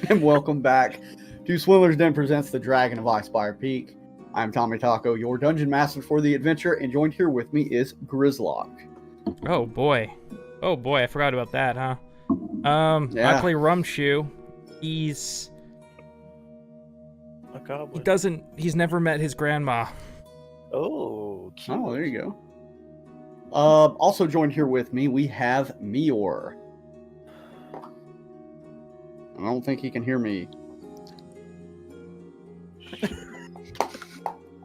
and welcome back to Swindler's Den presents The Dragon of Icespire Peak. I'm TommieTaco, your dungeon master for the adventure, and joined here with me is Grizlocke. Oh boy, I forgot about that, huh? I play Rumshoe. He's a goblin. He's never met his grandma. Oh, cute. Oh, there you go. Also joined here with me, we have Meyore. I don't think he can hear me.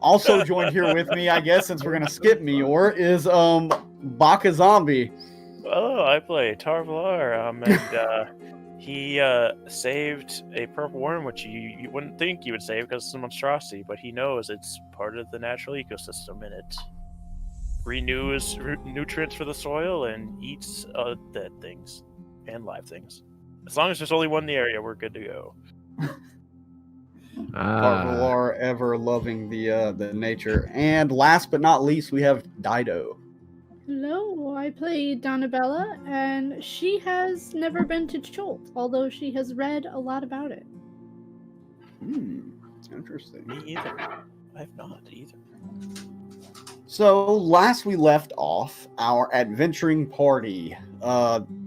Also joined here with me, I guess, since we're going to skip Meyore, is BakaZombie. Oh, I play Tarvalar, and he saved a purple worm, which you wouldn't think you would save because it's a monstrosity, but he knows it's part of the natural ecosystem, and it renews nutrients for the soil and eats dead things and live things. As long as there's only one in the area, we're good to go. Tarvalar, ever loving the nature. And last but not least, we have Dyto. Hello, I play Donabella, and she has never been to Cholt, although she has read a lot about it. Interesting. Me either. I have not either. So, last we left off, our adventuring party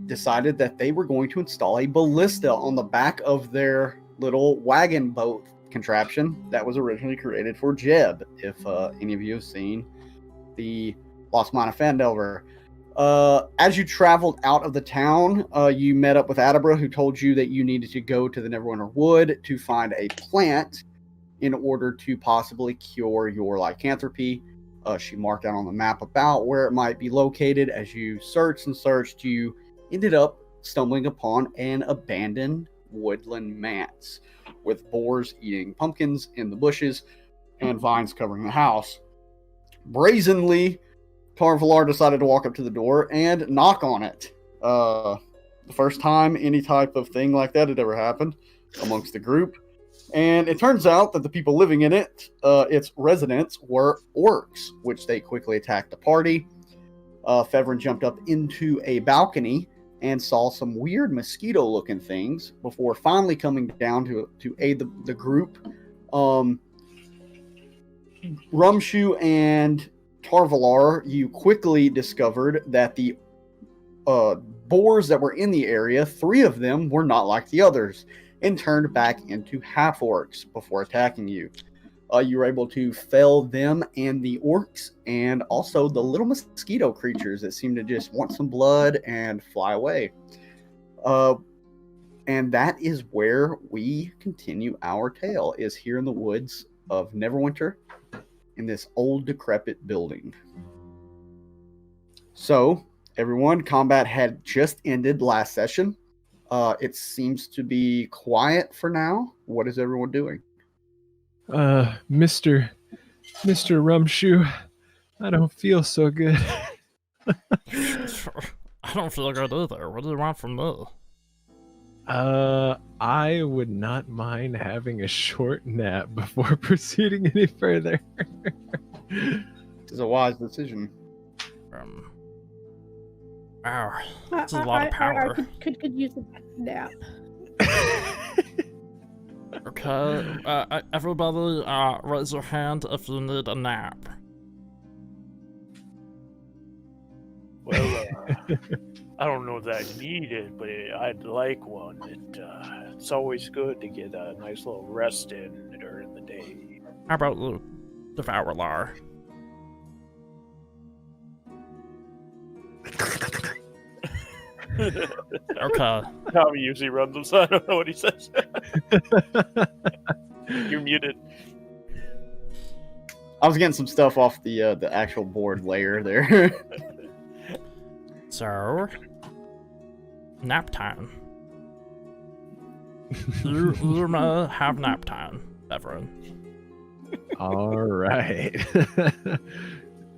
decided that they were going to install a ballista on the back of their little wagon boat contraption that was originally created for Jeb, if any of you have seen the Lost Mine of Phandelver. As you traveled out of the town, you met up with Adabra, who told you that you needed to go to the Neverwinter Wood to find a plant in order to possibly cure your lycanthropy. She marked out on the map about where it might be located. As you searched and searched, you ended up stumbling upon an abandoned Woodland Manse with boars eating pumpkins in the bushes and vines covering the house. Brazenly, Tarvalar decided to walk up to the door and knock on it. The first time any type of thing like that had ever happened amongst the group. And it turns out that the people living in it, its residents, were orcs, which they quickly attacked the party. Fevrin jumped up into a balcony and saw some weird mosquito-looking things before finally coming down to aid the group. Rumshoe and Tarvalar, you quickly discovered that the boars that were in the area, 3 of them were not like the others, and turned back into half-orcs before attacking you. You were able to fell them and the orcs, and also the little mosquito creatures that seem to just want some blood and fly away. And that is where we continue our tale, is here in the woods of Neverwinter, in this old decrepit building. So, everyone, combat had just ended last session. It seems to be quiet for now. What is everyone doing? Mr. Rumshoe, I don't feel so good. I don't feel good either. What do you want from me? I would not mind having a short nap before proceeding any further. This is a wise decision. This is a lot of power. I could use a nap. Okay, everybody, raise your hand if you need a nap. Well, I don't know that I need it, but I'd like one. It's always good to get a nice little rest in during the day. How about the Devourlar? Okay. Tommy usually runs them, so I don't know what he says. You're muted. I was getting some stuff off the actual board layer there. So, nap time. you may have nap time, everyone. All right.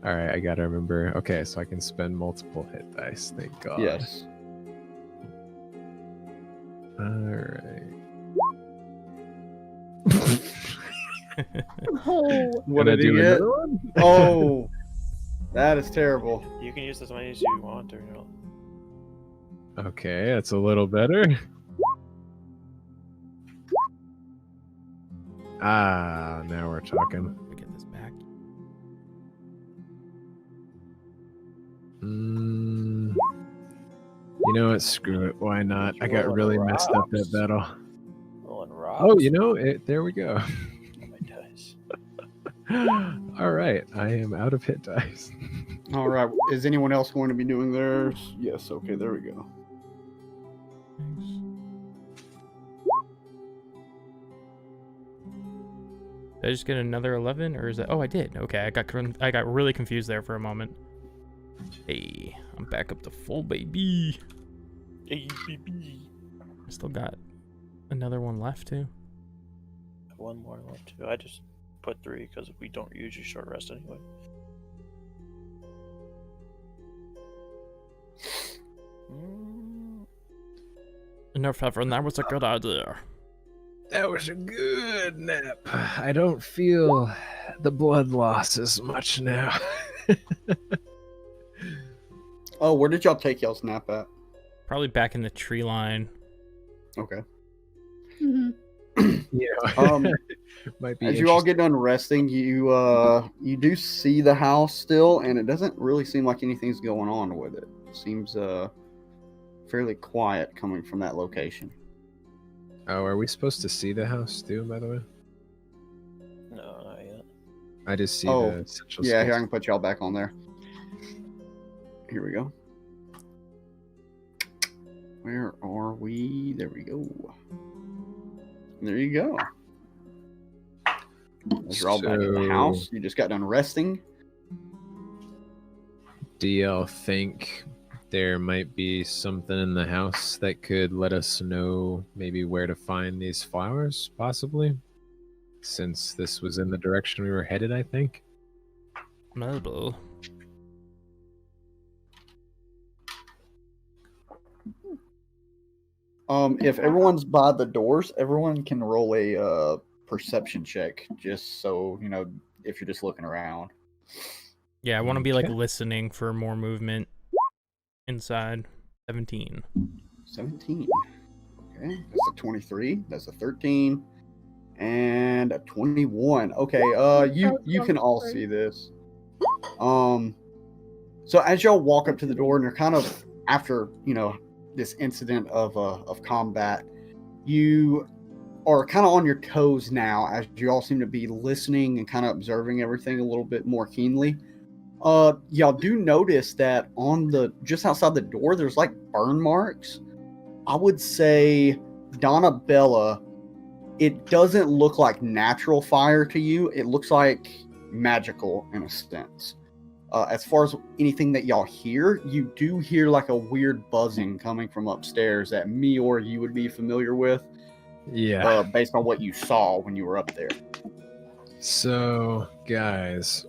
All right, I gotta remember. Okay, so I can spend multiple hit dice. Thank God. Yes. All right. Oh, What did he get? Oh, that is terrible. You can use as many as you want, or Okay, that's a little better. Ah, now we're talking. Let me get this back. You know what? Screw it. Why not? I got really messed up that battle. Rolling rocks. Oh, you know, there we go. My dice. All right, I am out of hit dice. All right. Is anyone else going to be doing theirs? Yes. Okay. There we go. Did I just get another 11, or is that? Oh, I did. Okay, I got really confused there for a moment. Hey, I'm back up to full, baby. Hey, baby. I still got another one left too. One more left too. I just put 3 because we don't usually short rest anyway. Enough, Evan. That was a good idea. That was a good nap. I don't feel the blood loss as much now. Oh, where did y'all take y'all's nap at? Probably back in the tree line. Okay. Mhm. Yeah. Might be As you all get done resting, you do see the house still, and it doesn't really seem like anything's going on with it. It seems fairly quiet coming from that location. Oh, are we supposed to see the house too, by the way? No, not yet. I just see Oh, the essential Yeah, here I skills. can put y'all back on there. Here we go. Where are we? There we go. There you go. As you're all back in the So- house, you just got done resting. Do y'all think there might be something in the house that could let us know maybe where to find these flowers, possibly? Since this was in the direction we were headed, I think. Maybe. If everyone's by the doors, everyone can roll a perception check, just so you know if you're just looking around. Yeah, I want to be like Okay. listening for more movement inside. 17. 17. Okay, that's a 23. That's a 13, and a 21. Okay, you can all see this. So as y'all walk up to the door, and you're kind of after this incident of combat, you are kind of on your toes now, as you all seem to be listening and kind of observing everything a little bit more keenly. Y'all do notice that on just outside the door, there's like burn marks. I would say, Donabella, it doesn't look like natural fire to you. It looks like magical in a sense. As far as anything that y'all hear, you do hear like a weird buzzing coming from upstairs that Meyore you would be familiar with, Yeah. based on what you saw when you were up there. So, guys,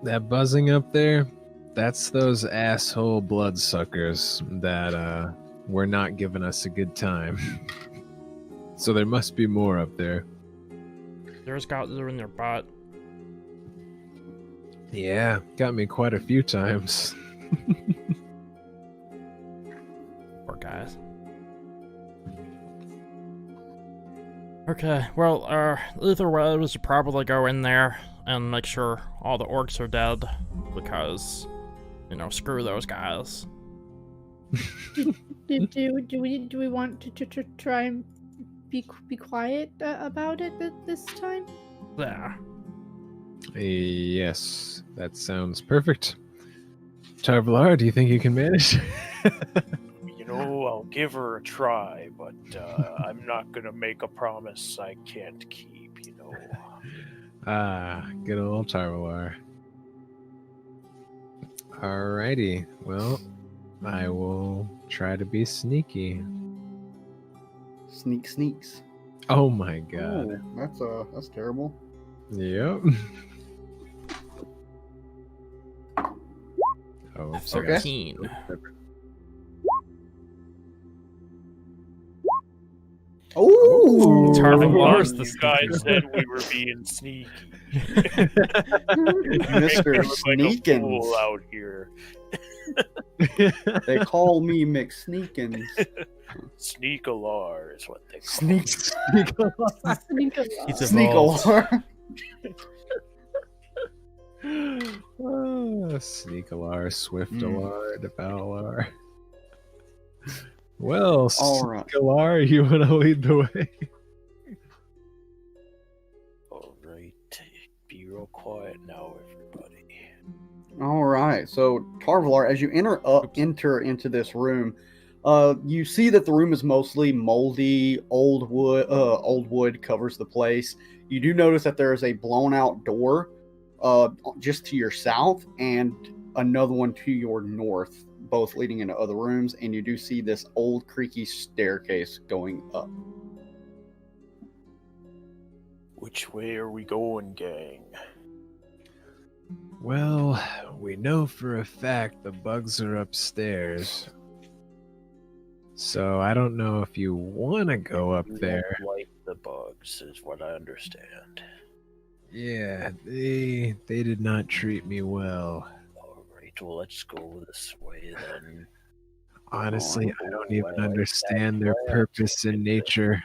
that buzzing up there, that's those asshole bloodsuckers that were not giving us a good time. So there must be more up there. There's guys that are in their butt. Yeah, got me quite a few times. Poor guys. Okay, well, either way, we should probably go in there and make sure all the orcs are dead, because, screw those guys. Do we want to try and be quiet about it this time? Yeah. Yes, that sounds perfect. Tarvalar, do you think you can manage? I'll give her a try, but I'm not gonna make a promise I can't keep, Ah, good old Tarvalar. Alrighty, well, I will try to be sneaky. Sneaks. Oh my god. Oh, that's terrible. Yep. Oh, sorry. 13. Oh, Tarvalar's the You guys sneaky. said we were being sneaky. Mr. Like a Sneakins. fool out here. They call me McSneakins. Sneakalar is what they call Sneak, He's sneak evolved. alarm. Sneakalar, Swiftalar, Devalar. Well, All right. Sneakalar, you want to lead the way? All right, be real quiet now, everybody. All right. So Tarvalar, as you enter into this room, you see that the room is mostly moldy. Old wood covers the place. You do notice that there is a blown out door, just to your south, and another one to your north, both leading into other rooms. And you do see this old creaky staircase going up. Which way are we going, gang? Well, we know for a fact the bugs are upstairs. So I don't know if you want to go up You there. don't like the bugs, is what I understand. Yeah, they did not treat me well. All right, well, let's go this way then. Honestly, I don't even Well, understand their well. purpose in nature.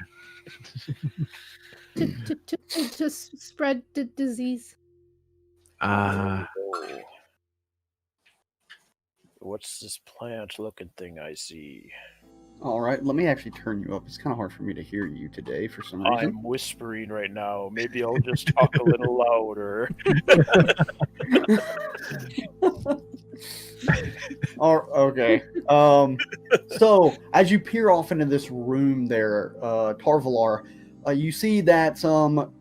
To spread the disease. Ah, Oh. What's this plant-looking thing I see? All right. Let me actually turn you up. It's kind of hard for me to hear you today for some reason. I'm whispering right now. Maybe I'll just talk a little louder. Okay. So as you peer off into this room there, Tarvalar, you see that some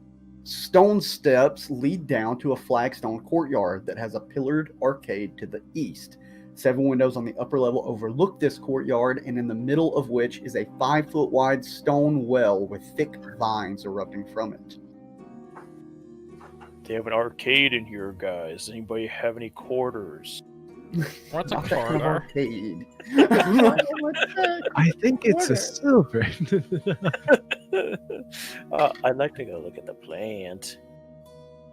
stone steps lead down to a flagstone courtyard that has a pillared arcade to the east. 7 windows on the upper level overlook this courtyard, and in the middle of which is a 5-foot wide stone well with thick vines erupting from it. They have an arcade in here, guys. Anybody have any quarters? What's a Not that kind of corridor? arcade. What's the I think it's a silver. I'd like to go look at the plant.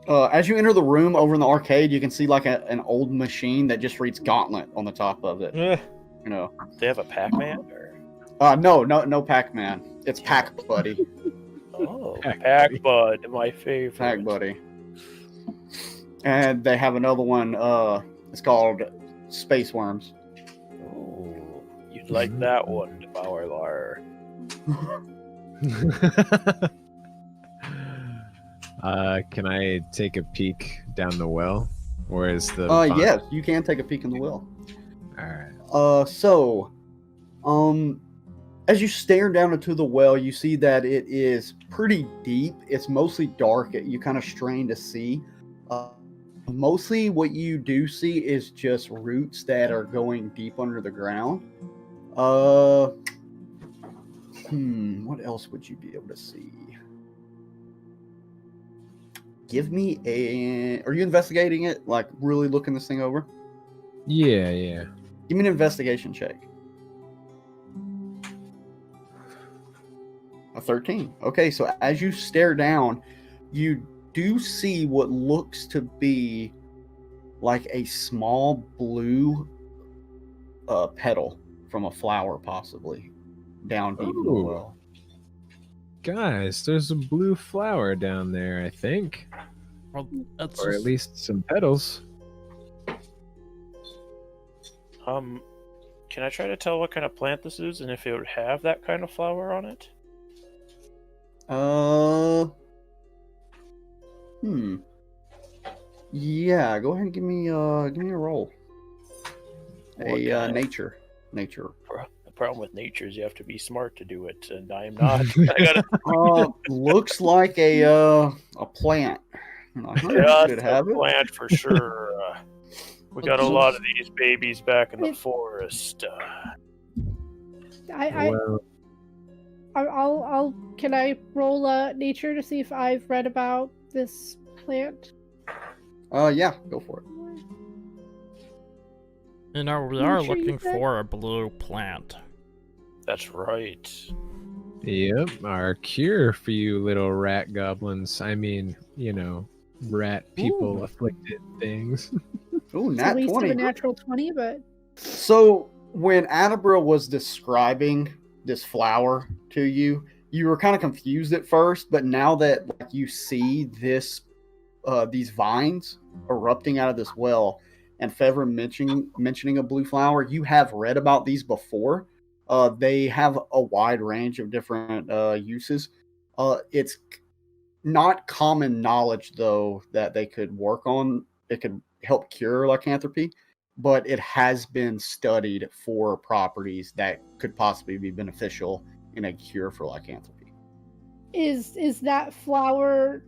As you enter the room over in the arcade, you can see like an old machine that just reads Gauntlet on the top of it. Ugh. You know, They have a Pac-Man? Or... no Pac-Man. It's Pac Buddy. Oh, Pac Pac-Bud, my favorite. Pac Buddy. And they have another one. It's called Space Worms. Oh, you'd like that one, Devour. Can I take a peek down the well? Or is the Yes, you can take a peek in the well. Alright. As you stare down into the well, you see that it is pretty deep. It's mostly dark. You kind of strain to see. Mostly what you do see is just roots that are going deep under the ground. What else would you be able to see? Give me a... Are you investigating it? Like, really looking this thing over? Yeah. Give me an investigation check. A 13. Okay, so as you stare down, you do see what looks to be like a small blue petal from a flower, possibly, down deep in the Ooh. well. Guys, there's a blue flower down there, I think. Well, that's Or at just- least some petals. Can I try to tell what kind of plant this is and if it would have that kind of flower on it? Yeah, go ahead and give me a roll. What A kind? nature. The problem with nature is you have to be smart to do it, and I am not. I gotta Looks like a plant. just Should a have it. plant for sure. We got a lot of these babies back in the forest. Well, I'll can I roll nature to see if I've read about this plant? Yeah, go for it. And we are Nature, you looking said? for a blue plant. That's right. yep, our cure for you little rat goblins. I mean, rat people afflicted things. Ooh, It's a nat waste 20. of a natural 20, but So when Annabelle was describing this flower to you, you were kind of confused at first, but now that like, you see these vines erupting out of this well, and Fevra mentioning a blue flower, you have read about these before. They have a wide range of different uses. It's not common knowledge, though, that they could work on. It could help cure lycanthropy, but it has been studied for properties that could possibly be beneficial in a cure for lycanthropy. Is that flower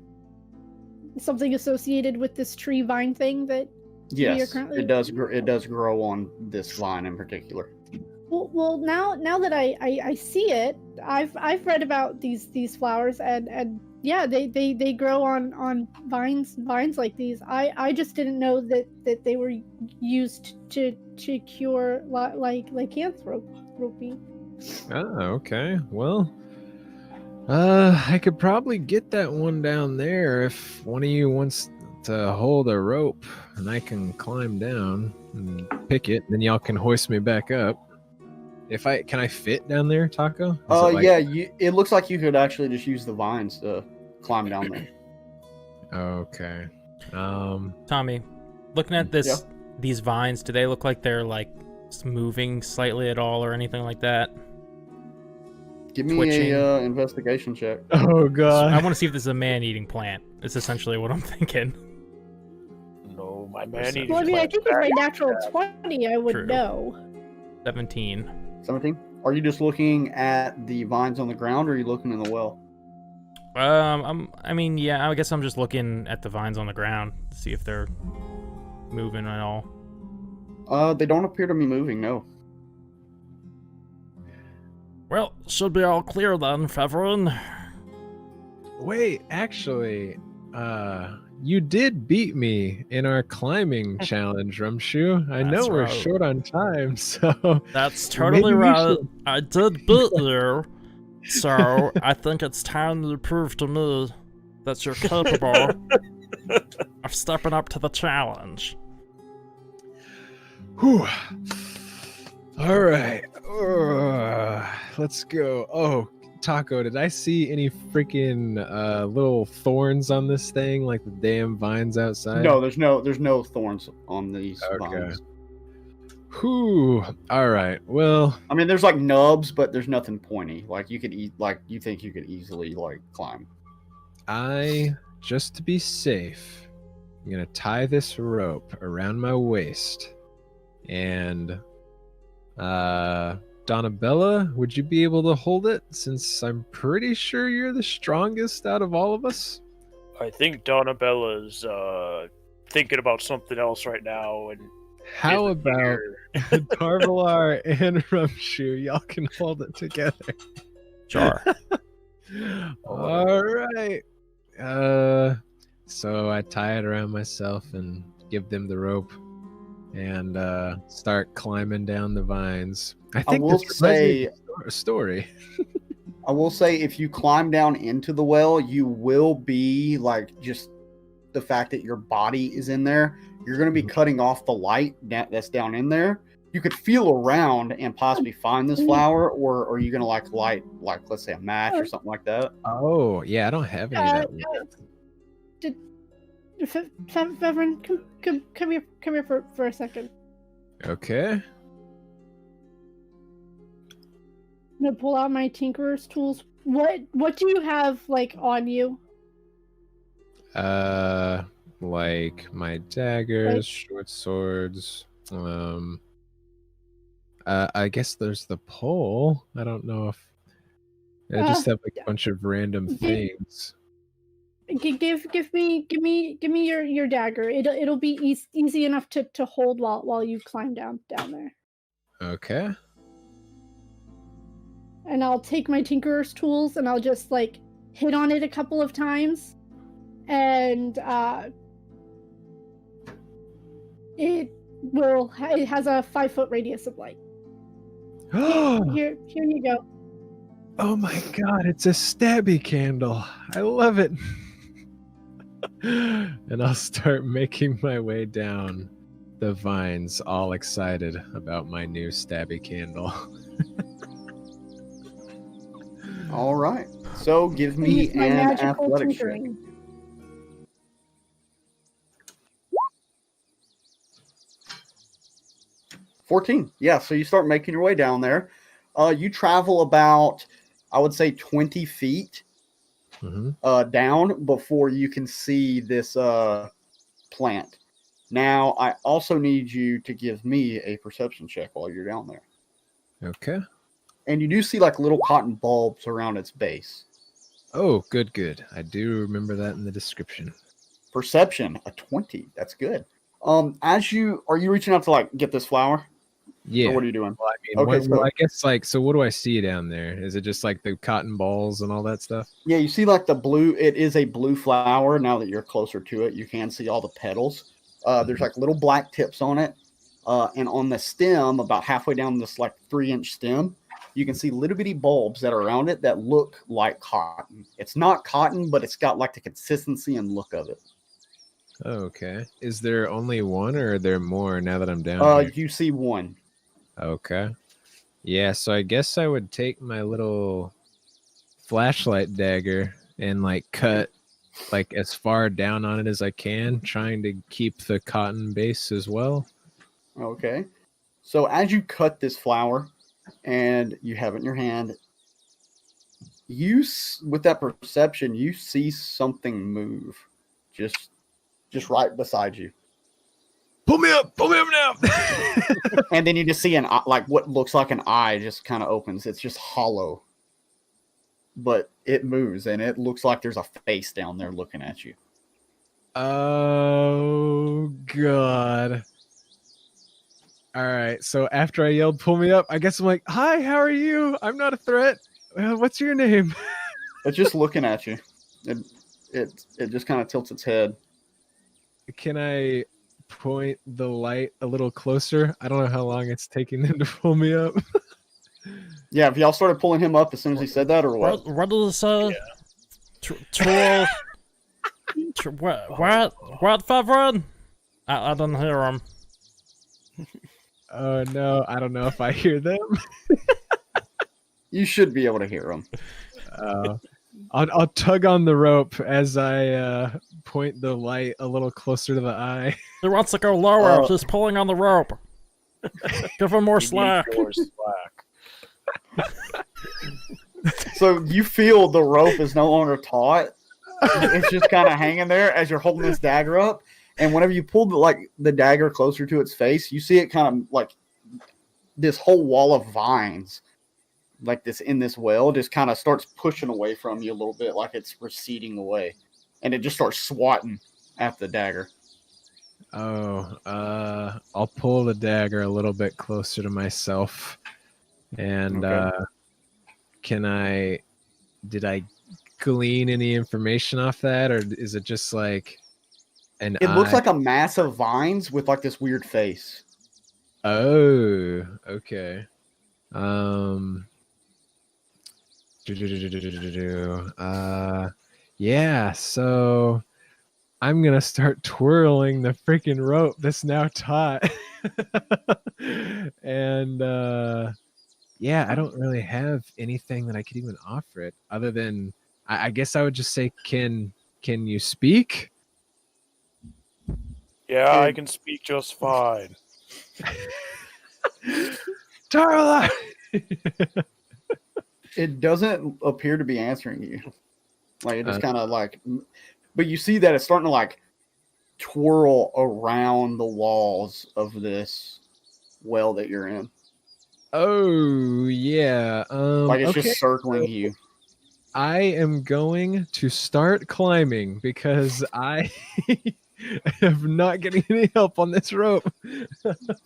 something associated with this tree vine thing that we are Yes, currently? it does. It does grow on this vine in particular. Well, now that I see it, I've read about these flowers, and yeah, they grow on vines like these. I just didn't know that they were used to cure lycanthropy. Oh, okay. Well, I could probably get that one down there if one of you wants to hold a rope and I can climb down and pick it, then y'all can hoist me back up. Can I fit down there, Taco? Yeah, it looks like you could actually just use the vines to climb down there. Okay. Tommy, looking at these vines, do they look like they're like moving slightly at all or anything like that? Give me Twitching. a investigation check. Oh god. I want to see if this is a man-eating plant. It's essentially what I'm thinking. No, my man eating Well, I mean, I think with my plant. natural 20, I would True. know. 17. 17? Are you just looking at the vines on the ground, or are you looking in the well? I mean, yeah, I guess I'm just looking at the vines on the ground to see if they're moving at all. They don't appear to be moving, no. Well, should be all clear then, Fevrin. Wait, actually, you did beat me in our climbing challenge, Rumshoe. I know That's we're right. short on time, so That's totally Maybe we right. should- I did beat you. So, I think it's time you prove to me that you're capable of stepping up to the challenge. Whew. All right. Let's go. Oh, Taco, did I see any freaking little thorns on this thing, like the damn vines outside? No, there's no thorns on these vines. Whew. All right. Well, I mean, there's like nubs, but there's nothing pointy. Like you could you think you could easily like climb. just to be safe, I'm gonna tie this rope around my waist, and Donabella, would you be able to hold it, since I'm pretty sure you're the strongest out of all of us? I think Donabella's thinking about something else right now, and How isn't about here. Tarvalar and Rumshoe? Y'all can hold it together. Sure. All right. So I tie it around myself and give them the rope and start climbing down the vines. I think will this reminds me say- of a story. I will say, if you climb down into the well, you will be like just the fact that your body is in there. You're going to be cutting off the light that's down in there. You could feel around and possibly find this flower, or are you going to light let's say a match or something like that? Oh, yeah, I don't have any of that. Fevrin, come here for a second. Okay. I'm gonna pull out my tinkerer's tools. What do you have like on you? Like my daggers, Like- short swords. I guess there's the pole. I don't know if I just have like a bunch of random things. Give me your dagger. It'll be easy enough to hold while you climb down there. Okay. And I'll take my tinkerer's tools and I'll just like hit on it a couple of times, and it has a 5-foot radius of light. Here you go. Oh my god, it's a stabby candle. I love it. And I'll start making my way down the vines, all excited about my new stabby candle. All right. So give me Use my an magical athletics check. tinkering. 14. Yeah, so you start making your way down there. You travel about, I would say, 20 feet down before you can see this plant. Now, I also need you to give me a perception check while you're down there. Okay. And you do see like little cotton bulbs around its base. Oh, good. I do remember that in the description. Perception, a 20. That's good. Are you reaching out to like get this flower? Yeah. Or what are you doing? Well, I mean, Okay, I guess like, so what do I see down there? Is it just like the cotton balls and all that stuff? Yeah, you see like the blue, it is a blue flower. Now that you're closer to it, you can see all the petals. There's like little black tips on it. And on the stem, about halfway down this like 3-inch stem, you can see little bitty bulbs that are around it that look like cotton. It's not cotton, but it's got like the consistency and look of it. Okay. Is there only one or are there more now that I'm down here? You see one. Okay. Yeah, so I guess I would take my little flashlight dagger and like cut like as far down on it as I can, trying to keep the cotton base as well. Okay. So as you cut this flower and you have it in your hand, with that perception, you see something move just right beside you. Pull me up now. And then you just see like what looks like an eye just kind of opens. It's just hollow, but it moves and it looks like there's a face down there looking at you. Oh God. All right. So after I yelled, pull me up, I guess I'm like, hi, how are you? I'm not a threat. What's your name? It's just looking at you. It just kind of tilts its head. Can I point the light a little closer? I don't know how long it's taking them to pull me up. Yeah, if y'all started pulling him up as soon as he said that, or what? What did it say? What, Favron? I didn't hear him. Oh no, I don't know if I hear them. You should be able to hear him. I'll tug on the rope as I point the light a little closer to the eye. He wants to go lower. He's pulling on the rope. Give him more slack. So you feel the rope is no longer taut. It's just kind of hanging there as you're holding this dagger up. And whenever you pull the dagger closer to its face, you see it kind of like this whole wall of vines, like this in this well, just kind of starts pushing away from you a little bit, like it's receding away, and it just starts swatting at the dagger. Oh, I'll pull the dagger a little bit closer to myself, and okay. Did I glean any information off that, or is it just like an eye? It looks like a mass of vines with like this weird face. Oh, okay. Yeah, so I'm gonna start twirling the freaking rope that's now taut. And yeah, I don't really have anything that I could even offer it other than I guess I would just say, can you speak? Yeah, I can speak just fine. Darla! It doesn't appear to be answering you. Like it just kind of like, but you see that it's starting to like twirl around the walls of this well that you're in. Oh yeah. Like it's okay. just circling you. I am going to start climbing because I am not getting any help on this rope.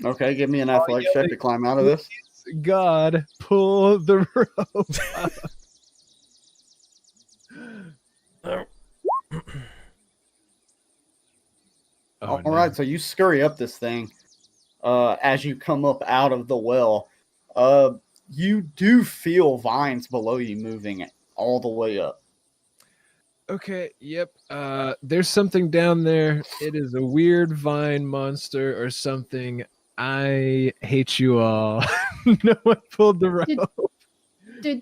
Okay, give me an athletics check to climb out of this. God, pull the rope up. All right, so you scurry up this thing as you come up out of the well. You do feel vines below you moving all the way up. Okay, yep. There's something down there. It is a weird vine monster or something. I hate you all. No one pulled the rope. Did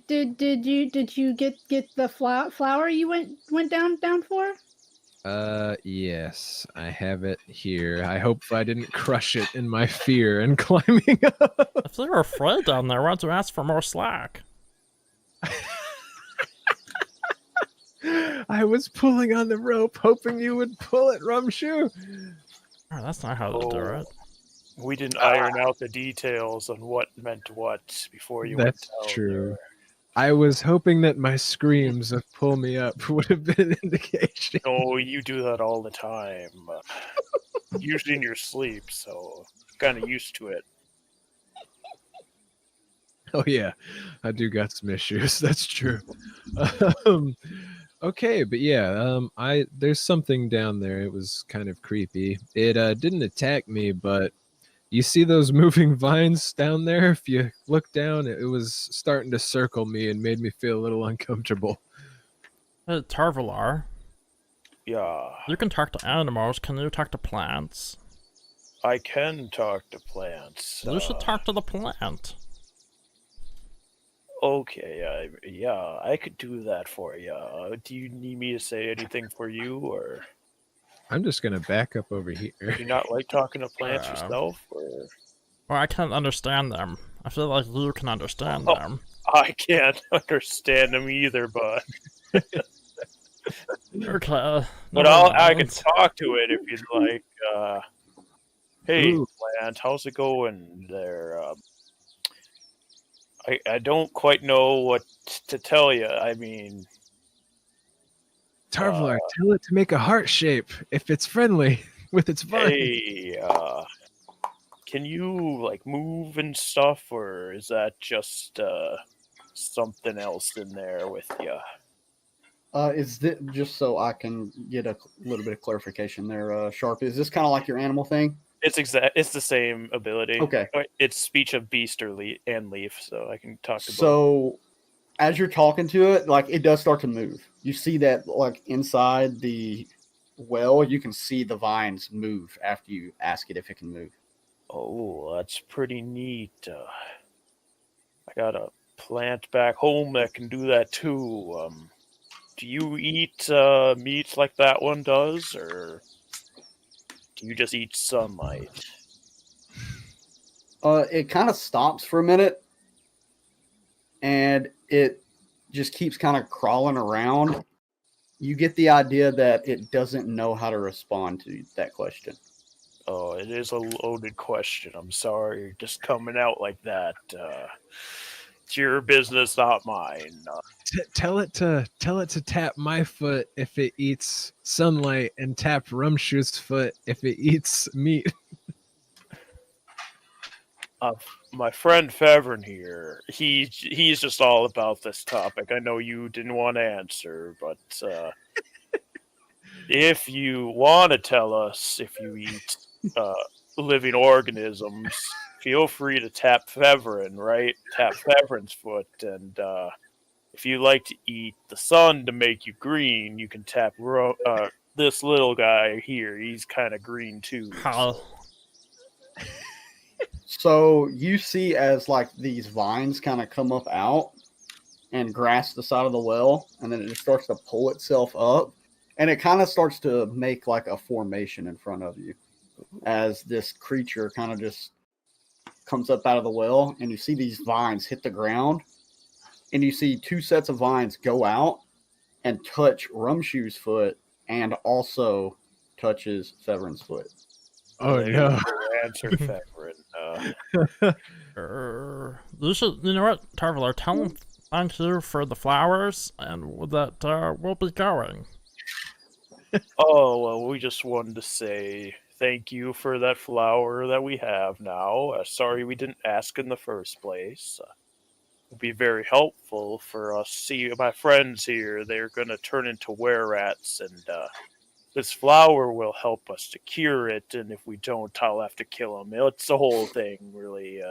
you get the flower you went down for? Yes, I have it here. I hope I didn't crush it in my fear and climbing up. If they were afraid down there, why don't you ask for more slack? I was pulling on the rope, hoping you would pull it, Rumshoe. Oh, that's not how to do it. We didn't iron out the details on what meant what before you That's went down true. there. I was hoping that my screams of "pull me up" would have been an indication. No, you do that all the time. Usually in your sleep, so kind of used to it. Oh yeah, I do got some issues. That's true. Okay, but yeah, there's something down there. It was kind of creepy. It didn't attack me, but you see those moving vines down there? If you look down, it was starting to circle me and made me feel a little uncomfortable. Tarvalar, Yeah, you can talk to animals. Can you talk to plants? I can talk to plants. You should talk to the plant. Okay, yeah, I could do that for you. Do you need me to say anything for you, or I'm just gonna back up over here. do you not like talking to plants yourself? Or Well, I can't understand them. I feel like you can understand them. I can't understand them either, but Okay. but I can talk to it if you'd like. Hey, Ooh. plant, how's it going there? I don't quite know what to tell you. I mean, Tarvlar, tell it to make a heart shape if it's friendly with its vine. hey, can you like move and stuff, or is that just something else in there with you? Is this just so I can get a little bit of clarification there, Sharp? Is this kind of like your animal thing? It's the same ability. Okay. It's speech of beast or and leaf, so I can talk to both. So, as you're talking to it, like it does start to move. You see that, like inside the well, you can see the vines move after you ask it if it can move. Oh, that's pretty neat. I got a plant back home that can do that too. Do you eat meat like that one does, or do you just eat sunlight? It kind of stops for a minute, and it just keeps kind of crawling around. You get the idea that it doesn't know how to respond to that question. Oh, it is a loaded question. I'm sorry, just coming out like that. It's your business, not mine. Tell it to tap my foot if it eats sunlight, and tap Rumshoe's foot if it eats meat. My friend Fevrin here, he's just all about this topic. I know you didn't want to answer, but if you want to tell us if you eat living organisms, feel free to tap Fevrin, right? Tap Fevrin's foot, and if you like to eat the sun to make you green, you can tap this little guy here. He's kind of green too. How? So you see as like these vines kind of come up out and grasp the side of the well, and then it just starts to pull itself up, and it kind of starts to make like a formation in front of you as this creature kind of just comes up out of the well, and you see these vines hit the ground, and you see two sets of vines go out and touch Rumshoe's foot and also touches Fevrin's foot. Oh There no! you answer, Fevrin. You know what, Tarvalar, tell him thank you for the flowers, and that we'll be going. Oh, well, we just wanted to say thank you for that flower that we have now. Sorry we didn't ask in the first place. It'd be very helpful for us. See, my friends here, they're going to turn into were-rats, and this flower will help us to cure it, and if we don't, I'll have to kill them. It's the whole thing, really.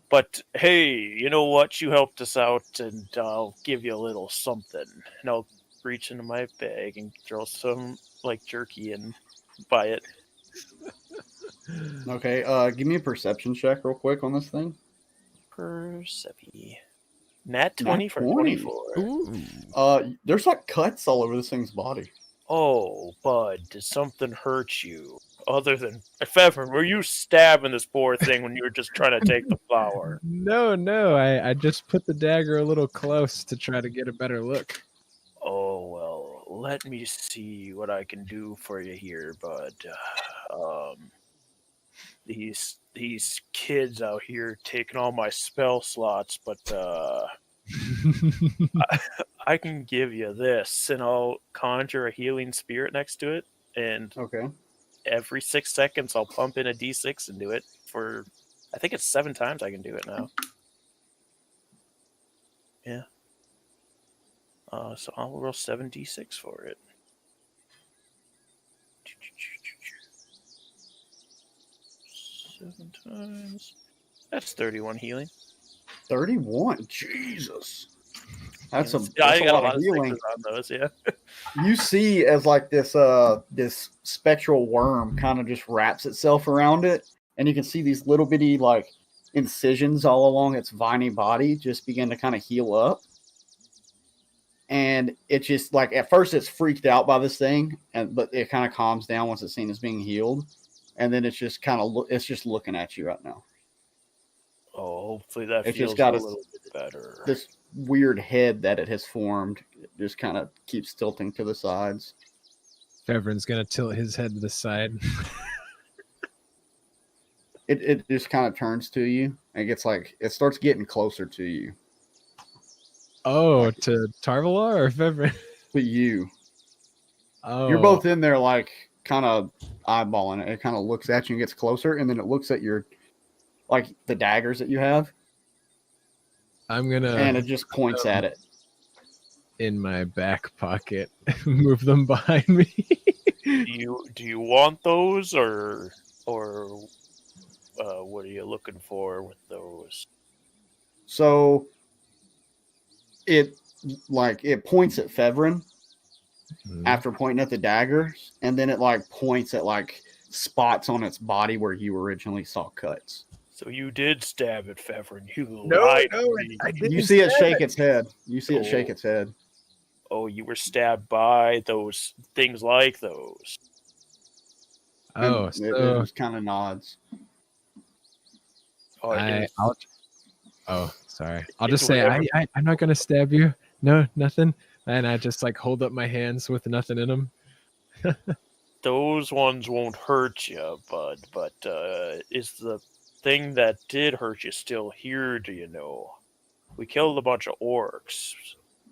But, hey, you know what? You helped us out, and I'll give you a little something. And I'll reach into my bag and throw some like jerky and buy it. Okay, give me a perception check real quick on this thing. Percepi. Nat Nat 20 for 20. 24. Ooh. There's like cuts all over this thing's body. Oh, bud, did something hurt you? Other than Fevern, were you stabbing this poor thing when you were just trying to take the flower? No, I just put the dagger a little close to try to get a better look. Oh, well, let me see what I can do for you here, bud. These kids out here taking all my spell slots, but I can give you this, and I'll conjure a healing spirit next to it, and Okay. every 6 seconds I'll pump in a d6 and do it for, I think it's 7 times I can do it now. Yeah. So I'll roll 7d6 for it. 7 times. That's 31 healing. 31. Jesus. That's a, I that's a got lot of healing. sixes on those, yeah. You see as like this this spectral worm kind of just wraps itself around it, and you can see these little bitty like incisions all along its viney body just begin to kind of heal up. And it just like at first it's freaked out by this thing, but it kind of calms down once it's seen as being healed, and then it's just kind of it's just looking at you right now. Oh, hopefully that It's feels just got a little bit better. This weird head that it has formed just kind of keeps tilting to the sides. Feverin's gonna tilt his head to the side. It just kind of turns to you and gets like it starts getting closer to you. Oh, to Tarvalar or Fevrin? But you, Oh, you're both in there like kind of eyeballing it. It kind of looks at you and gets closer, and then it looks at your like the daggers that you have, I'm gonna and it just points at it. in my back pocket, move them behind me. Do you want those or what are you looking for with those? So it points at Fevrin after pointing at the daggers, and then it like points at like spots on its body where you originally saw cuts. So you did stab at Fevrin. You No, lied no, to me. I didn't You see it stab shake it. its head. You see it shake Oh. its head. Oh, you were stabbed by those things like those. Oh, And so it just kind of nods. Oh, it is- sorry. I'll It's just say whatever. I'm not gonna stab you. No, nothing. And I just like hold up my hands with nothing in them. those ones won't hurt you, bud. But is the thing that did hurt you still here? Do you know? We killed a bunch of orcs.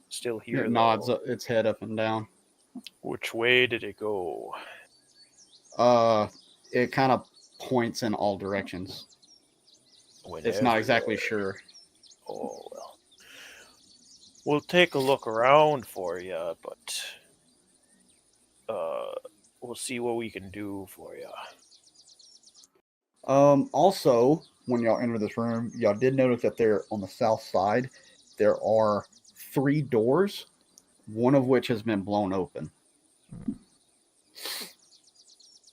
Still here. It nods its head up and down. Which way did it go? It kind of points in all directions. It's not exactly sure. Oh well. We'll take a look around for you, but we'll see what we can do for you. Also, when y'all enter this room, y'all did notice that there on the south side there are 3 doors, one of which has been blown open.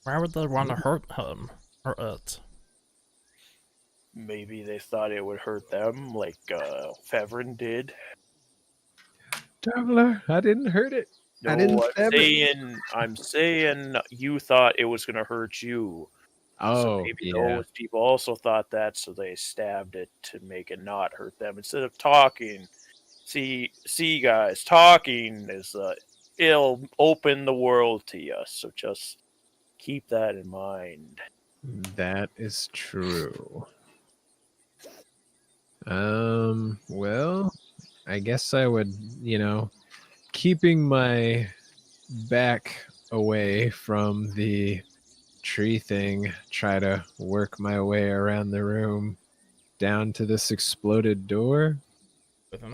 Why would they want to hurt him or it? Maybe they thought it would hurt them, like Fevrin did. Traveler, I didn't hurt it. I didn't No, stab it. I'm saying you thought it was gonna hurt you. So Oh, maybe yeah. those people also thought that, so they stabbed it to make it not hurt them instead of talking. See, guys, talking is it'll open the world to you. So just keep that in mind. That is true. Well, I guess I would, keeping my back away from the tree thing, try to work my way around the room down to this exploded door. With him?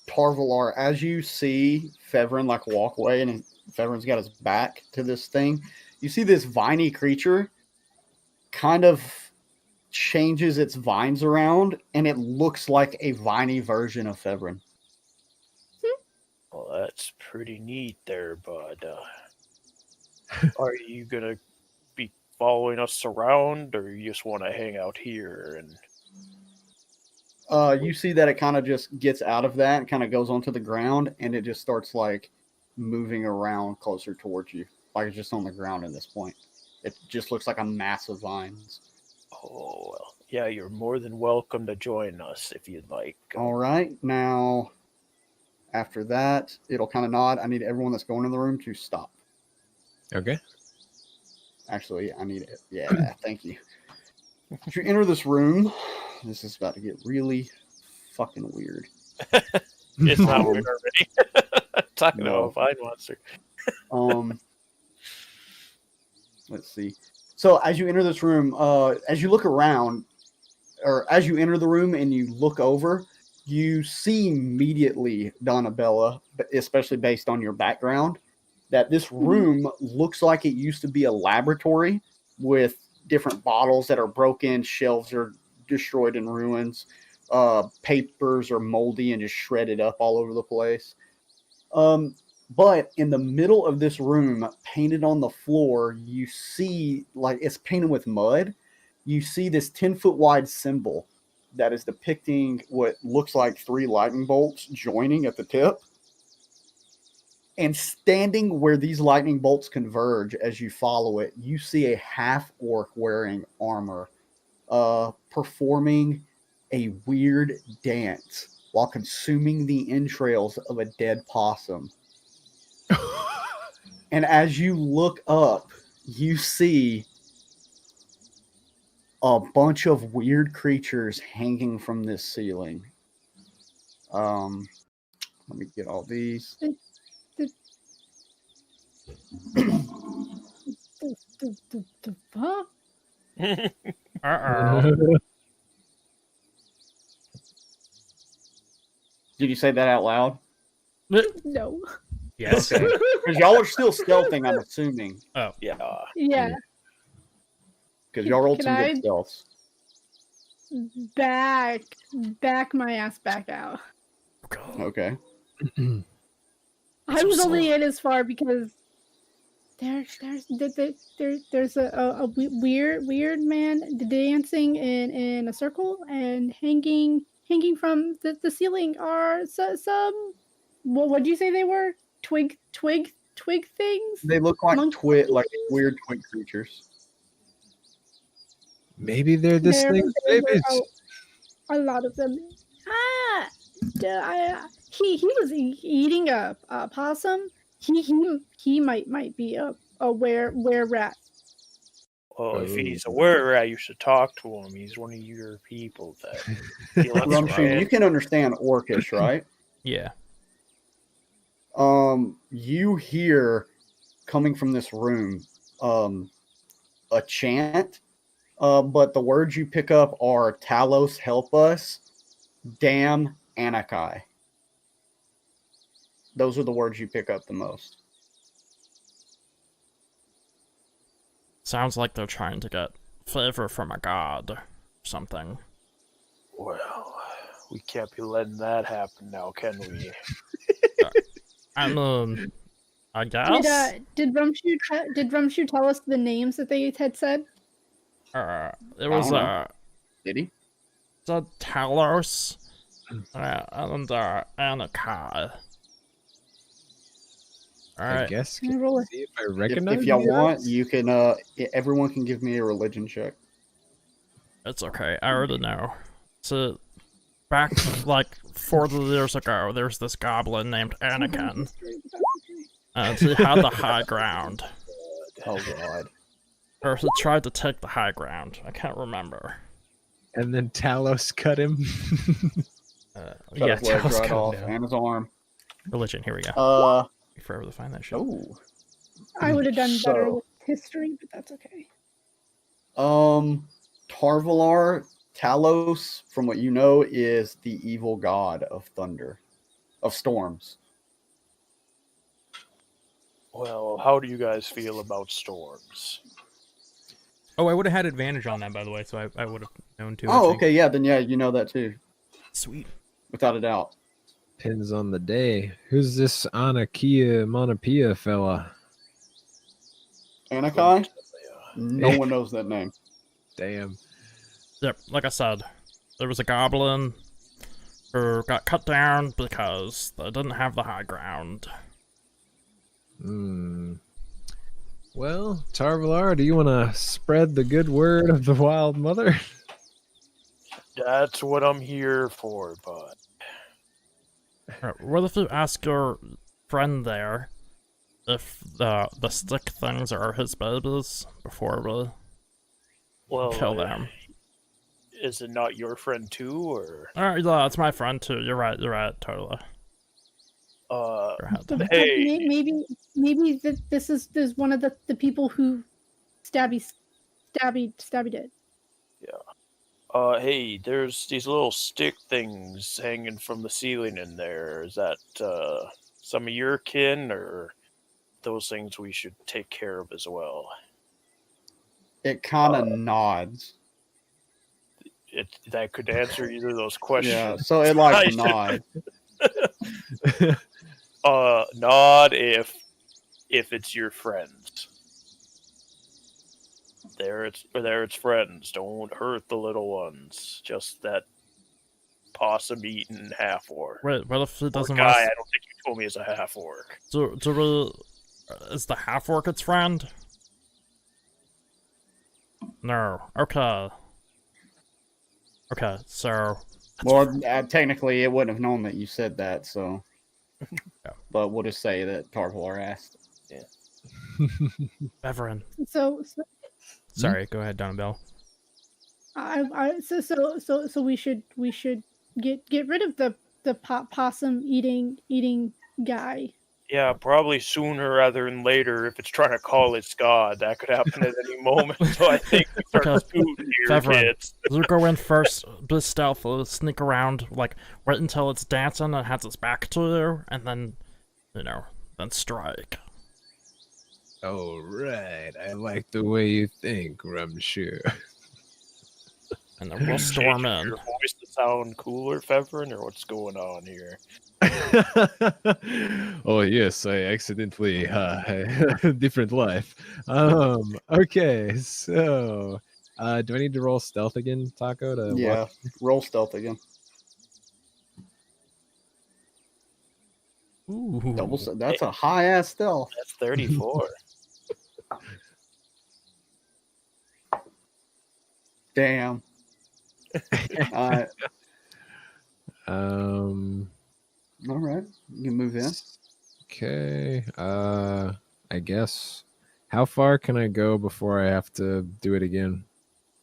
Tarvalar, as you see Fevrin like walk away and Fevrin's got his back to this thing, you see this viney creature kind of changes its vines around, and it looks like a viney version of Fevrin. Well, that's pretty neat there, but are you gonna be following us around, or you just want to hang out here? And You see that it kind of just gets out of that and kind of goes onto the ground, and it just starts like moving around closer towards you, like it's just on the ground at this point. It just looks like a mass of vines. oh well, yeah, you're more than welcome to join us if you'd like. All right, now after that, it'll kind of nod. I need everyone that's going in the room to stop. Okay. Actually, I need it. Yeah, thank you. If you enter this room, this is about to get really fucking weird. It's not weird already. Talking No. about a vine monster. Let's see. So as you enter this room, as you look around, or as you enter the room and you look over, you see immediately, Donabella, especially based on your background, that this room looks like it used to be a laboratory with different bottles that are broken, shelves are destroyed in ruins, papers are moldy and just shredded up all over the place. But in the middle of this room, painted on the floor, you see, like it's painted with mud, you see this 10-foot wide symbol that is depicting what looks like 3 lightning bolts joining at the tip. And standing where these lightning bolts converge as you follow it, you see a half-orc wearing armor, performing a weird dance while consuming the entrails of a dead possum. And as you look up, you see a bunch of weird creatures hanging from this ceiling. Let me get all these. The fuck? Uh-oh. Did you say that out loud? No. Yes. Okay. Because y'all are still stealthing, I'm assuming. Oh. Yeah. Yeah. Because y'all rolled Can some I- good stealths. Back my ass back out. Okay. I was only in as far because there's a weird man dancing in a circle, and hanging from the ceiling are some what'd you say they were? Twig things? They look like Monkey? like weird twig creatures. Maybe they're this There thing's were babies. a lot of them. He was eating a possum. He might be a were rat. Well, if he's a were-rat, you should talk to him. He's one of your people. That he lets Rumshoon, right. you can understand Orcish, right? Yeah. You hear coming from this room a chant, but the words you pick up are Talos, help us, damn Anakai. Those are the words you pick up the most. Sounds like they're trying to get favor from a god or something. Well, we can't be letting that happen now, can we? I mean, I guess. Did Rumshoe tell us the names that they had said? It was don't know. Did he? Talos and Anakai. I Alright. guess. Can I roll See if I recognize If y'all these want, guys? you can. Everyone can give me a religion check. It's okay. I already know. So, back like 40 years ago, there's this goblin named Anakin. And he had the high ground. Oh god. Or he tried to take the high ground. I can't remember. And then Talos cut him. Cut Yeah, his legs Talos right cut off him down. and his arm. Religion, here we go. Be forever to find that shit. Oh. I would have done better So- with history, but that's okay. Tarvalar, Talos, from what you know, is the evil god of thunder, of storms. Well, how do you guys feel about storms? Oh, I would have had advantage on that, by the way, so I would have known too. I Oh, think. okay, yeah, then yeah, you know that too, Sweet. without a doubt. Depends on the day. Who's this Anakia Monopia fella? Anakai? No one knows that name. Damn. Yep, like I said, there was a goblin who got cut down because they didn't have the high ground. Well, Tarvalar, do you want to spread the good word of the Wild Mother? That's what I'm here for, bud. Alright, what if you ask your friend there if the stick things are his babies before we Well, kill them? is it not your friend too, or? Alright, yeah, it's my friend too. You're right, totally. Hey, Maybe this is one of the people who Stabby did. Hey, there's these little stick things hanging from the ceiling in there. Is that some of your kin, or those things we should take care of as well? It kind of nods. That could answer either of those questions. Yeah, so it like nods. Nod if it's your friends. There it's friends. Don't hurt the little ones. Just that possum eating half orc. Wait, what if he doesn't Guy, want I don't think you told me is a half orc. is the half orc its friend? No. Okay. Okay, so Well, technically, it wouldn't have known that you said that, so. Yeah. But we'll just say that Tarvalar asked. Beverin. So Sorry, go ahead, Donabelle. So we should get rid of the possum eating guy. Yeah, probably sooner rather than later. If it's trying to call its god, that could happen at any moment. So I think we start shooting here, Beverin, kids. we'll go in first, be stealthy, sneak around, like, wait until it's dancing and has its back to you, and then, then strike. Oh, right. I like the way you think, Rumshoe. And then we'll storm in. Your voice to sound cooler, Fevrin, or what's going on here? Oh, yes, I accidentally different life. Okay, so do I need to roll stealth again, Taco? Yeah, roll stealth again. Ooh. That's a high ass stealth. That's 34. Damn. All right, you can move in. Okay. I guess. How far can I go before I have to do it again?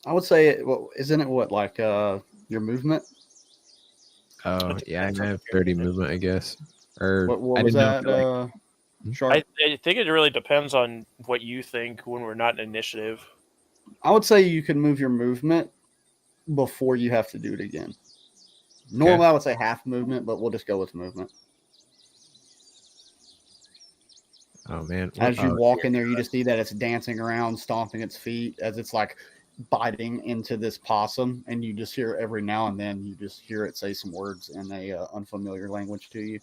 I would say, isn't it like your movement? Oh, yeah, I have 30 movement, I guess. Or What I was didn't that? know Sharp? I think it really depends on what you think when we're not in initiative. I would say you can move your movement before you have to do it again. Normally, I would say half movement, but we'll just go with movement. Oh, man. As you walk in there, you just see that it's dancing around, stomping its feet as it's like biting into this possum, and you just hear every now and then you just hear it say some words in a unfamiliar language to you.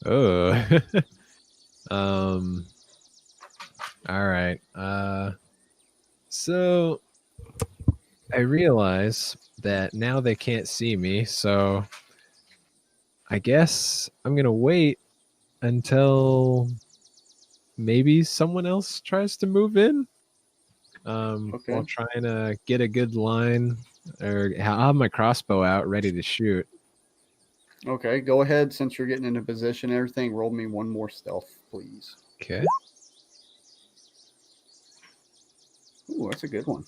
Oh. All right. So I realize that now they can't see me, so I guess I'm gonna wait until maybe someone else tries to move in. While trying to get a good line, or I'll have my crossbow out ready to shoot. Okay, go ahead. Since you're getting into position and everything, roll me one more stealth, please. Okay. Ooh, that's a good one.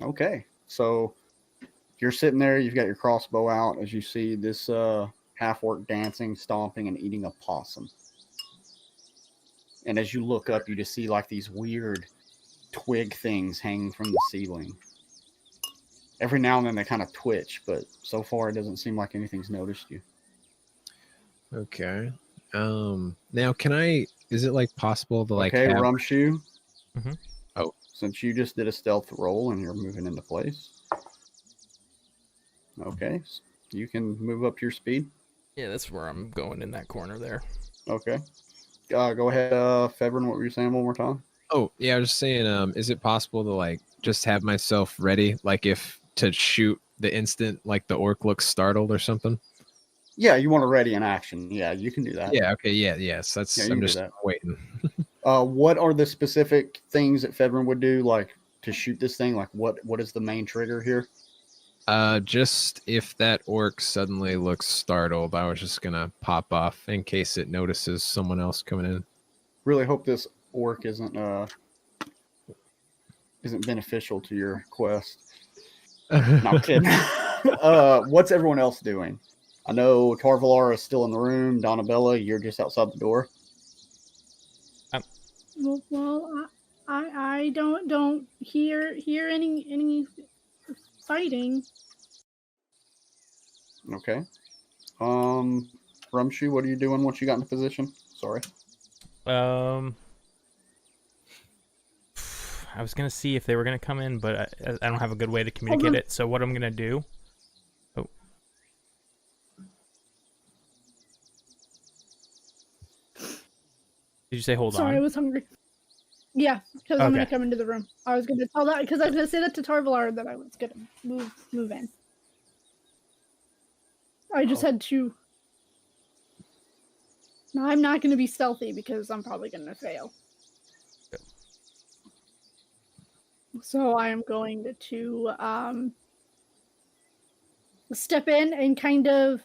Okay, so you're sitting there. You've got your crossbow out as you see this half-orc dancing, stomping, and eating a possum. And as you look up, you just see like these weird twig things hanging from the ceiling. Every now and then they kind of twitch, but so far it doesn't seem like anything's noticed you. Okay. Now is it like possible to like Okay, have... Rumshoe. Mm-hmm. Oh. Since you just did a stealth roll and you're moving into place. Okay. You can move up your speed. Yeah, that's where I'm going in that corner there. Okay. Go ahead, Febrin. What were you saying one more time? Oh, yeah, I was just saying, is it possible to like just have myself ready, like if to shoot the instant like the orc looks startled or something? Yeah, you want to ready in action. Yeah, you can do that. Yeah, okay, yes. Yeah, That's you I'm can do just that. waiting. What are the specific things that Febrin would do, like to shoot this thing? Like, what is the main trigger here? Just if that orc suddenly looks startled, I was just gonna pop off in case it notices someone else coming in. Really hope this orc isn't beneficial to your quest. No, I'm kidding. What's everyone else doing? I know Tarvalar is still in the room. Donabella, you're just outside the door. Well, I don't hear any fighting. Okay. Rumshu, what are you doing once you got into position? Sorry. I was gonna see if they were gonna come in, but I don't have a good way to communicate it. So what I'm gonna do? Oh. Did you say hold on? Sorry, I was hungry. Yeah, because I'm gonna Okay. come into the room. I was gonna tell that because I was gonna say that to Tarvalar that I was gonna move in. I just had to. No, I'm not gonna be stealthy because I'm probably gonna fail. Good. So I am going to step in and kind of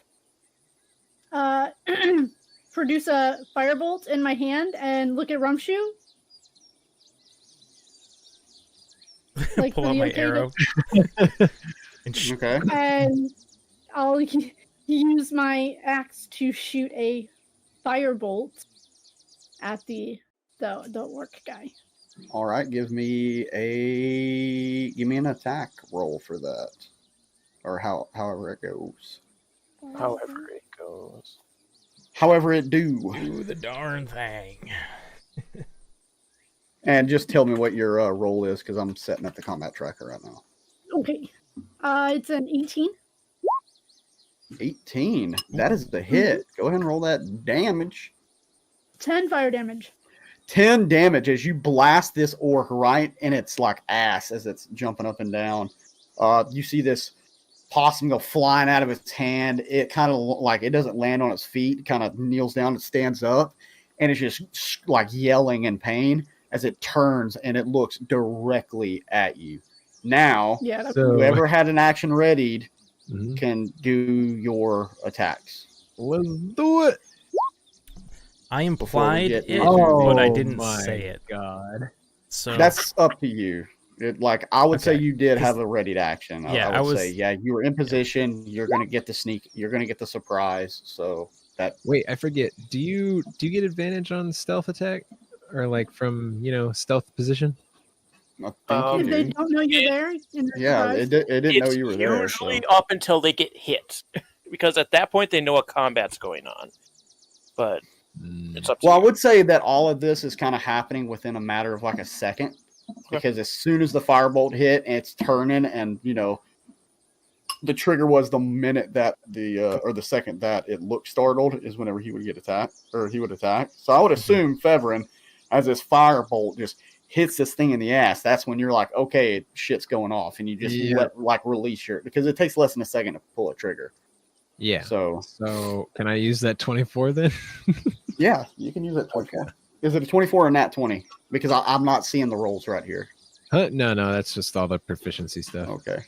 produce a firebolt in my hand and look at Rumshu. Like, Pull out my arrow. And Okay. And I'll use my axe to shoot a firebolt at the orc guy. All right. Give me an attack roll for that, or however it goes. However it goes. However it do. do the darn thing. And just tell me what your roll is, because I'm setting up the combat tracker right now. Okay. It's an 18. 18. That is the hit. Go ahead and roll that damage. 10 fire damage. 10 damage as you blast this orc right in its like ass as it's jumping up and down. You see this possum go flying out of its hand. It kind of like it doesn't land on its feet, kind of kneels down and stands up, and it's just like yelling in pain as it turns and it looks directly at you. Now, Yeah. whoever had an action readied Mhm. can do your attacks. Let's do it. I implied get it, into- but I Oh didn't my say it. God. So That's up to you. I would say Okay. you did have a readied action. Yeah, I I would say, was- yeah, you were in position. You're gonna get the sneak. You're gonna get the surprise. So that Wait, I forget. Do you get advantage on stealth attack, or like from stealth position? I think Um, If you they do. don't know you're there, and they're Yeah, surprised. it didn't know It's you were there. So. usually up until they get hit, because at that point they know a combat's going on. But it's up to Well, I you. would say that all of this is kind of happening within a matter of like a second, because as soon as the firebolt hit, it's turning, and the trigger was the minute that or the second that it looked startled is whenever he would get attacked or he would attack. So I would assume Fevrin, as this firebolt just hits this thing in the ass, that's when you're like, okay, shit's going off, and you just release your, because it takes less than a second to pull a trigger. Yeah. So can I use that 24 then? yeah, you can use that 24. Is it a 24 or nat 20? Because I'm not seeing the rolls right here. Huh? No, that's just all the proficiency stuff. Okay.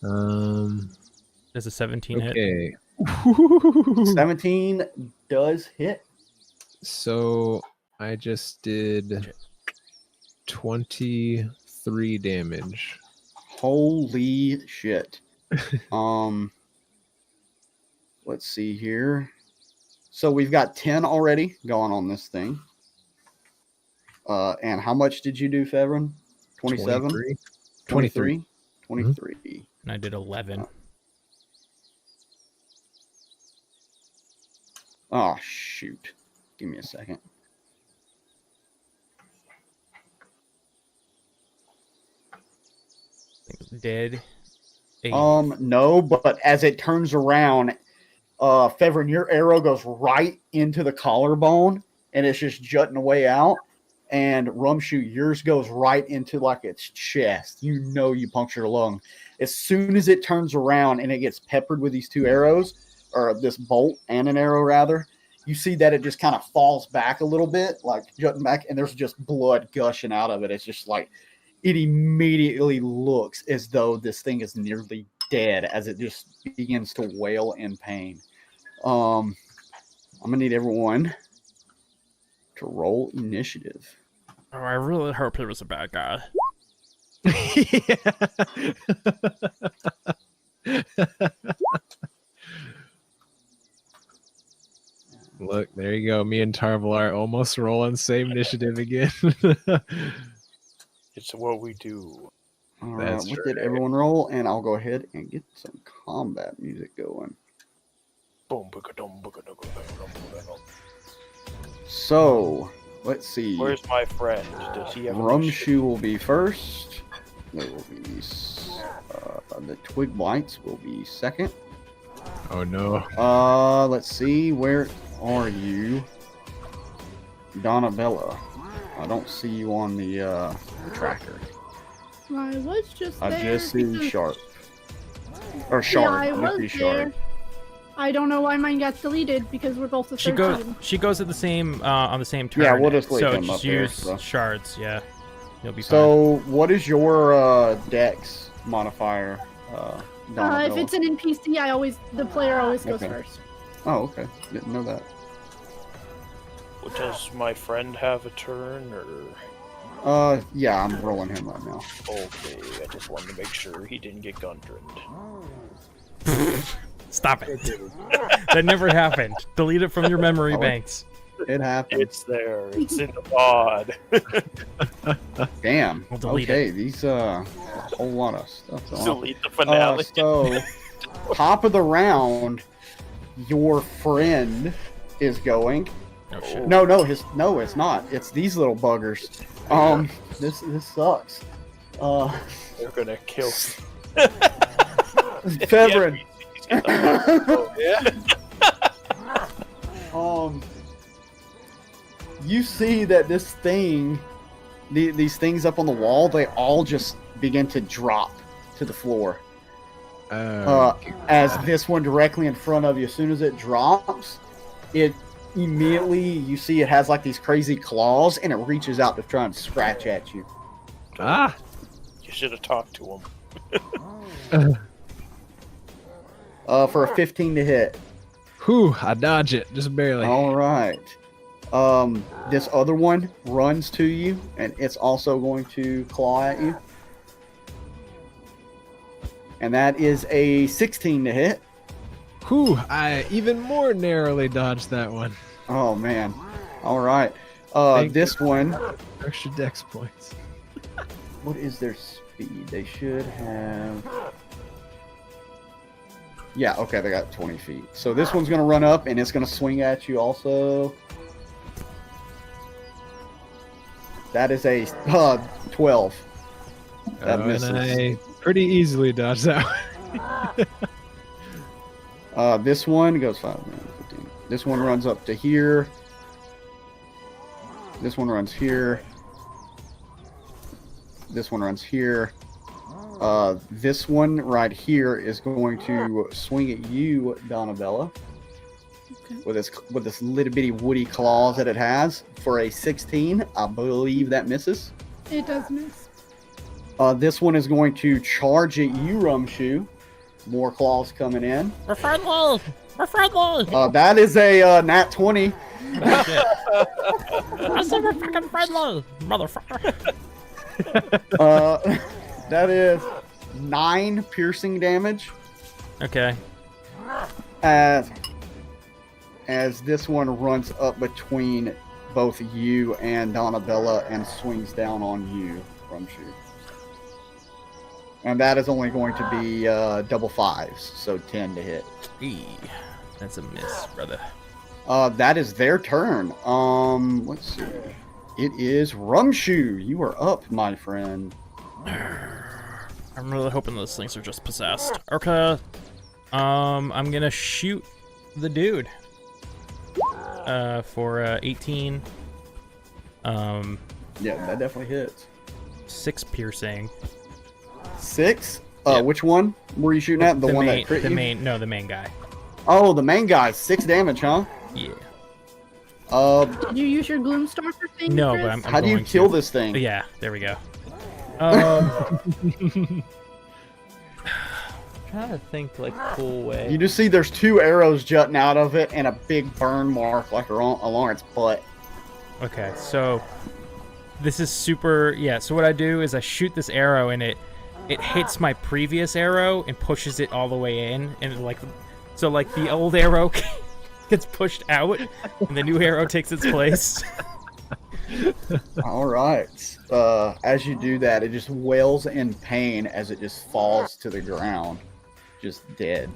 Does a 17 hit? Okay. 17 does hit. So I just did 23 damage. Holy shit. Let's see here. So we've got 10 already going on this thing. And how much did you do, Fevrin? 27? 23. 23. And I did 11. Oh, shoot. Give me a second. Dead No, but as it turns around, Fevrin, your arrow goes right into the collarbone, and it's just jutting away out. And Rumshoe, yours goes right into like its chest. You know you punctured a lung. As soon as it turns around and it gets peppered with these two arrows, or this bolt and an arrow rather, you see that it just kind of falls back a little bit, like jutting back, and there's just blood gushing out of it. It's just like it immediately looks as though this thing is nearly dead as it just begins to wail in pain. I'm gonna need everyone to roll initiative. Oh, I really hope he was a bad guy. Look, there you go. Me and Tarvalar almost rolling same initiative again. It's what we do. All right, what did everyone roll? And I'll go ahead and get some combat music going. So, let's see. Where's my friend? Does he have Rumshoe will be first. There will be the Twig Blights will be second. Oh no. Let's see. Where are you, Donabella? I don't see you on the tracker. I was just I there. just see because- Sharp. Or Shard. Yeah, I Must be was Shard. there. I don't know why mine got deleted because we're both the She third goes. team. She goes at the same on the same turn. Yeah, we'll just leave so him just up there, use so. shards. Yeah, you'll be fine. So, what is your Dex modifier, Donabella? If it's an NPC, the player always goes Okay. first. Oh, okay. Didn't know that. Does my friend have a turn, or? Yeah, I'm rolling him right now. Okay, I just wanted to make sure he didn't get gun turned. Stop it. That never happened. Delete it from your memory Oh, banks. It happened. It's there. It's in the pod. Damn. We'll delete Okay, these a whole lot of stuff. Delete the finale. So, top of the round, your friend is going. Oh shit. No, it's not. It's these little buggers. This sucks. They're gonna kill. Fevrin. Yeah. You see that this thing, these things up on the wall, they all just begin to drop to the floor. As this one directly in front of you, as soon as it drops, it immediately, you see it has like these crazy claws, and it reaches out to try and scratch at you. Ah! You should have talked to him. For a 15 to hit. Whew, I dodge it, just barely. All right. This other one runs to you, and it's also going to claw at you. And that is a 16 to hit. Whew, I even more narrowly dodged that one. Oh, man. All right. This one, Extra dex points. what is their speed? They should have... Yeah, okay, they got 20 feet. So this one's going to run up, and it's going to swing at you also. That is a 12. That misses. And I pretty easily dodged that one. This one goes 5, 15. This one runs up to here. This one runs here. This one runs here. This one right here is going to swing at you, Donabella, Okay. with this little bitty woody claws that it has for a 16. I believe that misses. It does miss. This one is going to charge at you, Rumshoe. More claws coming in. We're friendly. We're friendly. That is a nat 20. I said we're fucking friendly, motherfucker. That is 9 piercing damage. Okay. As this one runs up between both you and Donabella and swings down on you, Rumshoe. And that is only going to be double 5s, so 10 to hit. That's a miss, brother. That is their turn. Let's see. It is Rumshoe. You are up, my friend. I'm really hoping those things are just possessed. Okay. I'm gonna shoot the dude. For 18. Yeah, that definitely hits. 6 piercing. 6? Yeah. Which one were you shooting at? The one main, that crit the you? main, no, the main guy. Oh, the main guy. 6 damage, huh? Yeah. Did you use your Gloomstalker thing? No, Chris? but I'm How do you going kill to. this thing? Yeah, there we go. Trying to think like cool way. You just see there's 2 arrows jutting out of it and a big burn mark like along its butt. Okay, so this is super. Yeah, so what I do is I shoot this arrow and it hits my previous arrow and pushes it all the way in, and so the old arrow gets pushed out and the new arrow takes its place. All right. As you do that, it just wails in pain as it just falls to the ground, just dead.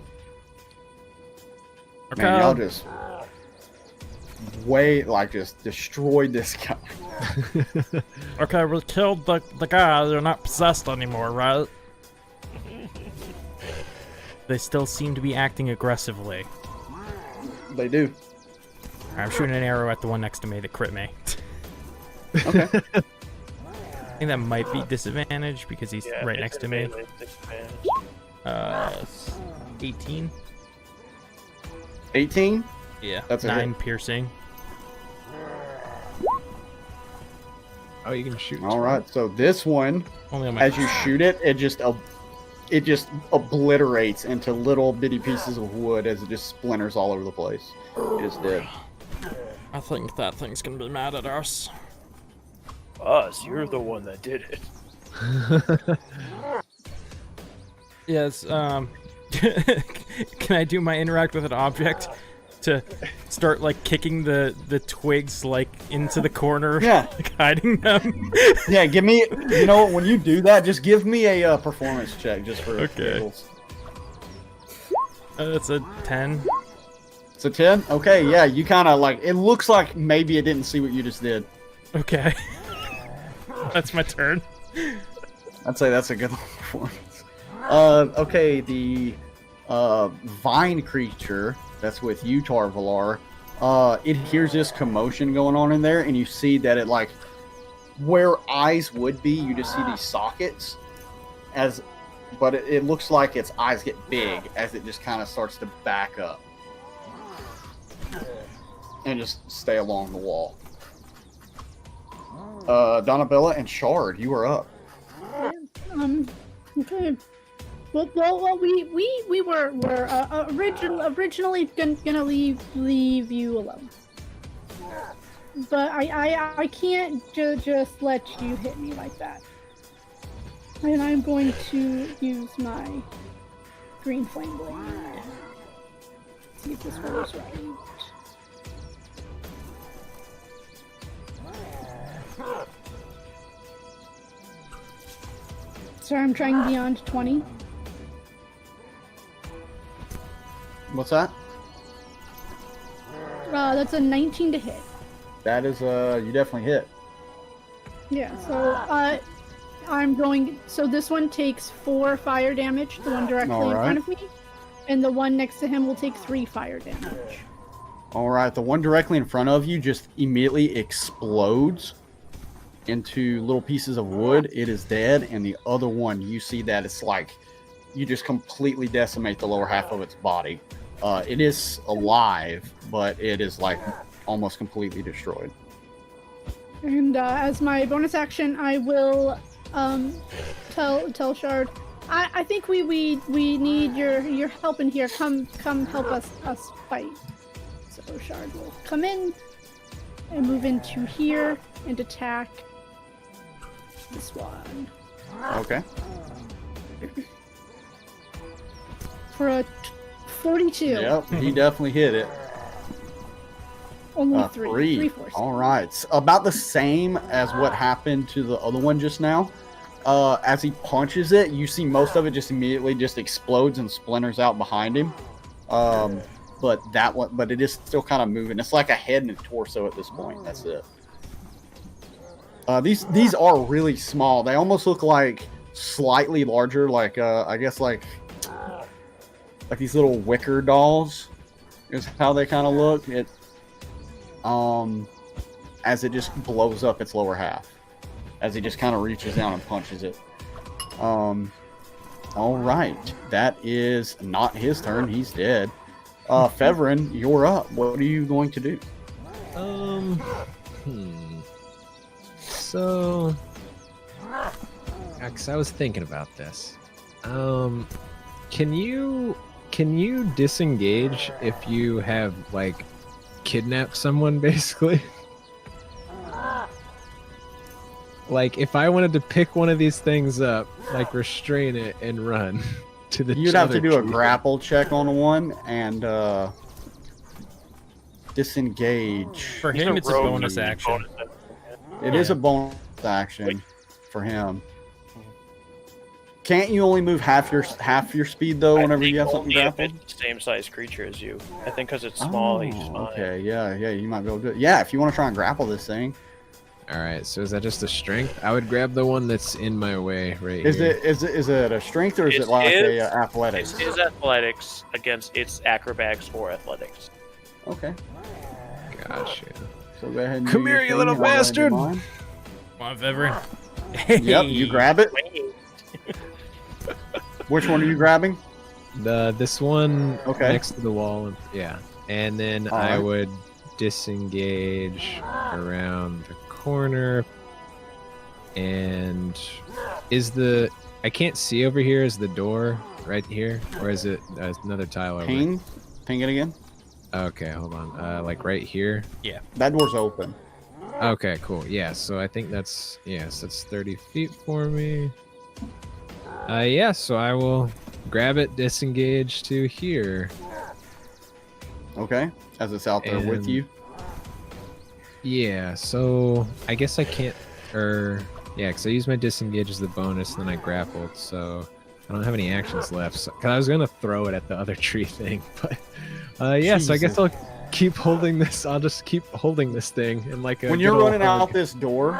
Okay. Man, y'all just just destroyed this guy. Okay, we killed the guy. They're not possessed anymore, right? They still seem to be acting aggressively. They do. I'm shooting an arrow at the one next to me that crit me. Okay. I think that might be disadvantage because he's right next to me. 18. 18? Yeah. That's a 9 hit. piercing. Oh, you can shoot. All right. So this one, Only on my as you shoot it, it just obliterates into little bitty pieces of wood as it just splinters all over the place. It is dead. I think that thing's gonna be mad at us. Us, you're the one that did it. Yes. Can I do my interact with an object to start like kicking the twigs like into the corner? Yeah. Like hiding them. Yeah, give me. You know what? When you do that, just give me a performance check just for Okay. giggles. That's a 10. It's a 10. Okay, yeah. You kind of like. It looks like maybe it didn't see what you just did. Okay. That's my turn. I'd say that's a good performance. Okay, the vine creature that's with you, Tarvalar, it hears this commotion going on in there, and you see that it, like, where eyes would be, you just see these sockets, but it looks like its eyes get big as it just kind of starts to back up and just stay along the wall. Donabella and Shard, you are up. Okay. Well, we were originally gonna leave you alone, but I can't just let you hit me like that, and I'm going to use my green flame blade. See if this rolls right. So I'm trying beyond 20. What's that? That's a 19 to hit. That is, you definitely hit. Yeah, so, I'm going... So this one takes 4 fire damage, the one directly in front of me. And the one next to him will take 3 fire damage. Alright, the one directly in front of you just immediately explodes into little pieces of wood. It is dead. And the other one, you see that it's like... You just completely decimate the lower half of its body. It is alive, but it is like almost completely destroyed. And as my bonus action, I will tell Shard, I think we need your help in here. Come help us fight. So Shard will come in and move into here and attack this one. Okay. For a 42. Yep, he definitely hit it. Only 3. 3. 3 force. All right. It's about the same as what happened to the other one just now. As he punches it, you see most of it just immediately just explodes and splinters out behind him. But it is still kind of moving. It's like a head and a torso at this point. That's it. These are really small. They almost look like slightly larger, like I guess like these little wicker dolls is how they kind of look. It as it just blows up its lower half as he just kind of reaches down and punches it. All right, that is not his turn. He's dead. Fevrin, you're up. What are you going to do? So, because I was thinking about this. Can you disengage if you have like kidnapped someone, basically? Like, if I wanted to pick one of these things up, like restrain it and run to the You'd have to do a tree. grapple check on one and disengage. For He's him, it's a rogue, bonus he's action. It is a bonus action for him. Can't you only move half your speed though whenever you have something grappled? It's the same size creature as you. I think because it's small, he's fine. Okay, yeah, you might be able to do it. Yeah, if you want to try and grapple this thing. All right, so is that just a strength? I would grab the one that's in my way right Is here. it a strength or is it like a athletics? It's his athletics against its acrobatics or athletics. Okay. Gotcha. So go ahead and Come do your here, you thing, little and I'll go ahead and do bastard! mine. Come on, Fevrin. Yep, you grab it. Which one are you grabbing? This one Okay. next to the wall. Yeah, and then All I right. would disengage around the corner. And I can't see over here. Is the door right here, or is it another tile over? Ping it again. Okay, hold on. Like right here. That door's open. Okay, cool. Yeah, so I think that's 30 feet for me. Yeah, so I will grab it, disengage to here. Okay, as it's out there with And- you. Yeah, so I guess I can't, because I used my disengage as the bonus, and then I grappled, so I don't have any actions left. So, 'cause I was gonna throw it at the other tree thing, but yeah, so I guess Jesus. I'll keep holding this. I'll just keep holding this thing, and like When you're running out this door,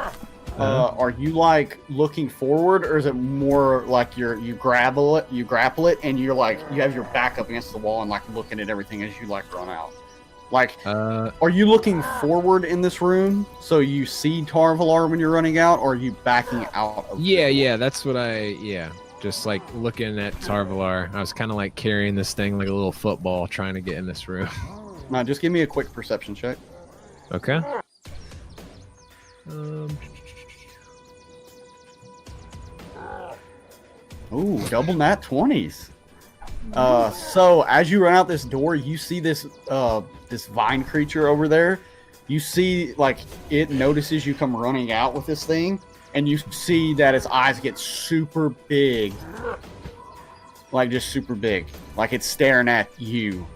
are you like looking forward, or is it more like you grapple it, and you're like you have your back up against the wall and like looking at everything as you like run out? Like, are you looking forward in this room so you see Tarvalar when you're running out, or are you backing out of Yeah, that's what just like looking at Tarvalar. I was kind of like carrying this thing like a little football, trying to get in this room. Now, just give me a quick perception check. Okay. Ooh, double nat 20s. So as you run out this door, you see this this vine creature over there. You see, like, it notices you come running out with this thing, and you see that its eyes get super big. Like, just super big. Like, it's staring at you,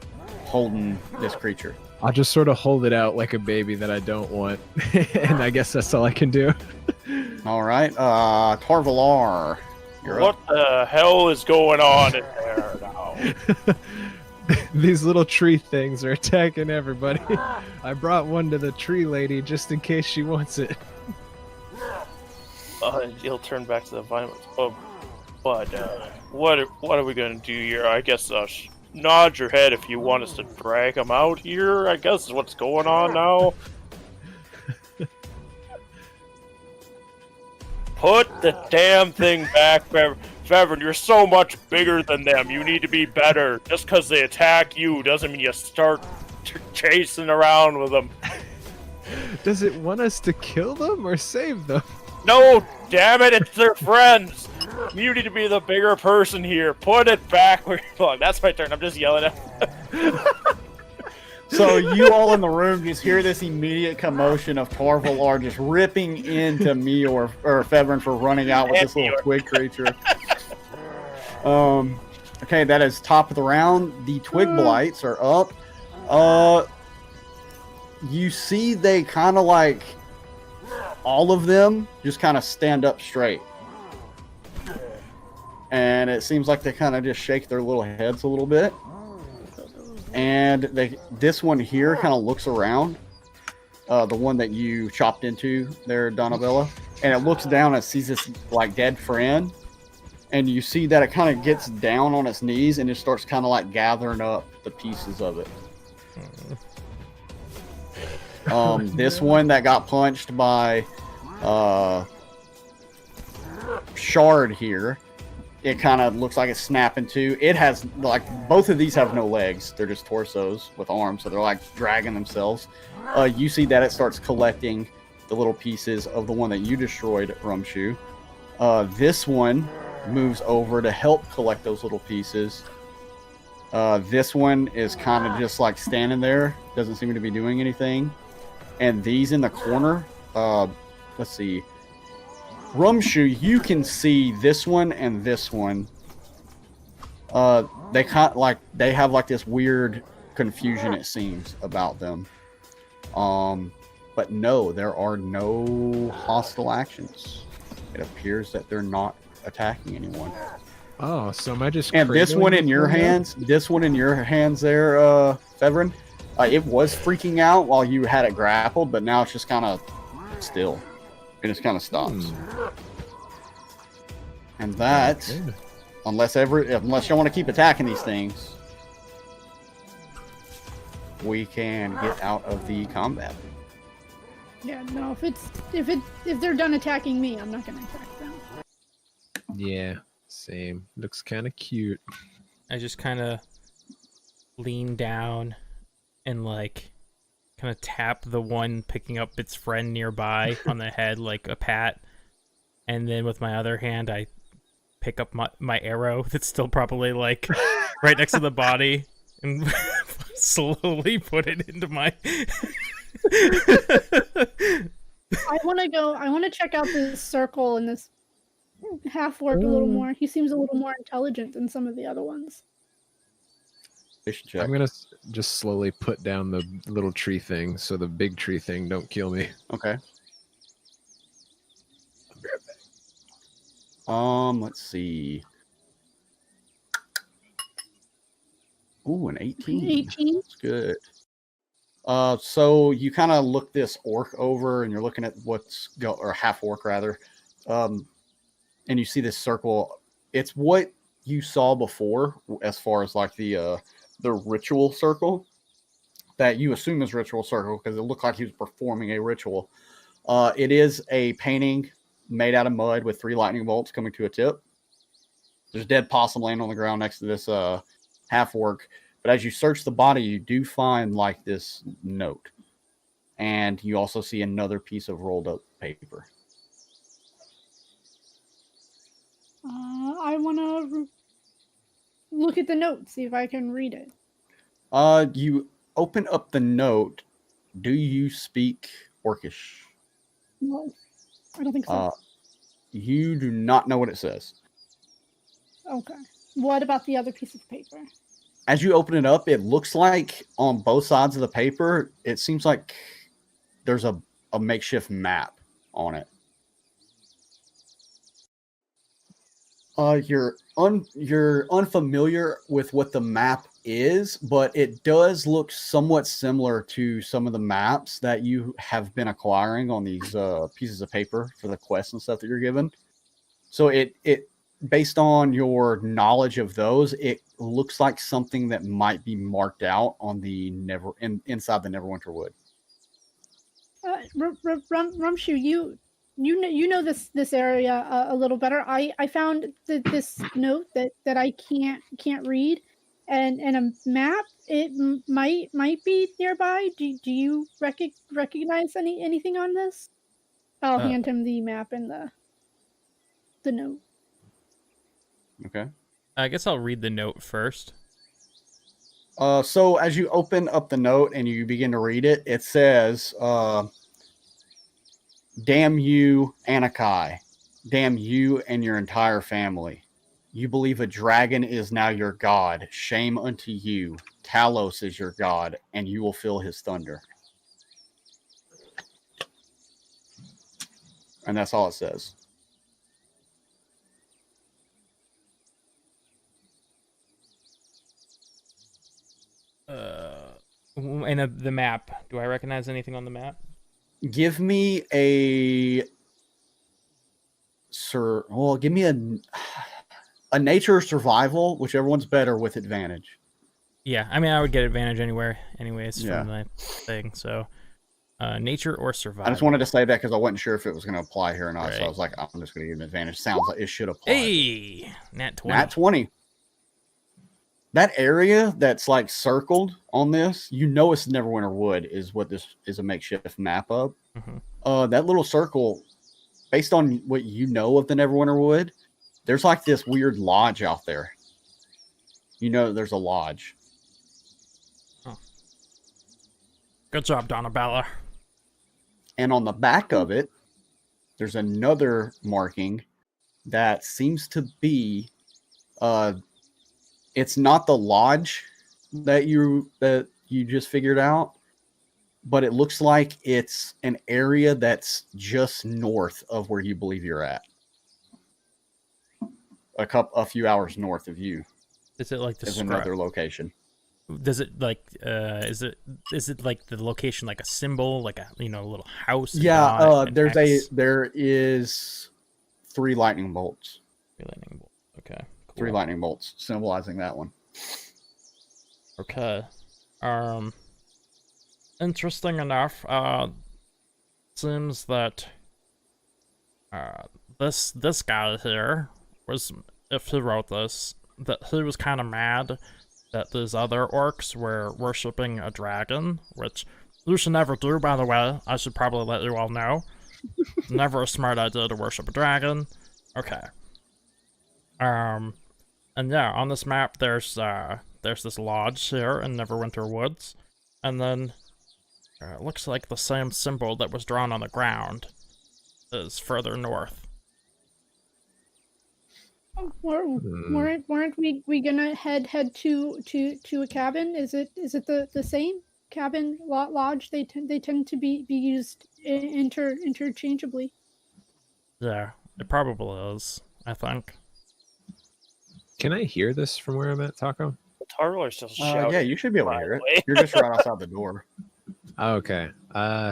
holding this creature. I'll just sort of hold it out like a baby that I don't want, and I guess that's all I can do. All right, Tarvalar, you're What up. the hell is going on in there now? These little tree things are attacking everybody. I brought one to the tree lady just in case she wants it. He'll turn back to the vine. But what are we gonna do here? I guess nod your head if you want us to drag him out here. I guess is what's going on now. Put the damn thing back, Fevrin. You're so much bigger than them. You need to be better. Just because they attack you doesn't mean you start chasing around with them. Does it want us to kill them or save them? No, damn it, it's their friends. You need to be the bigger person here. Put it back where you belong. That's my turn. I'm just yelling at. So you all in the room just hear this immediate commotion of Tarvalar just ripping into Meyore or Fevrin for running out with this little twig creature. Okay, that is top of the round. The Twig Blights are up. You see they kind of like all of them just kind of stand up straight. And it seems like they kind of just shake their little heads a little bit. And this one here kind of looks around, the one that you chopped into there, Donabella, and it looks down and sees this like dead friend, and you see that it kind of gets down on its knees and it starts kind of like gathering up the pieces of it. This one that got punched by Shard here, it kind of looks like it's snapping too. It has, like, both of these have no legs. They're just torsos with arms, so they're like dragging themselves. You see that it starts collecting the little pieces of the one that you destroyed, Rumshu. This one moves over to help collect those little pieces. This one is kind of just like standing there, doesn't seem to be doing anything. And these in the corner, let's see. Rumshu, you can see this one and this one. They have like this weird confusion, it seems, about them. But no, there are no hostile actions. It appears that they're not attacking anyone. Oh, so am I just? And this one in your hands, there, Fevrin, it was freaking out while you had it grappled, but now it's just kind of still. It just kind of stops. And that, unless you want to keep attacking these things, we can get out of the combat. Yeah, no, if they're done attacking me, I'm not gonna attack them. Yeah, same. Looks kind of cute. I just kind of lean down and like kind of tap the one picking up its friend nearby on the head like a pat, and then with my other hand I pick up my arrow that's still probably like right next to the body and slowly put it into my I want to check out this circle and this half-orc a little more. He seems a little more intelligent than some of the other ones. I'm gonna just slowly put down the little tree thing so the big tree thing don't kill me. Okay. Let's see. Ooh, an 18. 18. That's good. So you kind of look this orc over, and you're looking at or half orc rather, and you see this circle. It's what you saw before, as far as like the ritual circle that you assume is ritual circle because it looked like he was performing a ritual. It is a painting made out of mud with 3 lightning bolts coming to a tip. There's dead possum laying on the ground next to this half orc. But as you search the body, you do find like this note. And you also see another piece of rolled up paper. I want to look at the note, see if I can read it. You open up the note. Do you speak Orcish? No, I don't think so. You do not know what it says. Okay. What about the other piece of paper? As you open it up, it looks like on both sides of the paper, it seems like there's a makeshift map on it. You're unfamiliar with what the map is, but it does look somewhat similar to some of the maps that you have been acquiring on these pieces of paper for the quests and stuff that you're given. So it based on your knowledge of those, it looks like something that might be marked out on the inside the Neverwinter Wood. Rumshu, you know this area a little better. I found this note that I can't read, and a map. It might be nearby. Do you recognize anything on this? I'll hand him the map and the note. Okay. I guess I'll read the note first. So as you open up the note and you begin to read it, it says, "Damn you, Anakai. Damn you and your entire family. You believe a dragon is now your god. Shame unto you. Talos is your god, and you will feel his thunder." And that's all it says. And the map. Do I recognize anything on the map? Give me a... give me a... a nature or survival, whichever one's better, with advantage. Yeah, I mean, I would get advantage anyways Yeah. from my thing. So, nature or survival. I just wanted to say that because I wasn't sure if it was going to apply here or not. So I Right. was like, I'm just going to give an advantage. Sounds like it should apply. Hey, nat 20. Nat 20. That area that's like circled on this, you know it's Neverwinter Wood is what this is a makeshift map of. Mhm. That little circle, based on what you know of the Neverwinter Wood, there's like this weird lodge out there. You know there's a lodge. Good job, Donabella. And on the back of it, there's another marking that seems to be it's not the lodge that you just figured out, but it looks like it's an area that's just north of where you believe you're at. A few hours north of you Is it like the is another location. Does it like is it like the location like a symbol, like a little house? Yeah, an there X? is 3 lightning bolts. 3 lightning bolt. Okay. Cool. 3 lightning bolts symbolizing that one. Okay. Interesting enough. Seems that this guy here was, if he wrote this, that he was kind of mad that these other orcs were worshipping a dragon, which you should never do, by the way. I should probably let you all know. It's never a smart idea to worship a dragon. Okay. And yeah, on this map there's this lodge here in Neverwinter Woods, and then it looks like the same symbol that was drawn on the ground is further north. Weren't we gonna head to a cabin? Is it the same cabin lodge? They tend to be used interchangeably. Yeah, it probably is, I think. Can I hear this from where I'm at, Taco? Tarvler's still shouting. Yeah, you should be able to hear by the it. way. You're just right outside the door. Okay.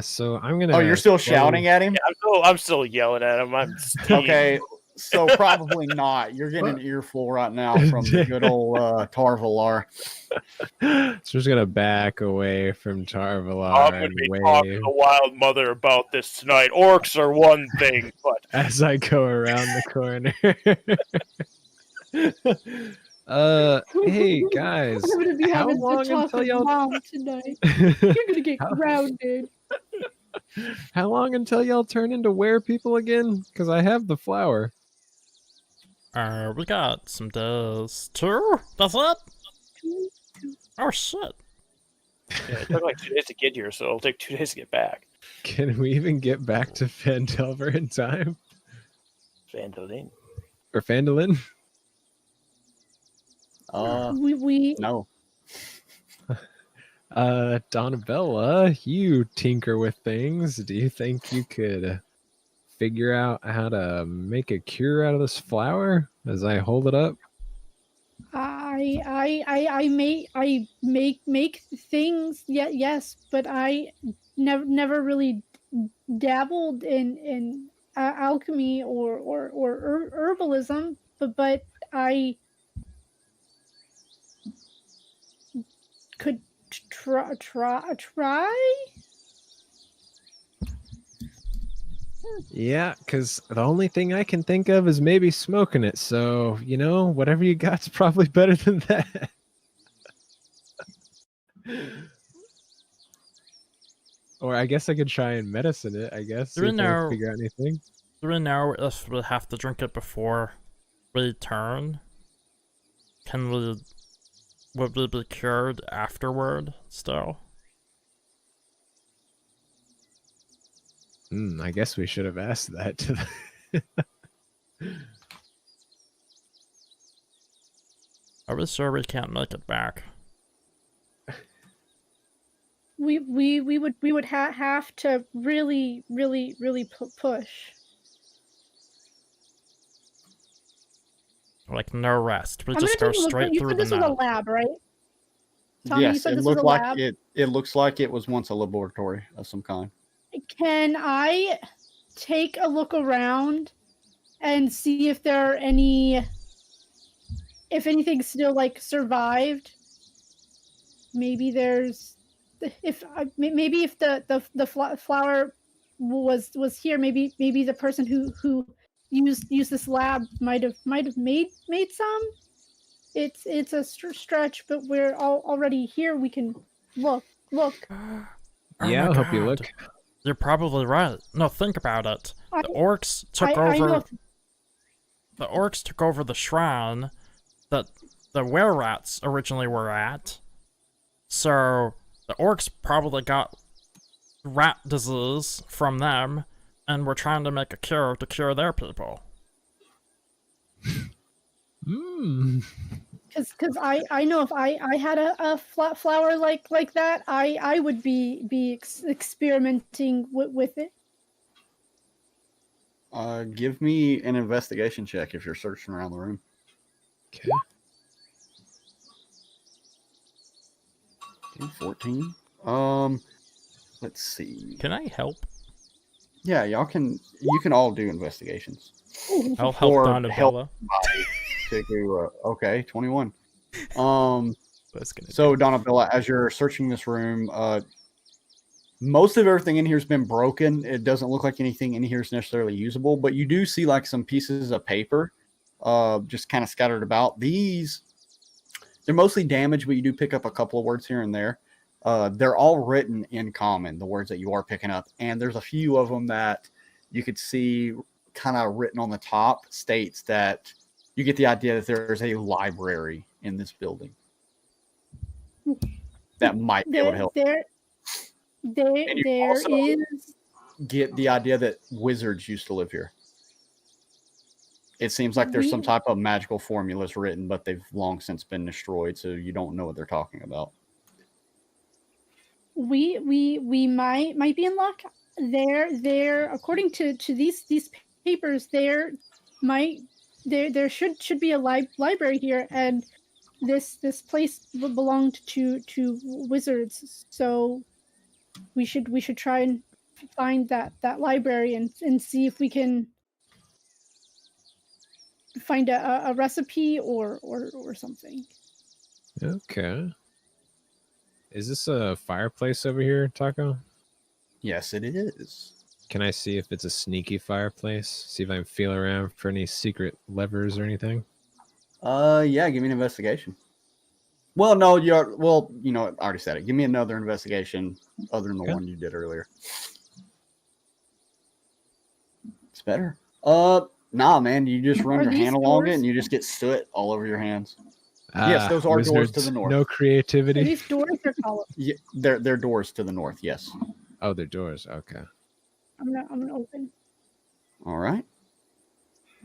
So I'm gonna. Oh, you're still shouting at him? I'm still yelling at him. I'm Okay, so probably not. You're getting an earful right now from the good old Tarvalar. So I'm just gonna back away from Tarvalar I'm going and to be talking wave to Wild Mother about this tonight. Orcs are one thing, but as I go around the corner. Hey guys, I'm gonna be how having long to talk until with y'all? Mom tonight. You're gonna get grounded. How long until y'all turn into were people again? Because I have the flower. We got some days. 2? That's it? Oh shit. yeah, it took like 2 days to get here, so it'll take 2 days to get back. Can we even get back to Phandelver in time? Phandalin. Or Phandalin? We No. Donabella, you tinker with things. Do you think you could figure out how to make a cure out of this flower as I hold it up? I make things. Yes, but I never really dabbled in alchemy or herbalism. But I could try. Yeah, because the only thing I can think of is maybe smoking it. So, whatever you got's probably better than that. Or I guess I could try and medicine it, I guess. See if I can figure out anything. Do we know if we have to drink it before we turn? Would we be cured afterward still? I guess we should have asked that to Are we sure we can't make it back? We would have to really push. Like no rest. We I'm just gonna go take a look. straight You through said the this was a night. lab, right? Tommy, you Yes, said it this was looked a like lab. it looks like it was once a laboratory of some kind. Can I take a look around and see if there are any if anything still like survived, maybe there's maybe if the flower was here, maybe the person who used this lab might have made some. It's a stretch, but we're already here. We can look. Oh Yeah, my I'll help you God. look. You're probably right. No, think about it. The orcs took I know. over. The orcs took over the shrine that the were-rats originally were at. So the orcs probably got rat disease from them, and were trying to make a cure to cure their people. Because I know if I had a flower like that, I would be experimenting with it. Give me an investigation check if you're searching around the room. Okay. 14. Let's see. Can I help? Yeah, you can all do investigations. I'll help Or Donabella. help to do, okay, 21. That's gonna So Donabella, as you're searching this room, most of everything in here has been broken. It doesn't look like anything in here is necessarily usable, but you do see like some pieces of paper just kind of scattered about. They're mostly damaged, but you do pick up a couple of words here and there. They're all written in common, the words that you are picking up. And there's a few of them that you could see kind of written on the top states that you get the idea that there's a library in this building that might be able to help. There is. Get the idea that wizards used to live here. It seems like there's some type of magical formulas written, but they've long since been destroyed, so you don't know what they're talking about. We might be in luck. There according to these papers, there should be a library here, and this place belonged to wizards. So we should try and find that library and see if we can find a recipe or something. Okay. Is this a fireplace over here, Taco? Yes, it is. Can I see if it's a sneaky fireplace? See if I can feel around for any secret levers or anything? Yeah, give me an investigation. Well, no, I already said it. Give me another investigation other than the one you did earlier. It's better. Nah, man, you just run your hand along it and you just get soot all over your hands. Yes, those are doors to the north. No creativity. Are these doors are columns? Yeah, they're doors to the north. Yes. Oh, they're doors. Okay. I'm gonna open. All right.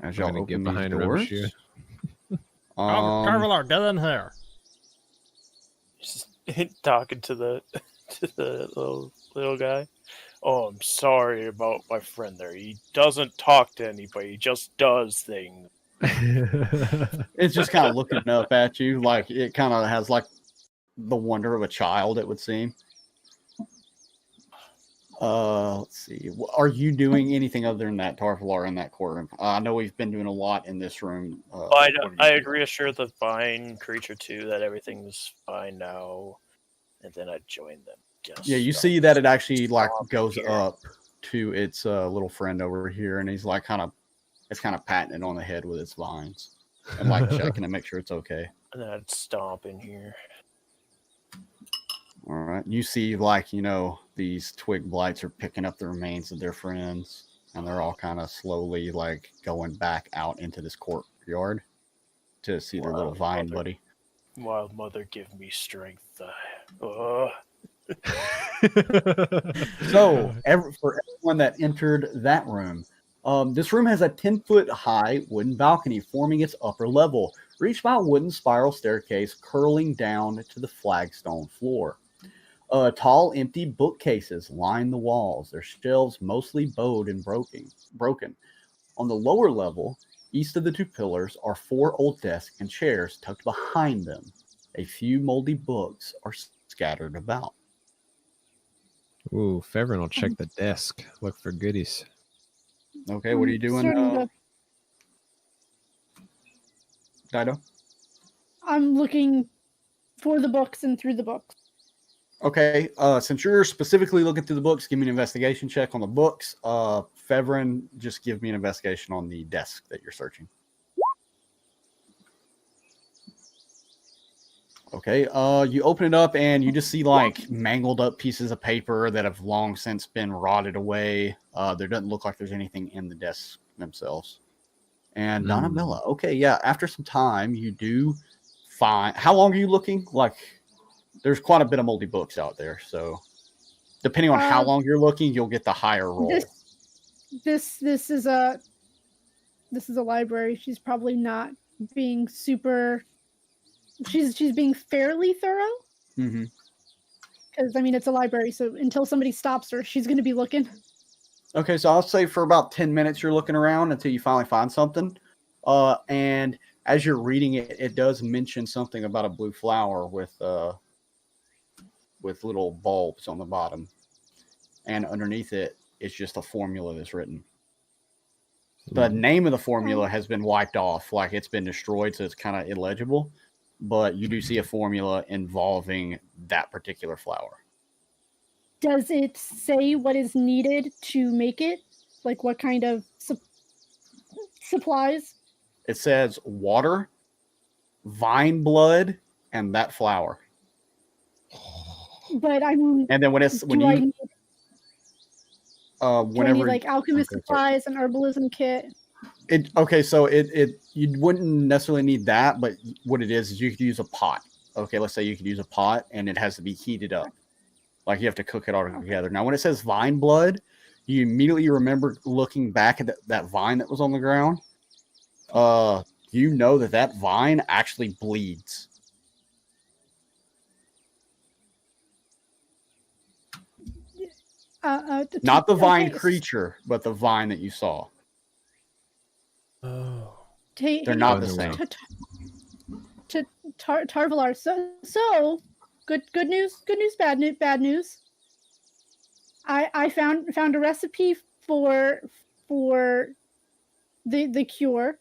As y'all Gonna open get behind these a rubber doors, shoe. Carvelar, get in here. Just talking to the little guy. Oh, I'm sorry about my friend there. He doesn't talk to anybody. He just does things. it's just kind of looking up at you, like it kind of has like the wonder of a child. It would seem. Let's see. Are you doing anything other than that, Tarvalar, in that courtroom? I know we've been doing a lot in this room. I reassure the vine creature too that everything's fine now, and then I join them. Yeah, you see that it actually like goes up to its little friend over here, and he's like kind of patting it on the head with its vines and like checking to make sure it's okay. And then I'd stomp in here. All right. You see, like, these Twig Blights are picking up the remains of their friends, and they're all kind of slowly, like, going back out into this courtyard to see their little vine buddy. Wild Mother, give me strength. So, for everyone that entered that room, this room has a 10-foot high wooden balcony forming its upper level, reached by a wooden spiral staircase curling down to the flagstone floor. Tall, empty bookcases line the walls, their shelves mostly bowed and broken. On the lower level, east of the two pillars, are 4 old desks and chairs tucked behind them. A few moldy books are scattered about. Ooh, Fevrin will check the desk, look for goodies. Okay, what are you doing, Dyto? I'm looking for the books and through the books. Okay, since you're specifically looking through the books, give me an investigation check on the books. Fevrin, just give me an investigation on the desk that you're searching. Okay, you open it up and you just see like mangled up pieces of paper that have long since been rotted away. There doesn't look like there's anything in the desks themselves. And Donabella, okay, yeah, after some time, you do find... How long are you looking? Like, there's quite a bit of moldy books out there, so depending on how long you're looking, you'll get the higher roll. This is a library. She's probably not being super... She's being fairly thorough. Mm-hmm. Because, I mean, it's a library, so until somebody stops her, she's going to be looking. Okay, so I'll say for about 10 minutes you're looking around until you finally find something. And as you're reading it, it does mention something about a blue flower with little bulbs on the bottom. And underneath it, it's just a formula that's written. The name of the formula has been wiped off, like it's been destroyed, so it's kind of illegible. But you do see a formula involving that particular flower. Does it say what is needed to make it? Like what kind of supplies? It says water, vine blood, and that flower. But I mean, and then when it's when you whenever I need like alchemist supplies, an herbalism kit. So you wouldn't necessarily need that, but what it is you could use a pot. Okay, let's say you could use a pot and it has to be heated up. Like you have to cook it all together. Now, when it says vine blood, you immediately remember looking back at that vine that was on the ground. You know that vine actually bleeds. Not the vine creature, but the vine that you saw. Oh. They're not the same. Tarvalar. So good news, bad news. I found a recipe for the cure.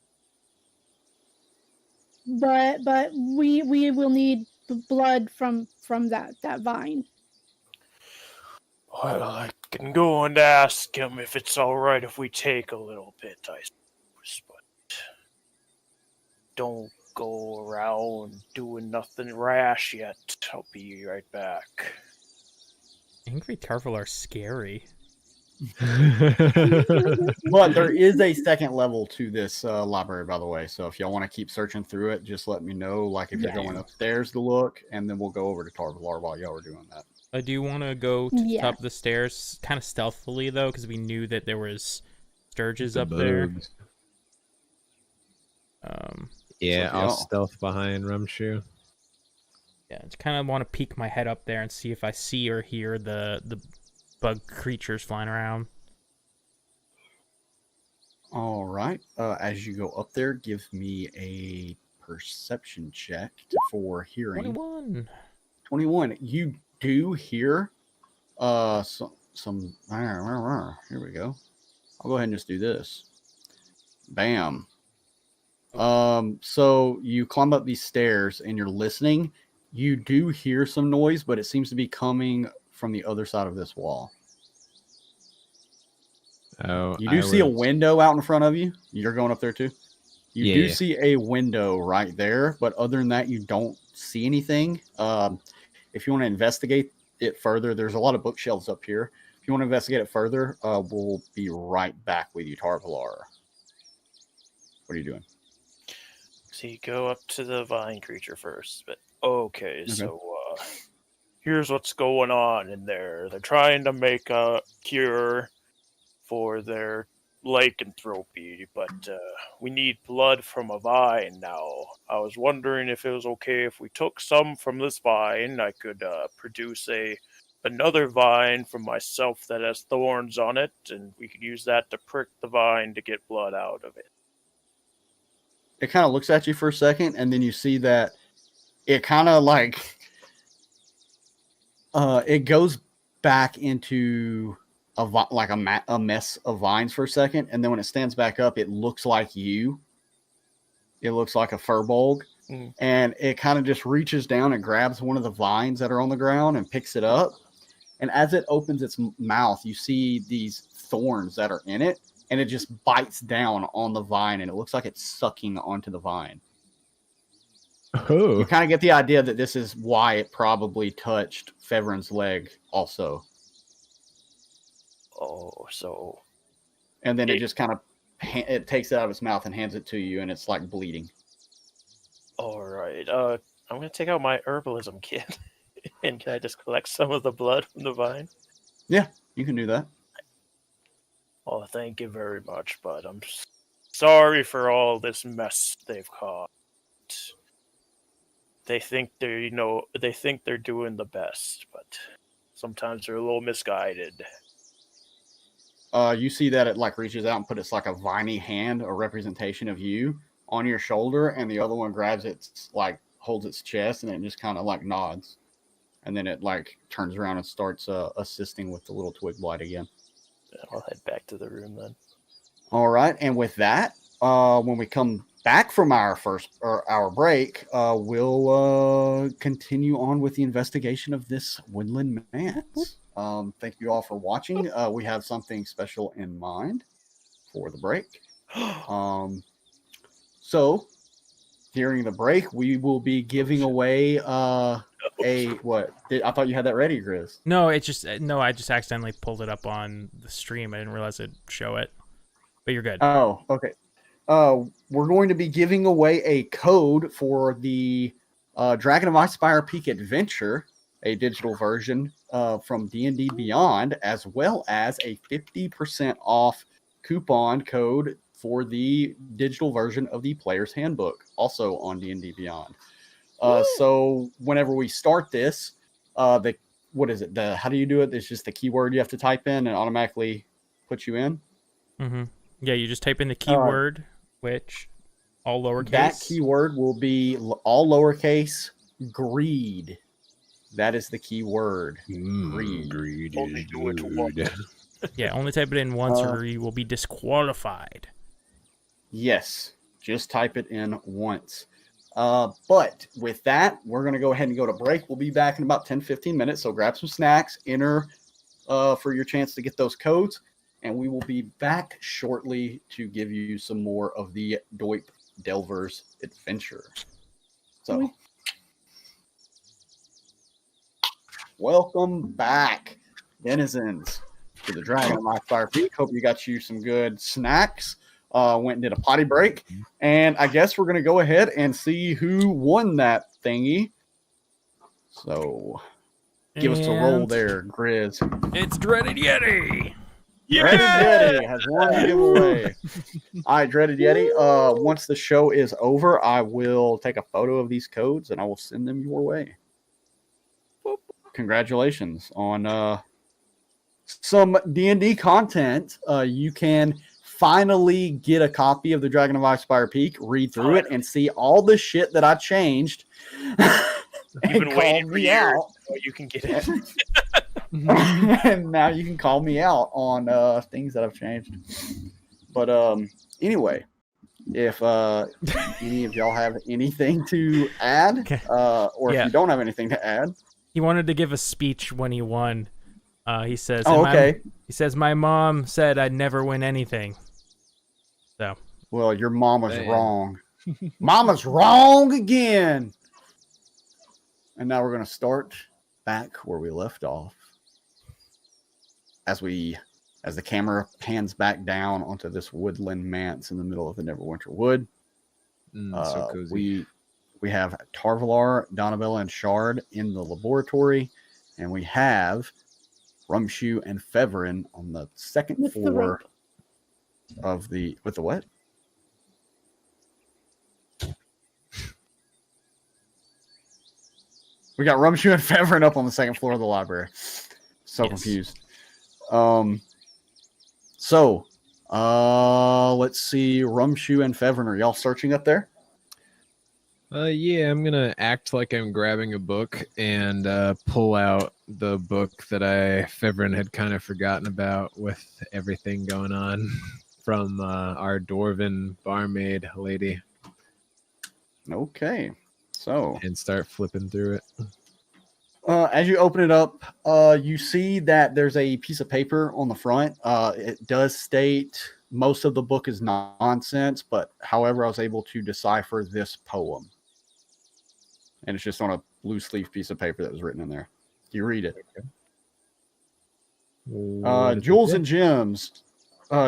But we will need blood from that vine. Well, I can go and ask him if it's all right if we take a little bit, I suppose, but don't go around doing nothing rash yet. I'll be right back. Angry Tarval are scary. But there is a second level to this library, by the way. So if y'all want to keep searching through it, just let me know. Like if you're going upstairs to look, and then we'll go over to Tarvalar while y'all are doing that. I do want to go to the top of the stairs, kind of stealthily though, because we knew that there was sturges up there. Yeah, I'll stealth behind Rumshoe. Yeah, I just kind of want to peek my head up there and see if I see or hear the bug creatures flying around. All right. As you go up there, give me a perception check for hearing. 21. You do hear some. Here we go. I'll go ahead and just do this. Bam. So you climb up these stairs and you're listening. You do hear some noise, but it seems to be coming from the other side of this wall. Oh, you do see a window out in front of you. You're going up there too. You do see a window right there, but other than that, you don't see anything. If you want to investigate it further, there's a lot of bookshelves up here. If you want to investigate it further, we'll be right back with you, Tarvalar. What are you doing? So you go up to the vine creature first, but okay. So here's what's going on in there. They're trying to make a cure for their lycanthropy, but we need blood from a vine now. I was wondering if it was okay if we took some from this vine. I could produce another vine from myself that has thorns on it, and we could use that to prick the vine to get blood out of it. It kind of looks at you for a second, and then you see that it kind of like it goes back into a mess of vines for a second, and then when it stands back up, it looks like you. It looks like a furbolg, and it kind of just reaches down and grabs one of the vines that are on the ground and picks it up. And as it opens its mouth, you see these thorns that are in it, and it just bites down on the vine, and it looks like it's sucking onto the vine. Oh. You kind of get the idea that this is why it probably touched Feverin's leg also. Oh, so... And then it just kind of it takes it out of its mouth and hands it to you, and it's like bleeding. All right. I'm going to take out my herbalism kit. And can I just collect some of the blood from the vine? Yeah, you can do that. Oh, thank you very much, bud. I'm sorry for all this mess they've caused. They think they're doing the best, but sometimes they're a little misguided. You see that it like reaches out and puts like a viney hand, a representation of you, on your shoulder, and the other one grabs its like holds its chest, and it just kind of like nods, and then it like turns around and starts assisting with the little twig blight again. I'll head back to the room then. All right, and with that, when we come back from our break, we'll continue on with the investigation of this Woodland Manse. Thank you all for watching. We have something special in mind for the break. So during the break, we will be giving away what? I thought you had that ready, Grizz. No, I just accidentally pulled it up on the stream. I didn't realize it'd show it. But you're good. Oh, okay. We're going to be giving away a code for the Dragon of Icespire Peak Adventure, a digital version from D&D Beyond, as well as a 50% off coupon code for the digital version of the Player's Handbook, also on D&D Beyond. So whenever we start this, how do you do it? It's just the keyword you have to type in and automatically put you in. Mm-hmm. Yeah, you just type in the keyword, which all lowercase. That keyword will be all lowercase greed. That is the keyword. Greed. Greed Only is do it good. Yeah, only type it in once or you will be disqualified. Yes, just type it in once. But with that, we're going to go ahead and go to break. We'll be back in about 10-15 minutes, so grab some snacks, enter for your chance to get those codes, and we will be back shortly to give you some more of the Doip Delver's adventure. So, welcome back, denizens, to the Dragon of Icespire Peak. Hope you got you some good snacks. Went and did a potty break, and I guess we're going to go ahead and see who won that thingy. So, give us a roll there, Grizz. It's Dreaded Yeti! Dreaded Yeti has won the giveaway. All right, Dreaded Yeti. Once the show is over, I will take a photo of these codes and I will send them your way. Congratulations on some D&D content. You can finally get a copy of the Dragon of Icespire Peak, read through it, and see all the shit that I changed. You've been waiting for years. So you can get it. And now you can call me out on things that I've changed. But anyway, if any of y'all have anything to add, or if you don't have anything to add. He wanted to give a speech when he won. He says, he says, my mom said I'd never win anything. So, well, your mama's wrong. Mama's wrong again. And now we're going to start back where we left off. As the camera pans back down onto this Woodland Manse in the middle of the Neverwinter Wood. So cozy. We have Tarvalar, Donabella, and Shard in the laboratory, and we have Rumshoe and Feverin on the second floor of the with the what? We got Rumshoe and Feverin up on the second floor of the library. So confused. Let's see. Rumshoe and Feverin, are y'all searching up there? Yeah, I'm gonna act like I'm grabbing a book and pull out the book that Feverin had kind of forgotten about with everything going on from our dwarven barmaid lady. Okay. So and start flipping through it. as you open it up, you see that there's a piece of paper on the front. It does state most of the book is nonsense, but however, I was able to decipher this poem. And it's just on a loose leaf piece of paper that was written in there. You read it. Jewels and gems.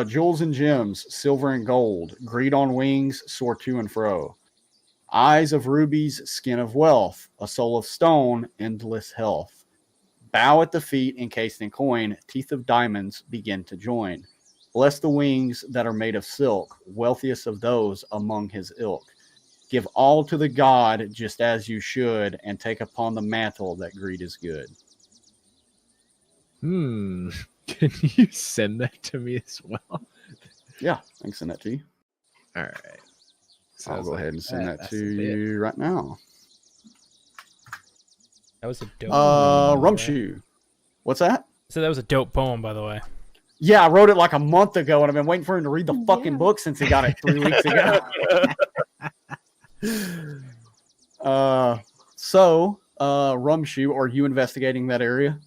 Jewels and gems, silver and gold, greed on wings, soar to and fro. Eyes of rubies, skin of wealth, a soul of stone, endless health. Bow at the feet encased in coin, teeth of diamonds begin to join. Bless the wings that are made of silk, wealthiest of those among his ilk. Give all to the god just as you should, and take upon the mantle that greed is good. Can you send that to me as well? Yeah, I can send that to you. All right. So I'll go ahead and send that That's to a bit. you right now. That was a dope poem. Rumshoe. What's that? So that was a dope poem, by the way. Yeah, I wrote it like a month ago, and I've been waiting for him to read the fucking Yeah. book since he got it 3 weeks ago. Rumshoe, are you investigating that area?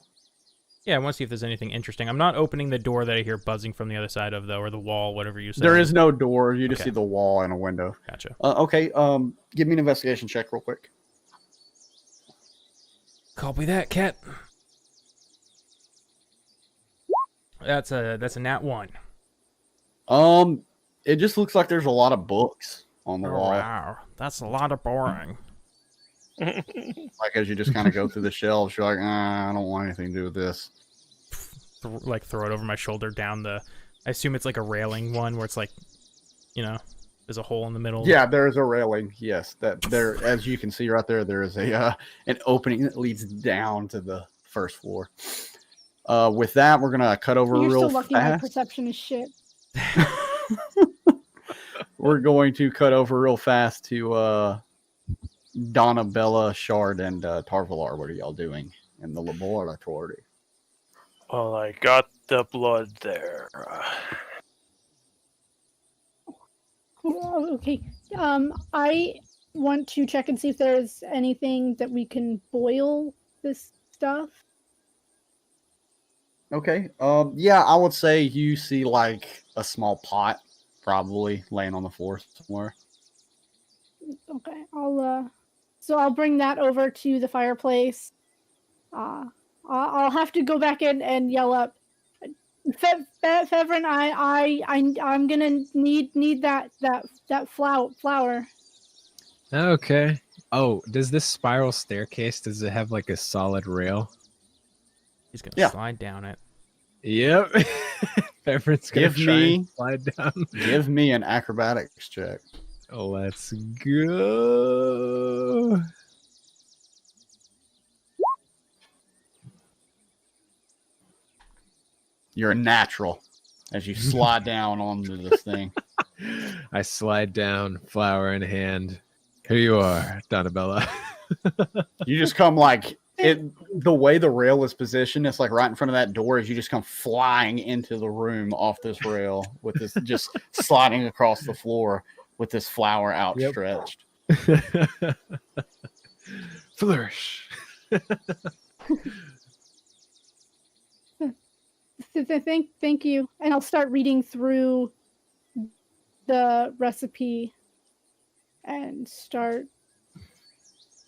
Yeah, I want to see if there's anything interesting. I'm not opening the door that I hear buzzing from the other side of, though, or the wall, whatever you said. There is no door. You just Okay. see the wall and a window. Gotcha. Okay, give me an investigation check real quick. Copy that, cat. That's a nat 1. It just looks like there's a lot of books on the Oh, wall. wow, that's a lot of boring. Like as you just kind of go through the shelves, you're like, I don't want anything to do with this. Throw it over my shoulder down the. I assume it's like a railing one where it's like, there's a hole in the middle. Yeah, there is a railing. Yes, that there, as you can see right there, there is a an opening that leads down to the first floor. With that, we're gonna cut over You're real so lucky my fast. perception is shit. We're going to cut over real fast to Donna, Bella, Shard, and Tarvalar. What are y'all doing in the laboratory? Well, I got the blood there. Oh, okay. I want to check and see if there's anything that we can boil this stuff. Okay. Yeah, I would say you see like a small pot probably laying on the floor somewhere. Okay, I'll bring that over to the fireplace. I'll have to go back in and yell up, Fevrin, I'm gonna need that flower. Okay. Oh, does this spiral staircase, does it have like a solid rail? He's gonna Yeah. slide down it. Yep. Everett's gonna Give try me- and slide down. Give me an acrobatics check. Let's go. You're a natural as you slide down onto this thing. I slide down, flower in hand. Here you are, Donabella. You just come like it. The way the rail is positioned, it's like right in front of that door. As you just come flying into the room off this rail with this, just sliding across the floor with this flower outstretched. Flourish. Thank you. And I'll start reading through the recipe and start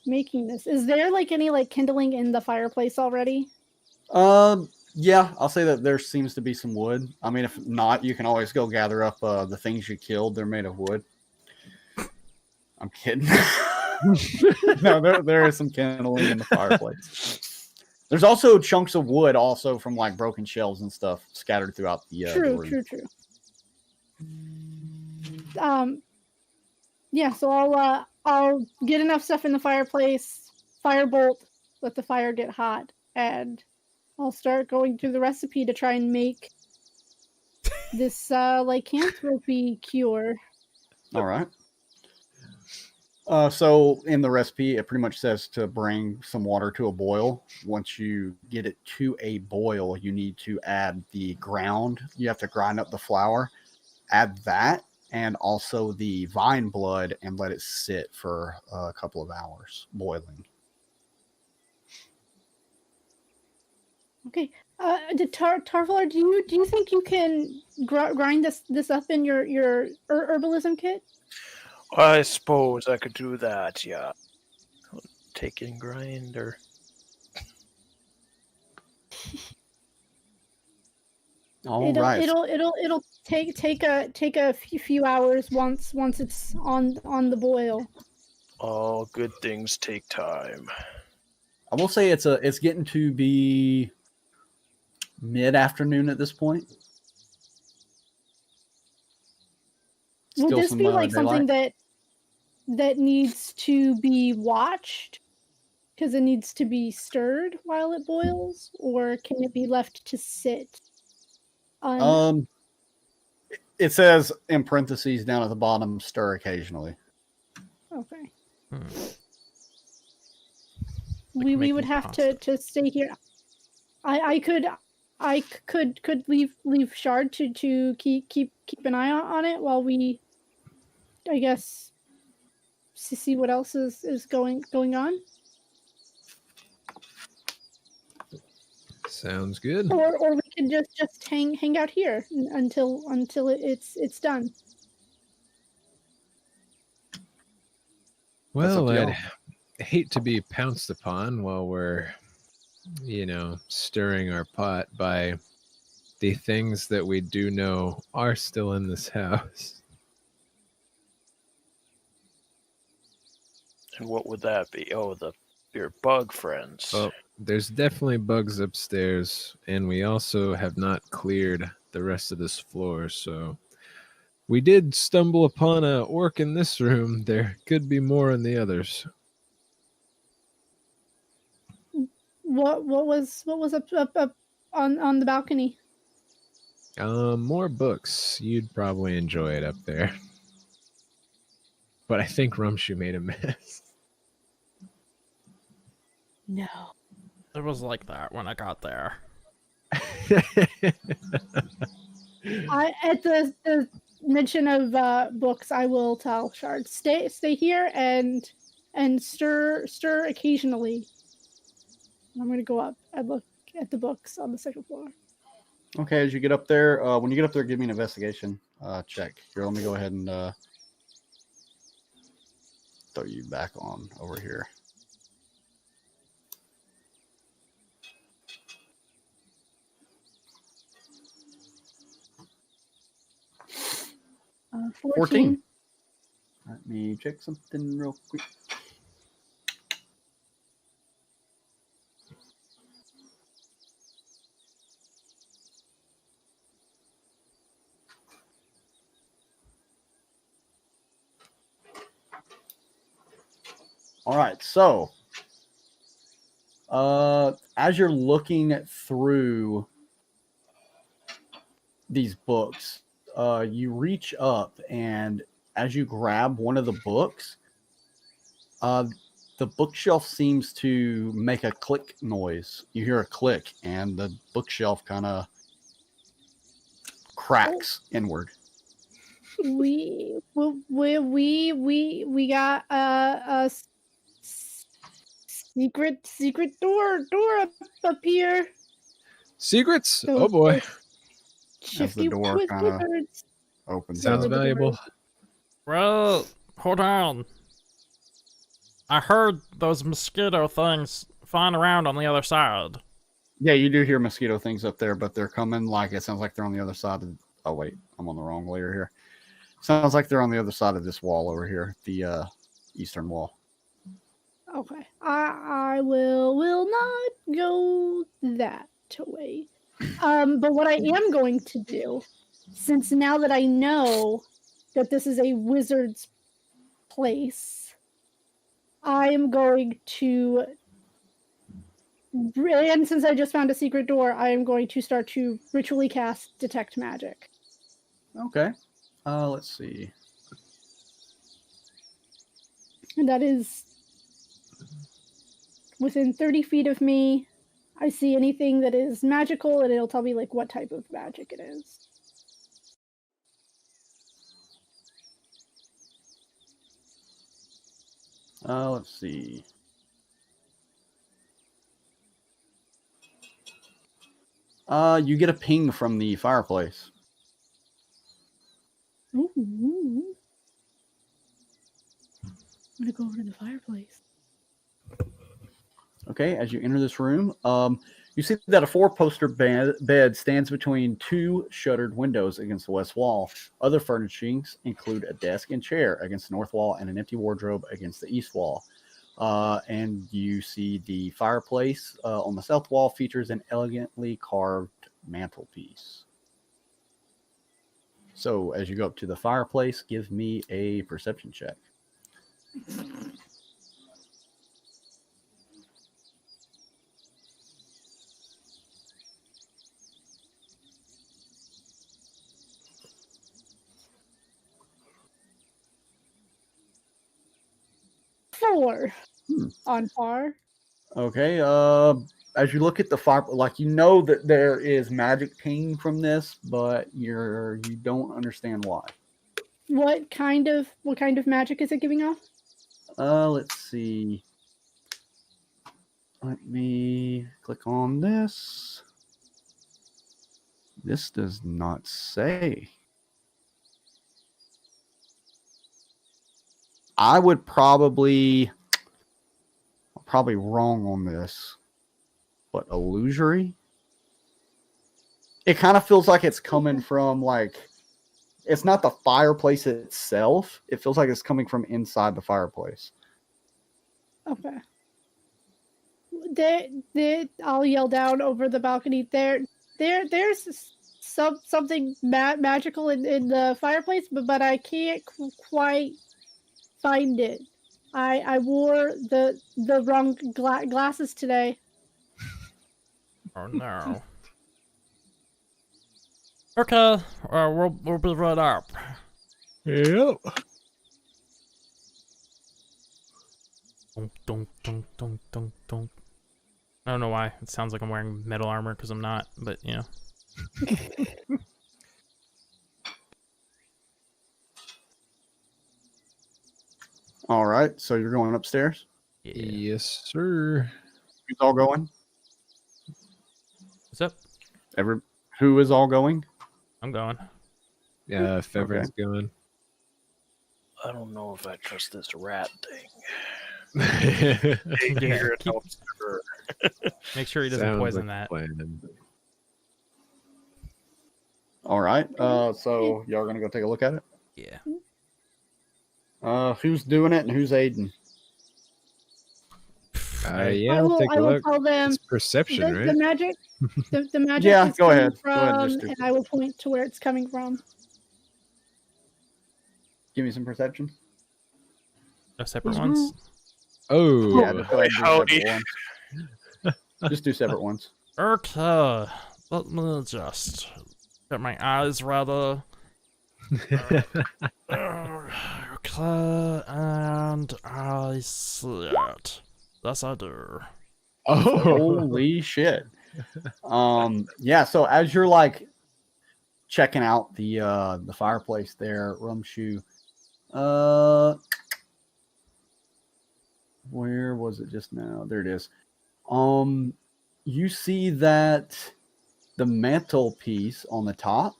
making this. Is there like any like kindling in the fireplace already? Yeah, I'll say that there seems to be some wood. I mean, if not, you can always go gather up the things you killed. They're made of wood. I'm kidding. No, there is some kindling in the fireplace. There's also chunks of wood also from like broken shelves and stuff scattered throughout the room. True. Yeah, so I'll get enough stuff in the fireplace, firebolt, let the fire get hot, and I'll start going through the recipe to try and make this lycanthropy cure. All right. So in the recipe, it pretty much says to bring some water to a boil. Once you get it to a boil, you need to add the ground. You have to grind up the flour, add that, and also the vine blood and let it sit for a couple of hours boiling. Okay. Tarvalar, do you think you can grind this up in your herbalism kit? I suppose I could do that, yeah. Take in grinder. It'll take a few hours once it's on the boil. All good things take time. I will say it's getting to be mid-afternoon at this point. Would Still this some be like daylight. something that needs to be watched because it needs to be stirred while it boils, or can it be left to sit? It says in parentheses down at the bottom, stir occasionally. Okay. Like We would making have pasta. to stay here. I could leave Shard to keep an eye on it while we, I guess, see what else is going on. Sounds good. Or we can just hang out here until it's done. Well, up to I'd y'all. hate to be pounced upon while we're, stirring our pot by the things that we do know are still in this house. And what would that be? Oh, your bug friends. Well, there's definitely bugs upstairs, and we also have not cleared the rest of this floor, so we did stumble upon a orc in this room. There could be more in the others. What was up on the balcony? More books. You'd probably enjoy it up there. But I think Rumshu made a mess. No. It was like that when I got there. At the mention of books, I will tell Shard, stay here and stir occasionally. I'm gonna go up and look at the books on the second floor. Okay, as you get up there, when you get up there, give me an investigation check. Here, let me go ahead and throw you back on over here. Uh, 14. Let me check something real quick. All right, so as you're looking through these books, you reach up, and as you grab one of the books, the bookshelf seems to make a click noise. You hear a click, and the bookshelf kind of cracks inward. We got a secret door up here. Secrets? Oh boy. Shifty door kinda wizards. Opens Sounds up. valuable. Well, hold on. I heard those mosquito things flying around on the other side. Yeah, you do hear mosquito things up there, but they're coming like it sounds like they're on the other side of. Oh wait, I'm on the wrong layer here. Sounds like they're on the other side of this wall over here, the eastern wall. Okay, I will not go that way. But what I am going to do, since now that I know that this is a wizard's place, I am going to, and since I just found a secret door, I am going to start to ritually cast Detect Magic. Okay. Let's see. And that is within 30 feet of me. I see anything that is magical, and it'll tell me like what type of magic it is. Let's see. You get a ping from the fireplace. Ooh, ooh. I'm gonna go over to the fireplace. Okay, as you enter this room, you see that a four-poster bed stands between two shuttered windows against the west wall. Other furnishings include a desk and chair against the north wall and an empty wardrobe against the east wall. And you see the fireplace on the south wall features an elegantly carved mantelpiece. So as you go up to the fireplace, give me a perception check. Four. On par. Okay, as you look at the fire, like you know that there is magic ping from this, but you don't understand why. What kind of magic is it giving off? Let's see. Let me click on this. This does not say. I would probably wrong on this, but illusory. It kind of feels like it's coming from like, it's not the fireplace itself. It feels like it's coming from inside the fireplace. Okay. I'll yell down over the balcony. There's something magical in the fireplace, but I can't quite find it. I wore the wrong glasses today. Oh no. Okay, we'll be right up. Yep. Dunk, dunk, dunk, dunk, dunk, dunk. I don't know why. It sounds like I'm wearing metal armor because I'm not, but you know. All right, so you're going upstairs? Yeah. Yes, sir. Who's all going? What's up? Who is all going? I'm going. Yeah, if everyone's going. I don't know if I trust this rat thing. Yeah, make sure he doesn't Sounds poison like a that. plan. All right, so y'all are gonna go take a look at it? Yeah. Who's doing it and who's aiding? Yeah, I'll take a I will look. tell them It's perception, right? the magic. The magic. Yeah, is go coming ahead. Go ahead and from, just do and I will point to where it's coming from. Give me some perception. No separate ones? Oh, Yeah, just go ahead and do Howdy. separate ones. Just do separate ones. Okay. Let me just get my eyes rather. Okay, and I see it. Yes, I do. oh, Holy shit. Yeah, so as you're like checking out the fireplace there, Rumshoe, where was it just now? There it is. You see that the mantelpiece on the top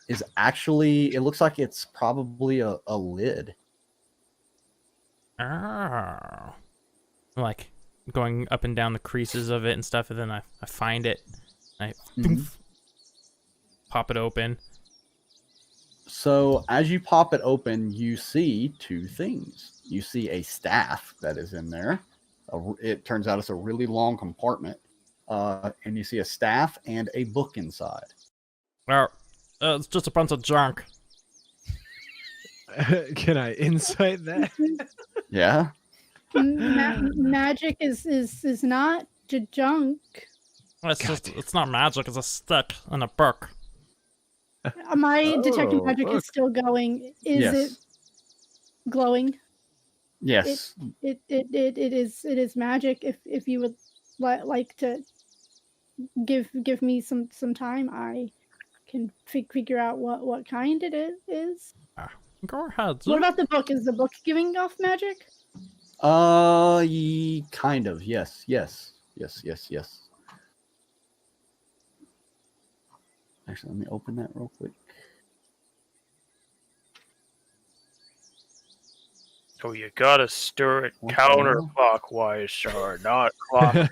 is actually, it looks like it's probably a lid. Oh. Like going up and down the creases of it and stuff, and then I find it. I pop it open. So as you pop it open, you see two things. You see a staff that is in there. It turns out it's a really long compartment. And you see a staff and a book inside. Well, it's just a bunch of junk. can I insight that? Yeah. Magic is not junk. It's not magic. It's a stick and a book. My detective Oh, magic look. is still going. Is Yes. it glowing? Yes. It is magic. If you would like to give me some time, I can figure out what kind it is. Go ahead. What about the book? Is the book giving off magic? Kind of. Yes. Actually, let me open that real quick. Oh, you gotta stir it What the hell? counterclockwise, sir, not clockwise.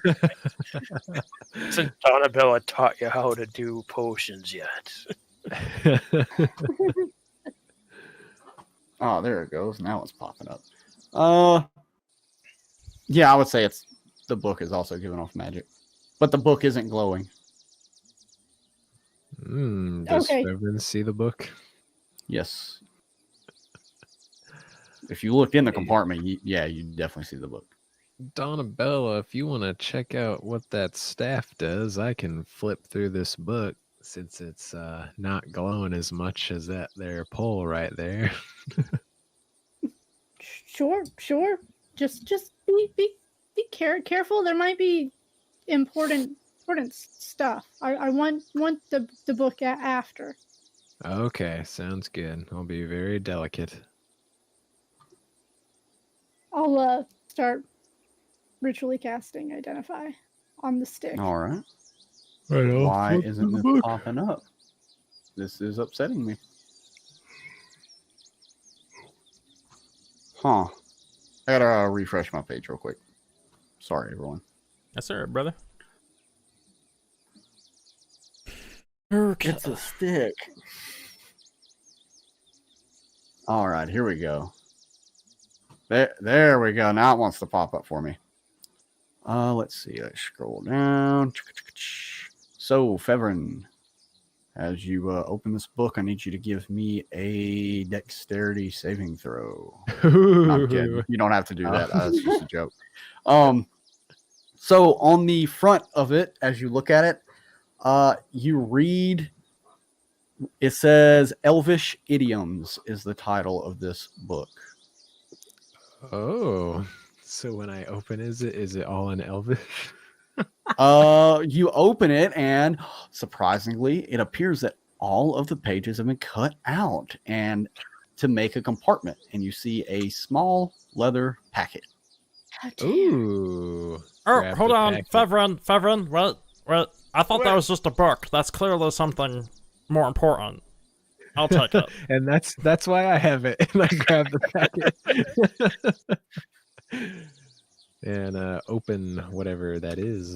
Since Donabella taught you how to do potions yet. Oh, there it goes. Now it's popping up. Yeah, I would say the book is also giving off magic, but the book isn't glowing. Does Okay. Reverend see the book? Yes. If you look in the compartment, you definitely see the book. Donabella, if you want to check out what that staff does, I can flip through this book since it's not glowing as much as that there pole right there. Sure. Just be careful. There might be important stuff. I want the book after. Okay, sounds good. I'll be very delicate. I'll start ritually casting Identify on the stick. All right. Right on. Why Flip isn't the this book. popping up? This is upsetting me. Huh. I gotta refresh my page real quick. Sorry, everyone. Yes, sir, brother. Okay. It's a stick. All right, here we go. There we go. Now it wants to pop up for me. Let's see. Let's scroll down. So, Fevrin, as you open this book, I need you to give me a dexterity saving throw. I'm kidding. You don't have to do that. That's just a joke. So on the front of it, as you look at it, you read. It says "Elvish Idioms" is the title of this book. Oh, so when I open, is it all in Elvish? You open it, and surprisingly, it appears that all of the pages have been cut out and to make a compartment, and you see a small leather packet. Ooh. Oh, Grab hold the on, packet. Fevrin, what? I thought that was just a book. That's clearly something more important. I'll take it. And that's why I have it. And I grab the packet. And open whatever that is.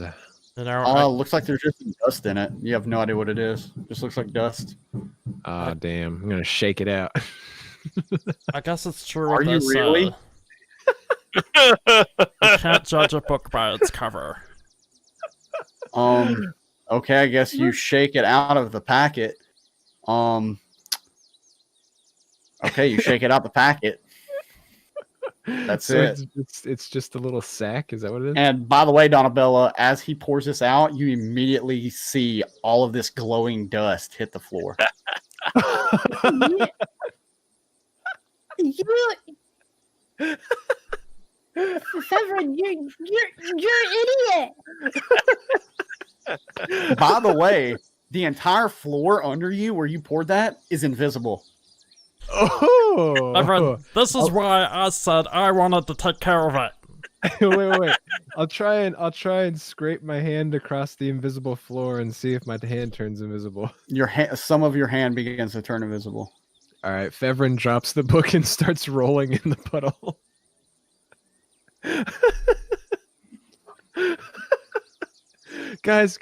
You know, Looks like there's just some dust in it. You have no idea what it is. Just looks like dust. Ah, damn. I'm gonna shake it out. I guess it's true. Are you this, really? You can't judge a book by its cover. Okay, I guess you shake it out of the packet. Okay, you shake it out the packet. That's So it. It's just a little sack. Is that what it is? And by the way, Donabella, as he pours this out, you immediately see all of this glowing dust hit the floor. Severin, you're an idiot. By the way, the entire floor under you where you poured that is invisible. Oh, Fevrin, this is why I said I wanted to take care of it. wait. I'll try and scrape my hand across the invisible floor and see if my hand turns invisible. Some of your hand begins to turn invisible. All right, Fevrin drops the book and starts rolling in the puddle. Guys,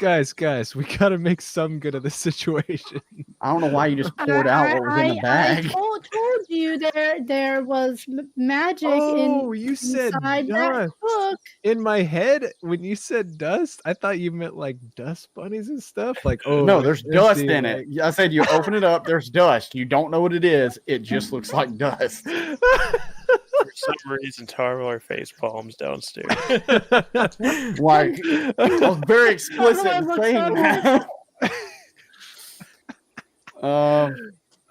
we gotta make some good of this situation. I don't know why you just poured out what was in the bag. I told you there was magic you said inside that dust. book. In my head, when you said dust, I thought you meant like dust bunnies and stuff. Like, oh No, there's dust in it. I said you open it up, there's dust. You don't know what it is. It just looks like dust. For some reason, Tarvar face palms downstairs. Like, I was very explicit in saying that.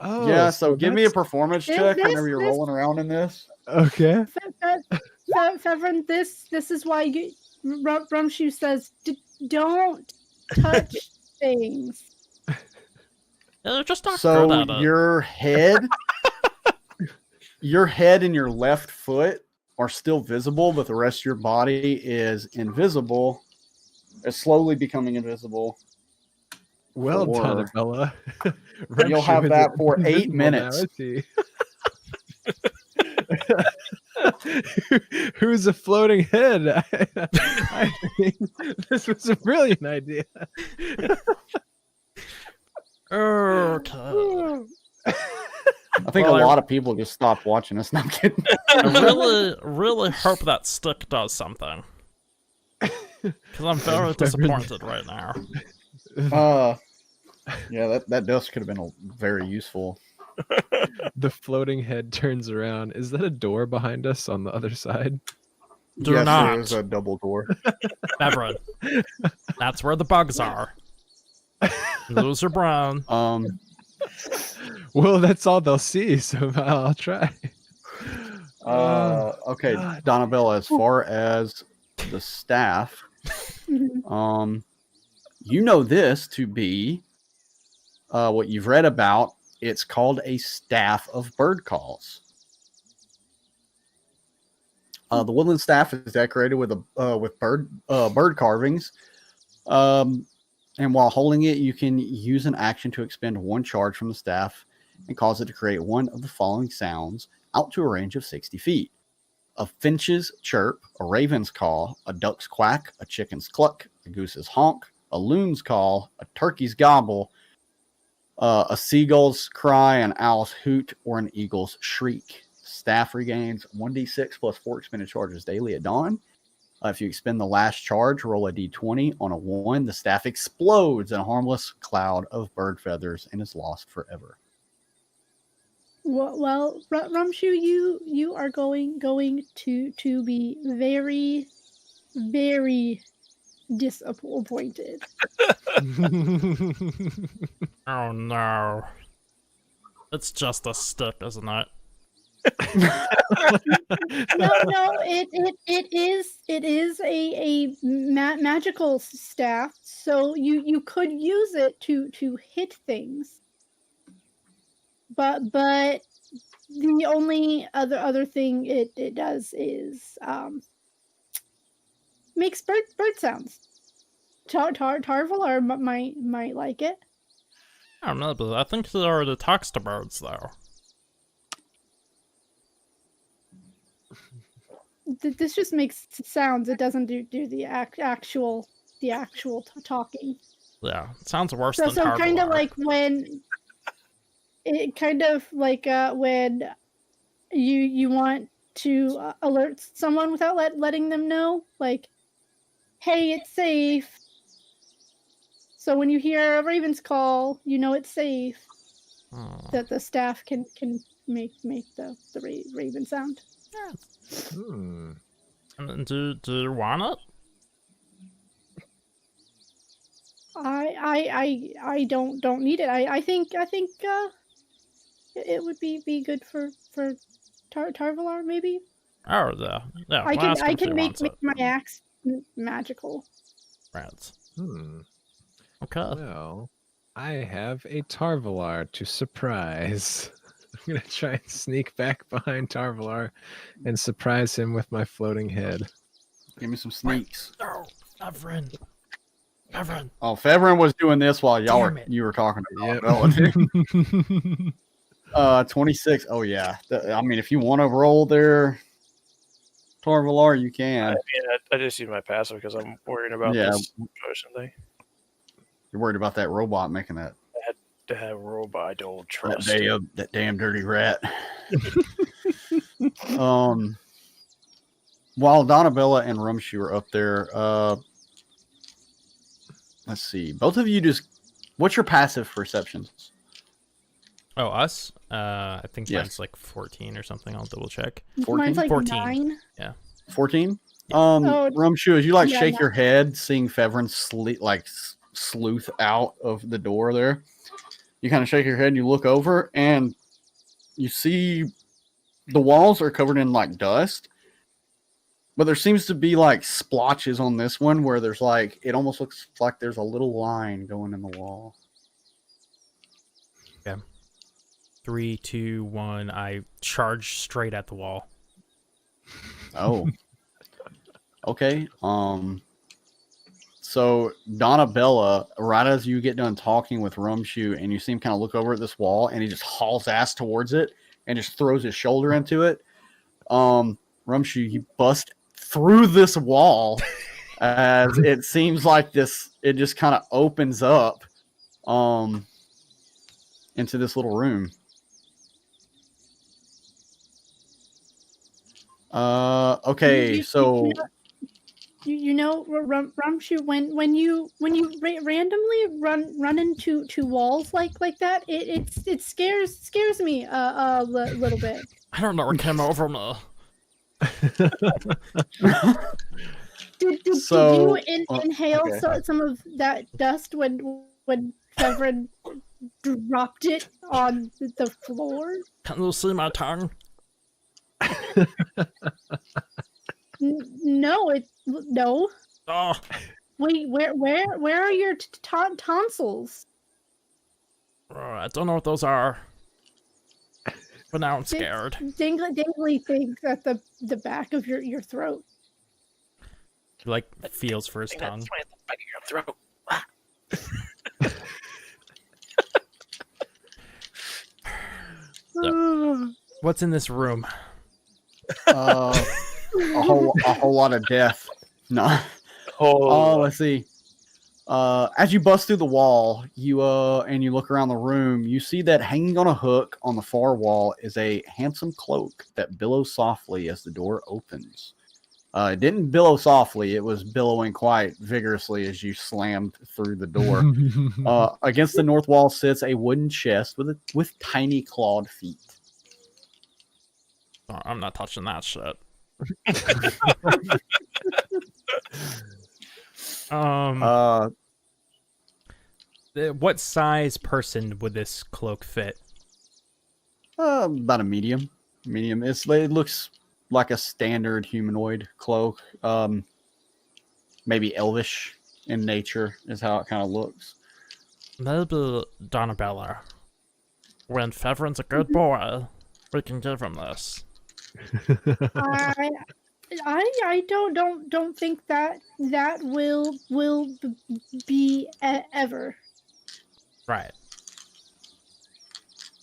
Yeah, so give me a performance check whenever you're rolling around in this. Okay. Fevrin, this is why Rumshoe says don't touch things. Yeah, they're just not good So at it. your head your head and your left foot are still visible, but the rest of your body is invisible. It's slowly becoming invisible. Well done, Bella. You'll have that for 8 minutes. Who's a floating head? I think this was a brilliant idea. Okay. I think a lot of people just stopped watching us. Not kidding. I really hope that stick does something. Because I'm very disappointed right now. Yeah, that dust could have been very useful. The floating head turns around. Is that a door behind us on the other side? Do yes, not. There is a double door. Everett. That's where the bugs are. Those are brown. Well, that's all they'll see, so I'll try. Okay, Donabella, as far as the staff, you know this to be what you've read about. It's called a staff of bird calls. The Woodland Staff is decorated with bird carvings. And while holding it, you can use an action to expend 1 charge from the staff and cause it to create one of the following sounds out to a range of 60 feet. A finch's chirp, a raven's call, a duck's quack, a chicken's cluck, a goose's honk, a loon's call, a turkey's gobble, a seagull's cry, an owl's hoot, or an eagle's shriek. Staff regains 1d6 plus 4 expended charges daily at dawn. If you expend the last charge, roll a d20. On a 1, the staff explodes in a harmless cloud of bird feathers and is lost forever. Well, Rumshu, you are going to be very, very disappointed. Oh no. It's just a stick, isn't it? No, it is a magical staff, so you could use it to hit things. But the only other thing it does is makes bird sounds. Tarvalar might like it. I don't know, but I think he already talks to birds, though. This just makes sounds. It doesn't do the actual talking. Yeah, it sounds worse than So Tarvalar. kind of like when when you want to alert someone without letting them know, like, hey, it's safe. So when you hear a raven's call, you know it's safe. That the staff can make the raven sound. Yeah. And do you want it? I don't need it. I think it would be good for Tarvalar, maybe. Oh yeah. I can make my axe magical. Right. Okay. Well, I have a Tarvalar to surprise. I'm gonna try and sneak back behind Tarvalar and surprise him with my floating head. Give me some sneaks. Oh, Fevrin. Oh, Fevrin was doing this while you were talking about Yep. 26. Oh yeah. I mean, if you want to roll there, Tarvalar, you can. I just use my passive because I'm worried about this potion thing. You're worried about that robot making that. That robot, I don't trust. That damn dirty rat. While Donabella and Rumshu are up there, let's see. Both of you what's your passive perceptions? Oh, us? I think mine's like 14 or something. I'll double check. 14? Mine's like 14. 9. Yeah. 14? Rumshu, as you shake your head, seeing Fevrin sleuth out of the door there, you kind of shake your head and you look over and you see the walls are covered in dust, but there seems to be splotches on this one where there's it almost looks like there's a little line going in the wall. Okay. 3, 2, 1. I charge straight at the wall. Oh. Okay. So Donabella, right as you get done talking with Rumshoe, and you see him kind of look over at this wall, and he just hauls ass towards it and just throws his shoulder into it. Rumshoe, you bust through this wall as it seems like it just kind of opens up into this little room. Okay, so Rumshoe, when you randomly run into walls like that, it scares me a little bit. I don't know what came over me. Did you inhale some of that dust when Severin dropped it on the floor? Can you see my tongue? No. Oh, Wait, where are your tonsils? I don't know what those are. But now I'm scared. Dingly thinks at the back of your throat. He like feels for his tongue. That's the back of your throat. So, what's in this room? a whole lot of death. No. Let's see. As you bust through the wall, you look around the room, you see that hanging on a hook on the far wall is a handsome cloak that billows softly as the door opens. It didn't billow softly; it was billowing quite vigorously as you slammed through the door. Against the north wall sits a wooden chest with tiny clawed feet. Oh, I'm not touching that shit. What size person would this cloak fit? About a medium. It looks like a standard humanoid cloak. Maybe elvish in nature is how it kind of looks. Maybe Donabella. When Feverin's a good boy, we can give him this. I don't think that will be ever. Right.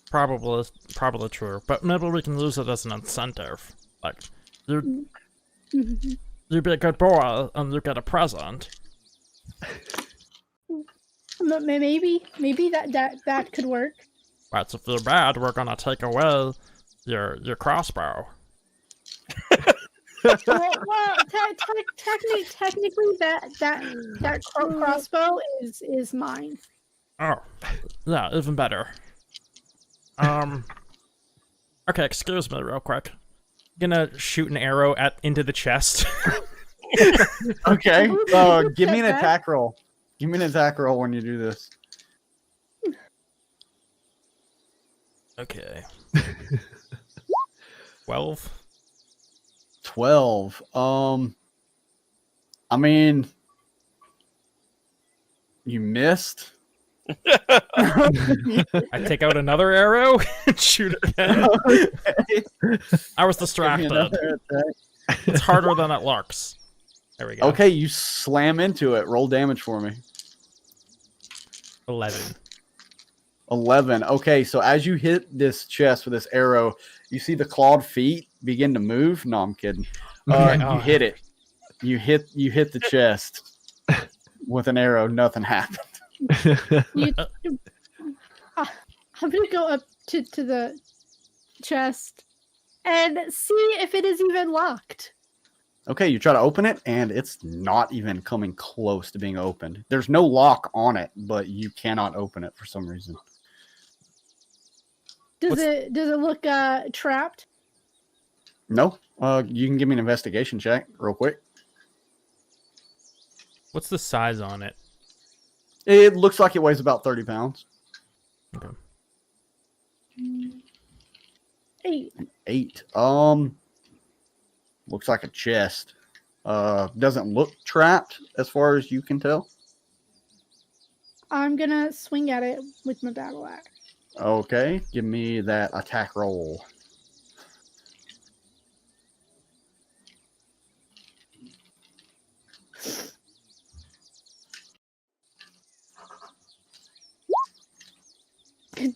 Probably true, but maybe we can use it as an incentive. Like, you be a good boy and you get a present. Maybe that could work. But if you're bad, we're gonna take away your crossbow. well, technically that crossbow is mine. Oh, yeah, even better. Okay, excuse me real quick. Gonna shoot an arrow into the chest. Okay, give me an attack roll. Give me an attack roll when you do this. Okay. 12. 12. I mean, you missed. I take out another arrow and shoot it again. Okay. I was distracted. It's harder than it looks. There we go. Okay, you slam into it. Roll damage for me. 11. 11. Okay, so as you hit this chest with this arrow, you see the clawed feet begin to move. No, I'm kidding. You hit it. You hit the chest with an arrow. Nothing happened. I'm gonna go up to the chest and see if it is even locked. Okay, you try to open it, and it's not even coming close to being opened. There's no lock on it, but you cannot open it for some reason. Does it look trapped? No. You can give me an investigation check real quick. What's the size on it? It looks like it weighs about 30 pounds. Okay. 8. 8. Looks like a chest. Doesn't look trapped as far as you can tell. I'm gonna swing at it with my battle axe. Okay, give me that attack roll.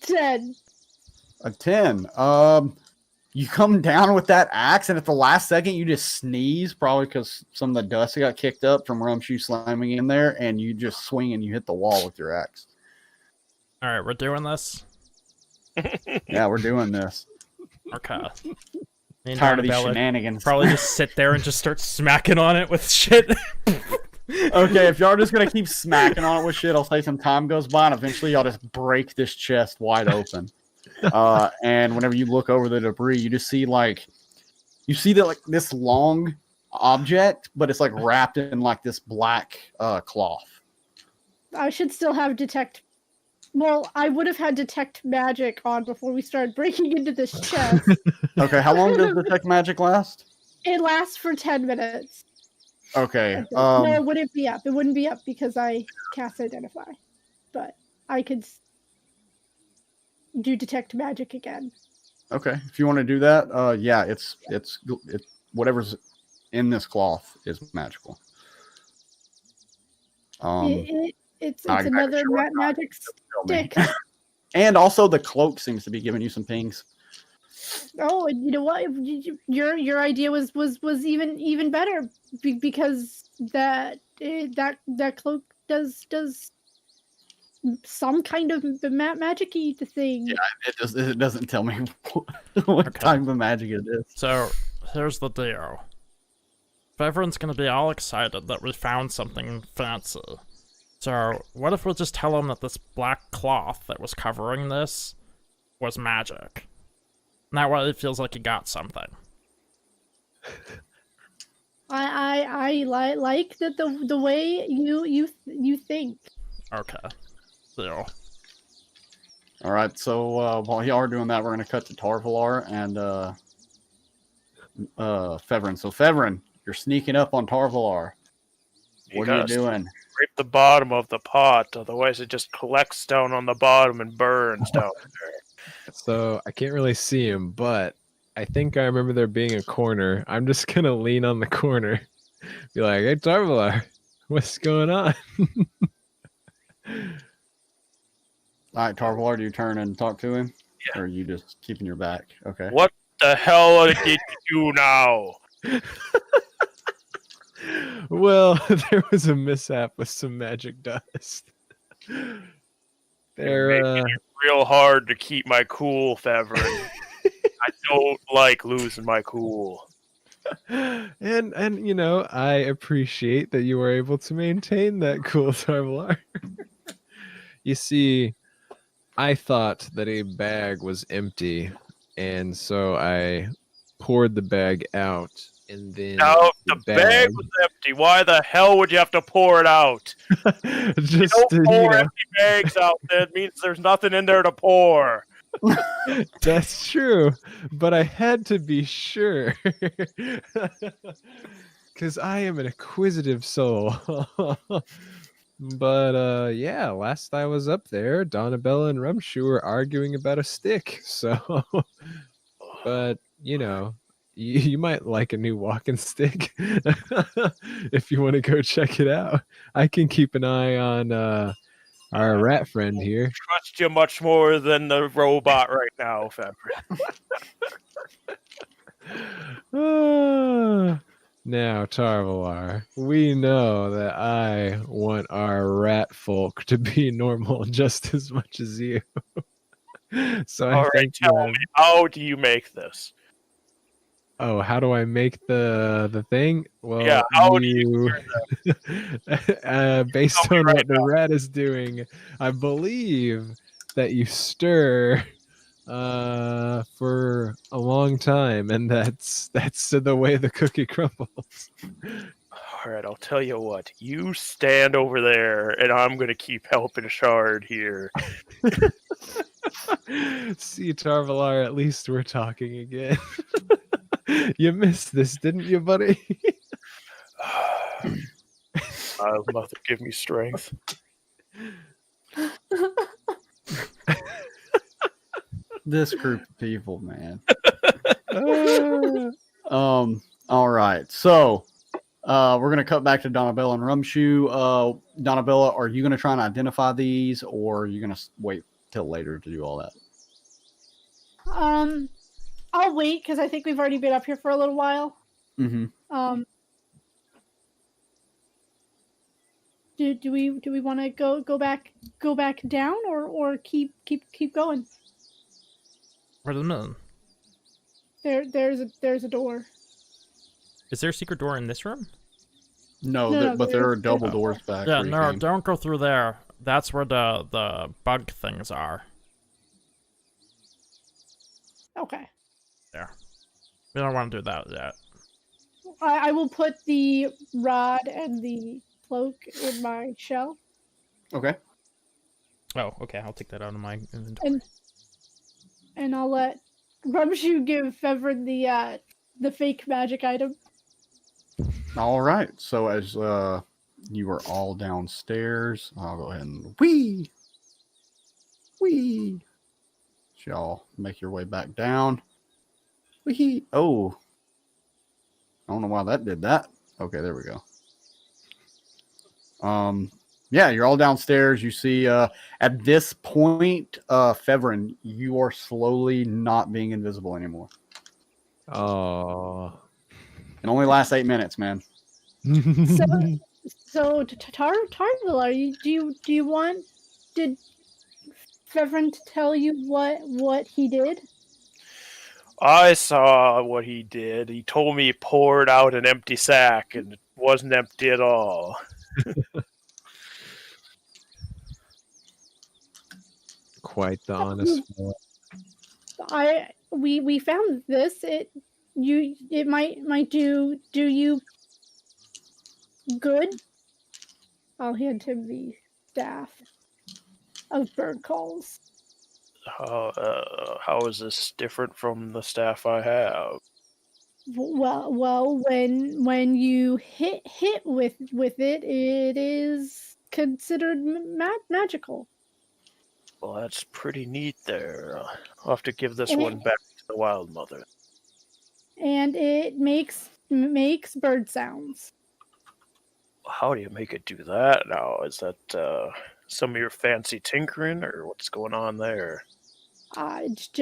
Dead. A 10. You come down with that axe, and at the last second, you just sneeze, probably because some of the dust got kicked up from Rumshoe slamming in there, and you just swing and you hit the wall with your axe. All right, we're doing this. Yeah, we're doing this. Okay. Me and Tired of these Donabella shenanigans. probably just sit there and just start smacking on it with shit. Okay, if y'all are just gonna keep smacking on it with shit, I'll say some time goes by, and eventually y'all just break this chest wide open. And whenever you look over the debris, you just see this long object, but it's like wrapped in like this black cloth. I should still have detect. Well, I would have had detect magic on before we started breaking into this chest. Okay, how long does detect magic last? It lasts for 10 minutes. Okay. No, it wouldn't be up. It wouldn't be up because I cast identify. But I could do detect magic again. Okay, if you want to do that, yeah, it's whatever's in this cloth is magical. It's another magic stick. And also the cloak seems to be giving you some pings. Oh, and you know what? Your idea was even better because that cloak does some kind of magic-y thing. Yeah, it doesn't tell me what type of magic it is. So here's the deal. Everyone's gonna be all excited that we found something fancy. So what if we just tell him that this black cloth that was covering this was magic? And that way it feels like he got something. I like that the way you think. Okay. Deal. All right, so while y'all are doing that, we're going to cut to Tarvalar and Fevrin. So Fevrin, you're sneaking up on Tarvalar. What are you doing? Scrape the bottom of the pot, otherwise it just collects down on the bottom and burns down there. So I can't really see him, but I think I remember there being a corner. I'm just gonna lean on the corner, be like, "Hey, Tarvalar, what's going on?" All right, Tarvalar, do you turn and talk to him? Yeah. Or are you just keeping your back? Okay. What the hell did you do now? Well, there was a mishap with some magic dust. You're making it real hard to keep my cool, Fevrin. I don't like losing my cool. And you know, I appreciate that you were able to maintain that cool, Tarvalar. You see, I thought that a bag was empty, and so I poured the bag out, and then No, the bag was empty. Why the hell would you have to pour it out? Just don't pour empty bags out. That means there's nothing in there to pour. That's true, but I had to be sure because I am an inquisitive soul. But yeah, last I was up there, Donabella and Rumshoe were arguing about a stick. So, but you know, you might like a new walking stick if you want to go check it out. I can keep an eye on our rat friend here. Trust you much more than the robot right now, Fevrin. Now, Tarvalar, we know that I want our rat folk to be normal just as much as you. So All right, tell me, how do you make this? Oh, how do I make the thing? Well, yeah, how do you based on what the rat is doing, I believe that you stir for a long time, and that's the way the cookie crumbles. All right, I'll tell you what. You stand over there, and I'm gonna keep helping Shard here. See, Tarvalar, at least we're talking again. You missed this, didn't you, buddy? Mother, give me strength. This group of people, man. All right. So we're gonna cut back to Donabella and Rumshoe. Donabella, are you gonna try and identify these, or are you gonna wait till later to do all that? I'll wait because I think we've already been up here for a little while. Mm-hmm. Do we want to go back down or keep going? Where's the moon? There's a door. Is there a secret door in this room? No, but there are double doors back. Yeah, where you no, came. don't go through there. That's where the bug things are. Okay. There. We don't want to do that yet. I will put the rod and the cloak in my shell. Okay. Oh, okay. I'll take that out of my inventory. And I'll let Rumshoe give Fevrin the fake magic item. All right. So as you are all downstairs, I'll go ahead and wee. Y'all make your way back down. Wee. Oh. I don't know why that did that. Okay, there we go. Yeah, you're all downstairs. You see, at this point, Fevrin, you are slowly not being invisible anymore. Oh. It only lasts 8 minutes, man. So Tarvilla, do you want? Did Fevrin tell you what he did? I saw what he did. He told me he poured out an empty sack, and it wasn't empty at all. Quite the honest one. We found this. It might do you good. I'll hand him the staff of bird calls. How is this different from the staff I have? Well, when you hit with it, it is considered magical. Well, that's pretty neat there. I'll have to give this one back to the Wild Mother. And it makes bird sounds. How do you make it do that now? Is that some of your fancy tinkering, or what's going on there? Just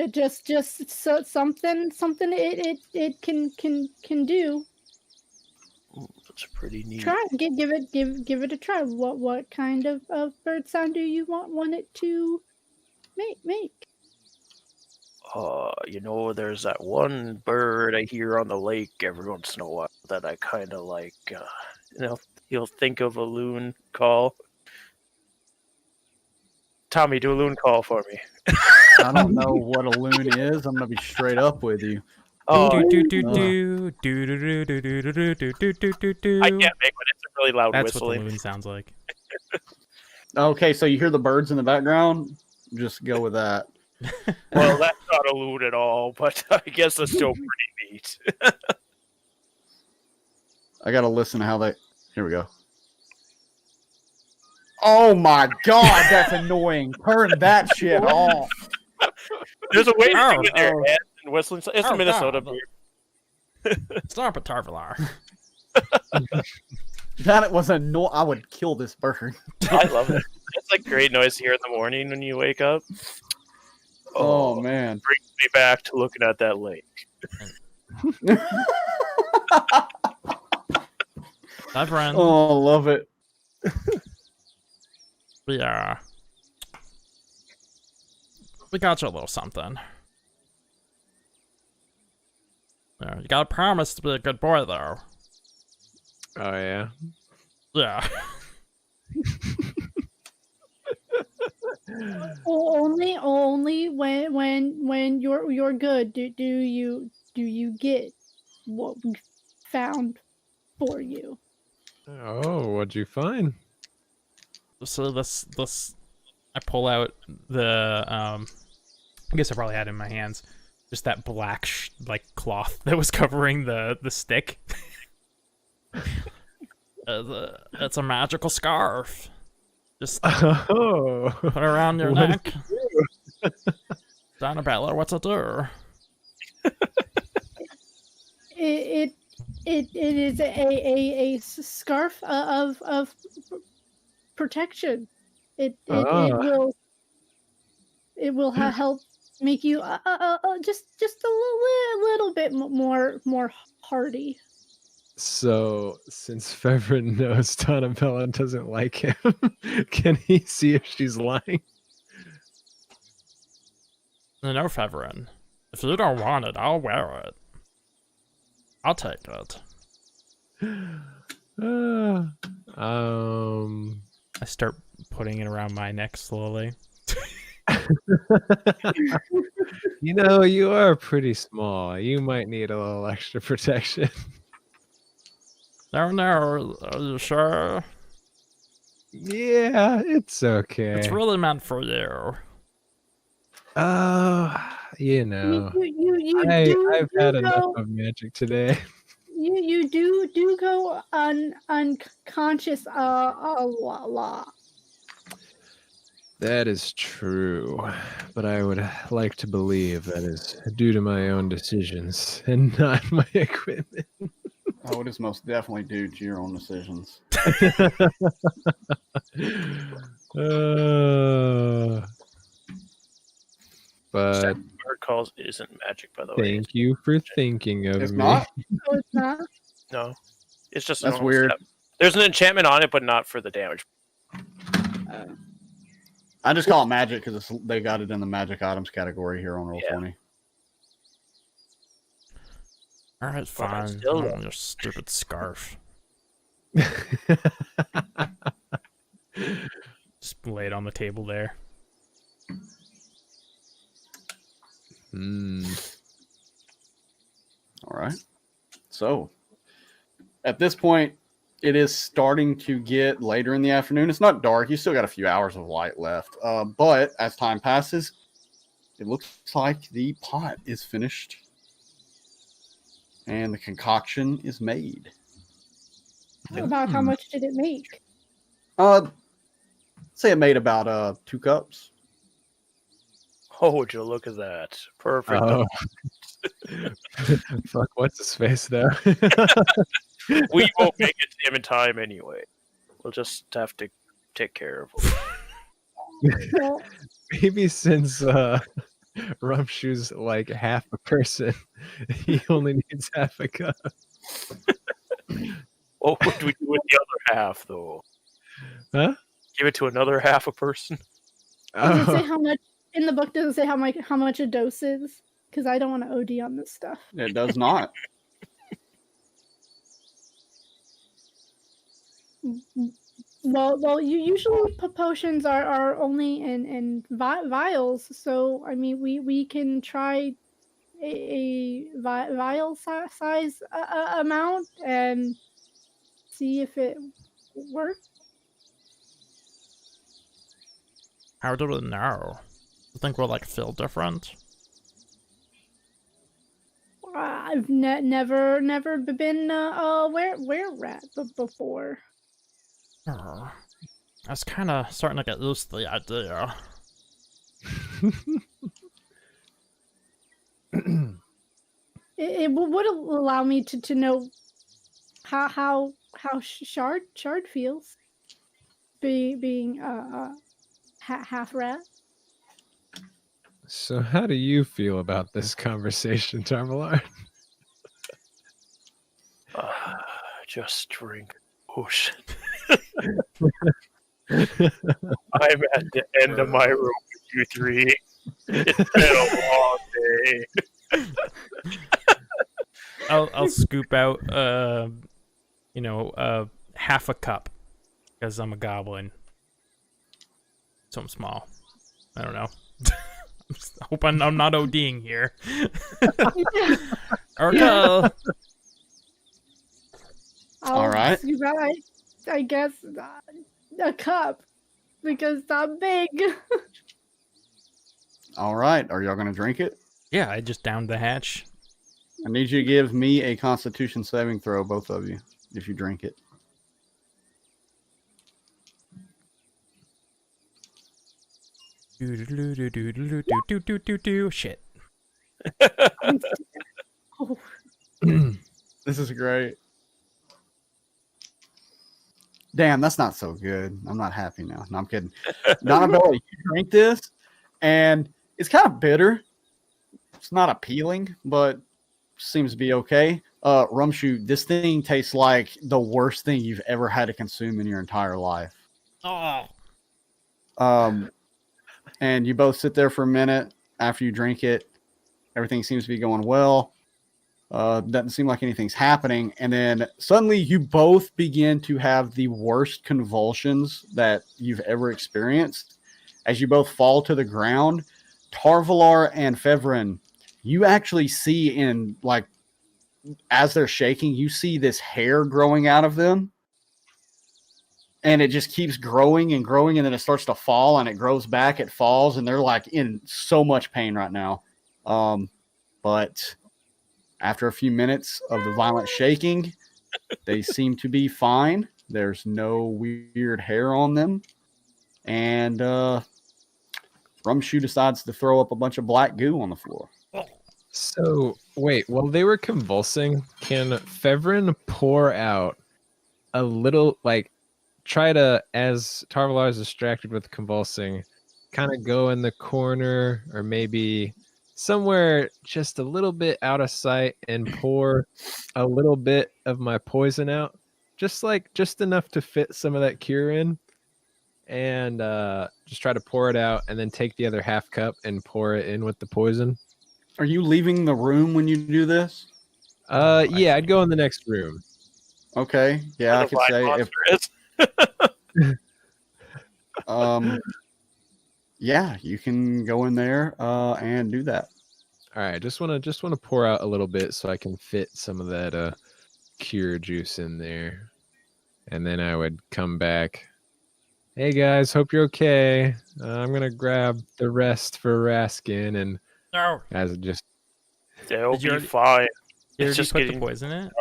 something it can do. Ooh, that's pretty neat. Try give it a try. What kind of bird sound do you want it to make? There's that one bird I hear on the lake every once in a while that I kind of like. You'll think of a loon call. Tommy, do a loon call for me. I don't know what a loon is. I'm gonna be straight up with you. I can't make one. It's a really loud That's whistling. what the loon sounds like. Okay, so you hear the birds in the background? Just go with that. Well, that's not a loon at all, but I guess that's still pretty neat. I gotta listen to how they. Here we go. Oh my god, that's annoying. Turn that shit off. There's a way to do it there, man. And whistling. It's a Minnesota God. bird. Stop it, Tarvalar. That was annoying. I would kill this bird. I love it. It's like great noise to hear in the morning when you wake up. Oh man. Brings me back to looking at that lake. Hi, friend. Oh, love it. Yeah. We got you a little something. Yeah, you gotta promise to be a good boy, though. Oh yeah. Yeah. Only when you're good do you get what we found for you. Oh, what'd you find? So this, I pull out the I guess I probably had it in my hands, just that black like cloth that was covering the stick. It's a magical scarf. Just Oh, put it around your what neck. Donabella, what's it do? It is a scarf of protection. It will help make you just a little bit more hardy. So, since Fevrin knows Donabella doesn't like him, can he see if she's lying? No, Fevrin. If you don't want it, I'll wear it. I'll take it. I start putting it around my neck slowly. You know, you are pretty small. You might need a little extra protection. No, are you sure? Yeah, it's okay. It's really meant for you. You know, I've had enough of magic today. You do go unconscious a lot. That is true, but I would like to believe that is due to my own decisions and not my equipment. Oh, it is most definitely due to your own decisions. But Bird calls isn't magic, by the way. thank you for thinking of It's me. not? Oh, it's not? No, it's just That's normal weird. step. There's an enchantment on it, but not for the damage. I just call it magic because they got it in the magic items category here on Roll20. All right, fine. still- Oh, your stupid scarf. Just lay it on the table there. All right. So, at this point, it is starting to get later in the afternoon. It's not dark. You still got a few hours of light left. But as time passes, it looks like the pot is finished. And the concoction is made. About how much did it make? Say it made about 2 cups. Oh, would you look at that? Perfect. Oh. Fuck, what's his face though? We won't make it to him in time anyway. We'll just have to take care of him. Well, Maybe since Rumshoe's like half a person, he only needs half a cup. What would we do with the other half, though? Huh? Give it to another half a person? does it say how much in the book? Does it say how much a dose is? Because I don't want to OD on this stuff. It does not. Well, you usually potions are only in vials, so I mean we can try a vial size amount and see if it works. How do we know? You think we'll like feel different? I've never been where rat before. I was kind of starting to get used to the idea. It would allow me to know how shard feels, being half rat. So how do you feel about this conversation, Tarmalar? Just drink potion. I'm at the end of my rope with you three. It's been a long day. I'll scoop out half a cup because I'm a goblin. Something small. I don't know. I hope I'm not ODing here. Okay. All right. I guess a cup because I'm big. All right. Are y'all going to drink it? Yeah, I just downed the hatch. I need you to give me a Constitution saving throw, both of you, if you drink it. Shit. Oh, This is great. Damn, that's not so good. I'm not happy now. No, I'm kidding. Donabella, you drink this, and it's kind of bitter. It's not appealing, but seems to be okay. Rumshoot, this thing tastes like the worst thing you've ever had to consume in your entire life. Oh. And you both sit there for a minute after you drink it. Everything seems to be going well. Doesn't seem like anything's happening. And then suddenly you both begin to have the worst convulsions that you've ever experienced. As you both fall to the ground, Tarvalar and Fevrin, you actually see as they're shaking, you see this hair growing out of them. And it just keeps growing and growing, and then it starts to fall, and it grows back, it falls, and they're like in so much pain right now. But after a few minutes of the violent shaking, they seem to be fine. There's no weird hair on them. And Rumshoe decides to throw up a bunch of black goo on the floor. So, wait, while they were convulsing, can Fevrin pour out a little, try to, as Tarvalar is distracted with convulsing, kind of go in the corner or maybe somewhere just a little bit out of sight and pour a little bit of my poison out, just enough to fit some of that cure in, and just try to pour it out and then take the other half cup and pour it in with the poison. Are you leaving the room when you do this? Yeah, I'd go in the next room. Okay. Yeah, I could say if yeah, you can go in there and do that. All right, just want to pour out a little bit so I can fit some of that cure juice in there, and then I would come back. Hey guys, hope you're okay. I'm gonna grab the rest for Raskin, and No. as it just They'll Did you be already- fine. You It's already just put getting the poison in it?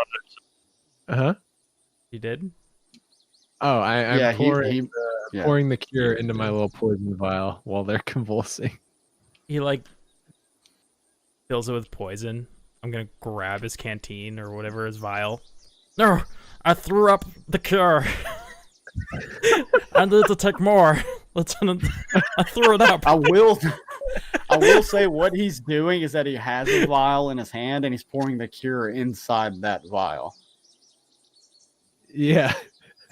huh. You did? Oh, I'm Yeah, pouring yeah. pouring the cure into my little poison vial while they're convulsing. He fills it with poison. I'm gonna grab his canteen or whatever, his vial. No, I threw up the cure. I need to take more. Lieutenant, I threw it up. I will say what he's doing is that he has a vial in his hand and he's pouring the cure inside that vial. Yeah.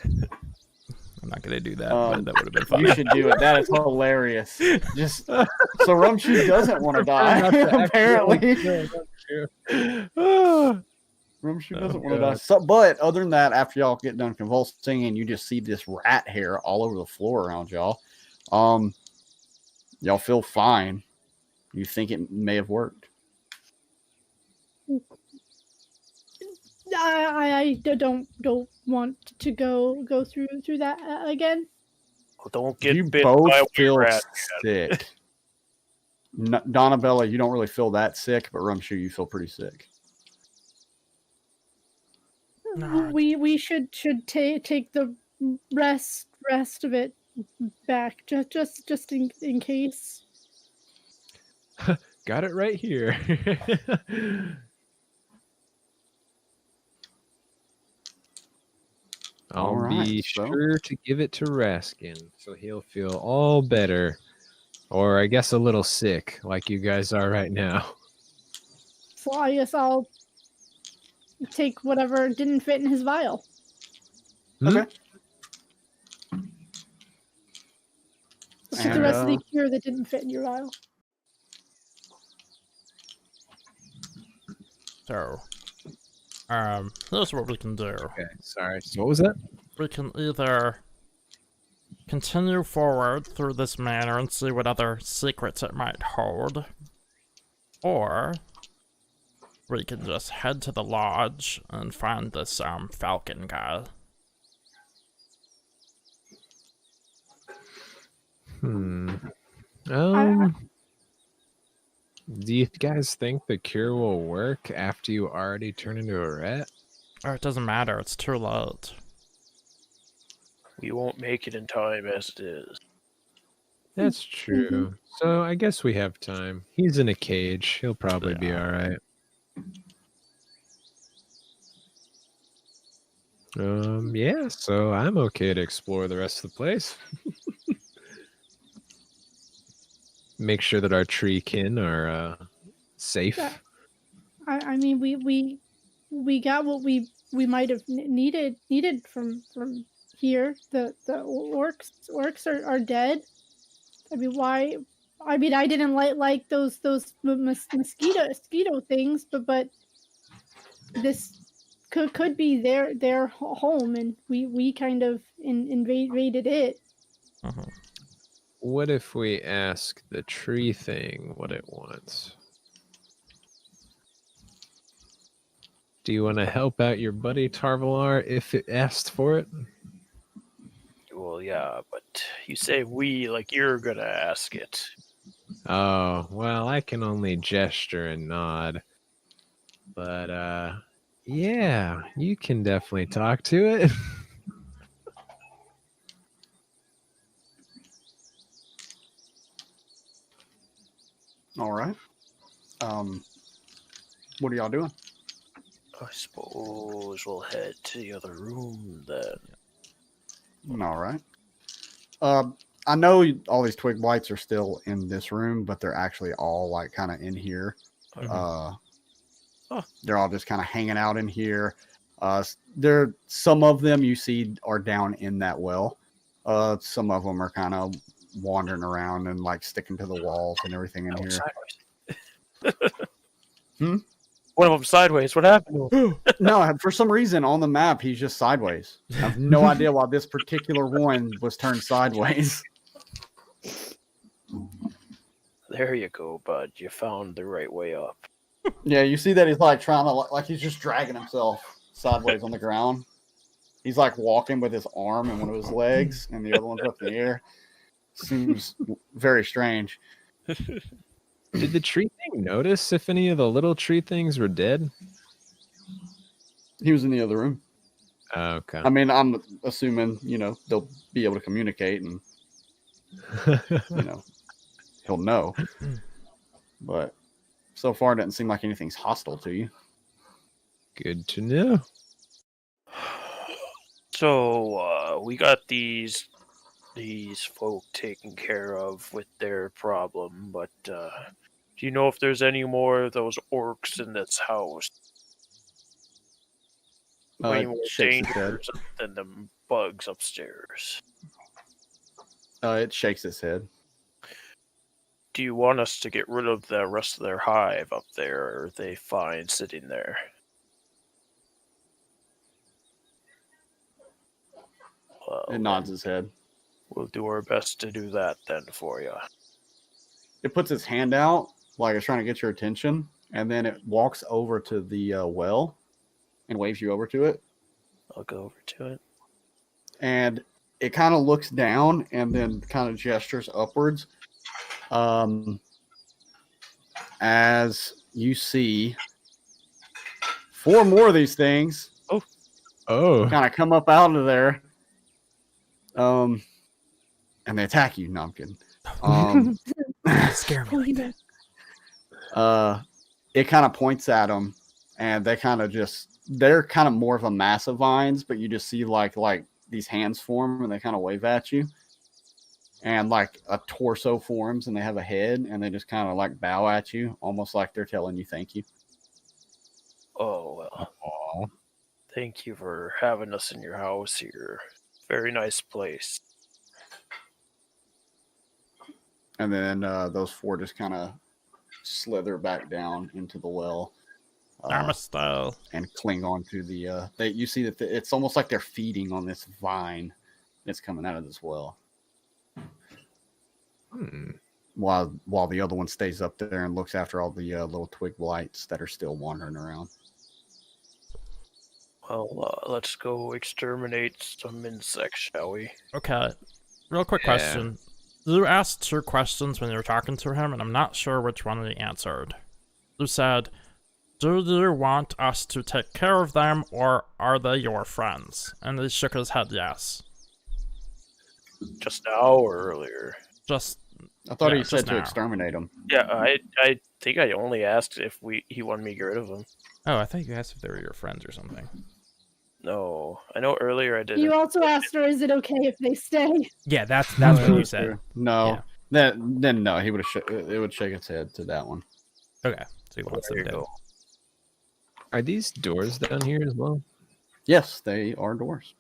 I'm not gonna do that, but that would have been funny. You should do it. That is hilarious. Just so Rumshoe doesn't want to die. Apparently, Rumshoe doesn't want to die. So, but other than that, after y'all get done convulsing and you just see this rat hair all over the floor around y'all, y'all feel fine. You think it may have worked. I don't want to go through that again. Don't get You bit both by a feel rat. sick. Donabella, you don't really feel that sick, but Rumshoe, you feel pretty sick. No. We should take the rest of it back just in case. Got it right here. I'll All right, be so- sure to give it to Raskin so he'll feel all better. Or I guess a little sick, like you guys are right now. So I guess I'll take whatever didn't fit in his vial. Okay. Let's take the rest of the cure that didn't fit in your vial. So, here's what we can do. Okay, sorry. So what was that? We can either continue forward through this manor and see what other secrets it might hold, or we can just head to the lodge and find this falcon guy. Do you guys think the cure will work after you already turn into a rat? Or it doesn't matter, it's too late. We won't make it in time as it is. That's true. So I guess we have time. He's in a cage. He'll probably be all right. Yeah, so I'm okay to explore the rest of the place. Make sure that our tree kin are safe. Yeah. I mean, we got what we might have needed from here. The orcs are dead. I mean, why? I mean, I didn't like those mosquito things, but this could be their home, and we kind of invaded it. What if we ask the tree thing what it wants? Do you want to help out your buddy Tarvalar if it asked for it? Well, yeah, but you say we like you're gonna ask it. Oh, well, I can only gesture and nod. But, yeah, you can definitely talk to it. All right. What are y'all doing? I suppose we'll head to the other room then. All right. I know all these Twig Blights are still in this room, but they're actually all like kind of in here. They're all just kind of hanging out in here. Some of them you see are down in that well. Some of them are kind of wandering around and like sticking to the walls and everything in here. Sideways. One of them sideways. What happened? No, for some reason on the map he's just sideways. I have no idea why this particular one was turned sideways. There you go, bud. You found the right way up. Yeah, you see that he's like trying to like he's just dragging himself sideways on the ground. He's like walking with his arm and one of his legs, and the other one's up in the air. Seems very strange. Did the tree thing notice if any of the little tree things were dead? He was in the other room. Okay. I mean, I'm assuming, they'll be able to communicate and, he'll know. But so far, it doesn't seem like anything's hostile to you. Good to know. So, we got these folk taken care of with their problem, but do you know if there's any more of those orcs in this house? Any more dangerous than the bugs upstairs? It shakes its head. Do you want us to get rid of the rest of their hive up there, or are they fine sitting there? Well, It nods its head. We'll do our best to do that then for you. It puts its hand out like it's trying to get your attention, and then it walks over to the well and waves you over to it. I'll go over to it. And it kind of looks down and then kind of gestures upwards. As you see 4 more of these things. Oh. Kind of come up out of there. And they attack you. No, I'm kidding. Scare me. It kind of points at them, and they kind of they're kind of more of a mass of vines, but you just see like these hands form and they kind of wave at you, and like a torso forms and they have a head and they just kind of like bow at you, almost like they're telling you thank you. Oh, well. Aww. Thank you for having us in your house here. Very nice place. And then those 4 just kind of slither back down into the well. Style. And cling on to the... you see that it's almost like they're feeding on this vine that's coming out of this well. While the other one stays up there and looks after all the little Twig Blights that are still wandering around. Well, let's go exterminate some insects, shall we? Okay. Real quick question. You asked 2 questions when you were talking to him, and I'm not sure which one he answered. You said, do you want us to take care of them, or are they your friends? And he shook his head yes. Just now or earlier? Just I thought Yeah, he said just to now. exterminate them. Yeah, I think I only asked if he wanted me to get rid of them. Oh, I thought you asked if they were your friends or something. No, I know earlier I did. You also asked her, "Is it okay if they stay?" Yeah, that's Oh, what you that's said. true. No, Yeah. then no, he would have. It would shake its head to that one. Okay, so you want There them you dead. go. Are these doors down here as well? Yes, they are doors.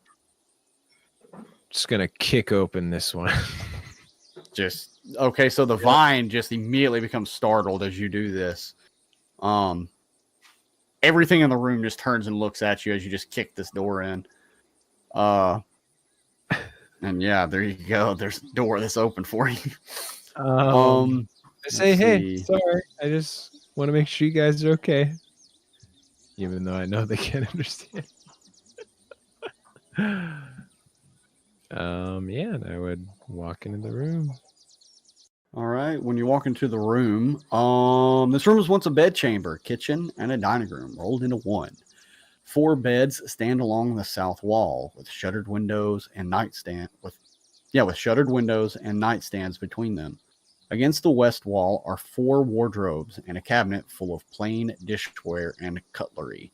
Just gonna kick open this one. Just okay. So the vine just immediately becomes startled as you do this. Everything in the room just turns and looks at you as you just kick this door in. And yeah, there you go. There's a door that's open for you. I say, let's hey, see. sorry. I just want to make sure you guys are okay. Even though I know they can't understand. Yeah, and I would walk into the room. All right. When you walk into the room, this room was once a bedchamber, kitchen, and a dining room rolled into one. 4 beds stand along the south wall with shuttered windows and with shuttered windows and nightstands between them. Against the west wall are 4 wardrobes and a cabinet full of plain dishware and cutlery.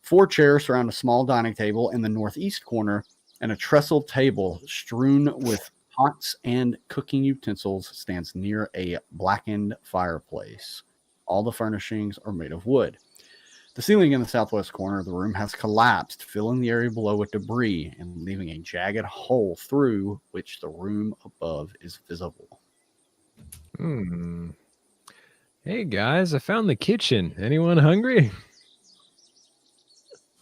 4 chairs surround a small dining table in the northeast corner, and a trestle table strewn with pots and cooking utensils stands near a blackened fireplace. All the furnishings are made of wood. The ceiling in the southwest corner of the room has collapsed, filling the area below with debris and leaving a jagged hole through which the room above is visible. Hey guys, I found the kitchen. Anyone hungry?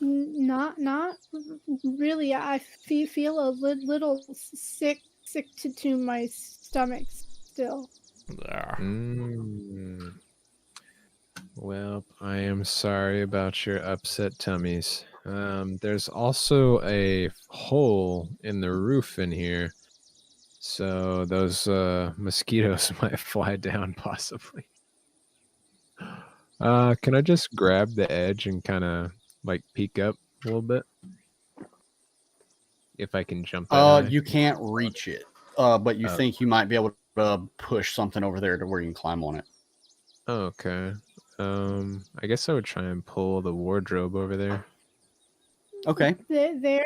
Not really. I feel a little sick to my stomach still. There. Well, I am sorry about your upset tummies. There's also a hole in the roof in here, so those mosquitoes might fly down possibly. Can I just grab the edge and kind of like peek up a little bit? If I can jump that high? You can't reach it, but you think you might be able to push something over there to where you can climb on it. Okay. I guess I would try and pull the wardrobe over there. Okay. There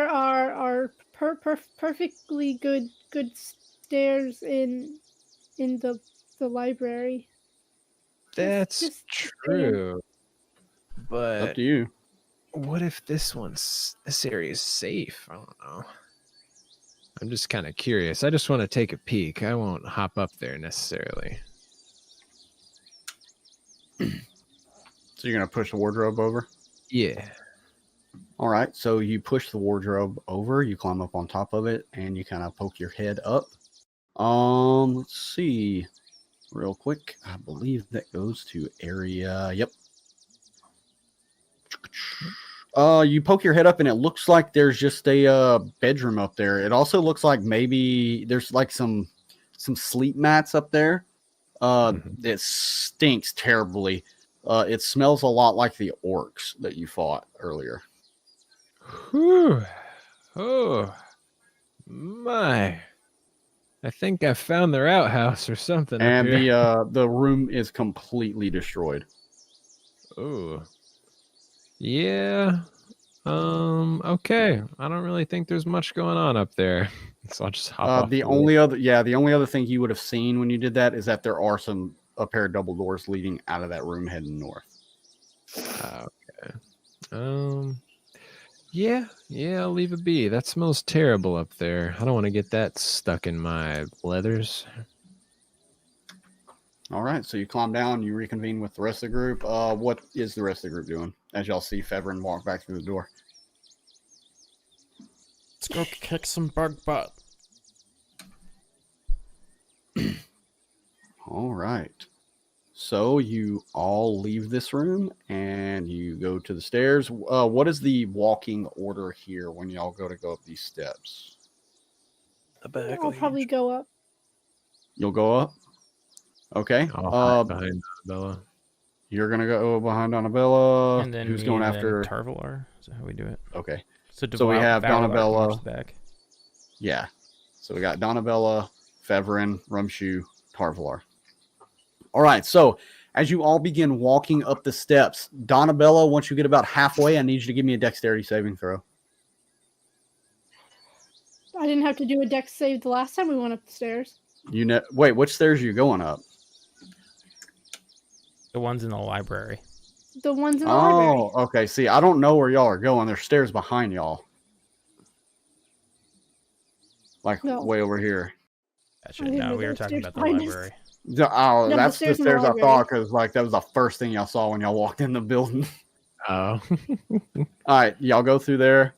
are perfectly good stairs in the library. That's Just true. But Up to you. what if this area is safe? I don't know. I'm just kind of curious. I just want to take a peek. I won't hop up there necessarily. So you're going to push the wardrobe over? Yeah. All right. So you push the wardrobe over, you climb up on top of it, and you kind of poke your head up. Let's see. Real quick. I believe that goes to area. Yep. You poke your head up and it looks like there's just a bedroom up there. It also looks like maybe there's like some sleep mats up there. It stinks terribly. It smells a lot like the orcs that you fought earlier. Whew. Oh my. I think I found their outhouse or something. And up here. the room is completely destroyed. Oh. Yeah. Okay. I don't really think there's much going on up there. So I'll just hop off. The only other thing you would have seen when you did that is that there are a pair of double doors leading out of that room heading north. Okay. Yeah, I'll leave it be. That smells terrible up there. I don't want to get that stuck in my leathers. All right, so you climb down, you reconvene with the rest of the group. What is the rest of the group doing as y'all see Fevrin walk back through the door? Let's go kick some bug butt. All right. So you all leave this room and you go to the stairs. What is the walking order here when y'all go up these steps? The back. I'll probably go up. You'll go up? Okay. I'll hide behind Bella. You're going to go behind Donabella. And then who's me going and after? then Tarvalar. Is that how we do it? Okay. So we have Valar Donabella. comes back. Yeah. So we got Donabella, Feverin, Rumshu, Tarvalar. All right, so as you all begin walking up the steps, Donabella, once you get about halfway, I need you to give me a dexterity saving throw. I didn't have to do a dex save the last time we went up the stairs. Wait, which stairs are you going up? The ones in the library. The ones in the library. Oh, okay. See, I don't know where y'all are going. There's stairs behind y'all. Like way over here. Gotcha. No, we were talking about the library. Oh, No, that's the in the stairs I library. thought, because like that was the first thing y'all saw when y'all walked in the building. Oh. All right, y'all go through there.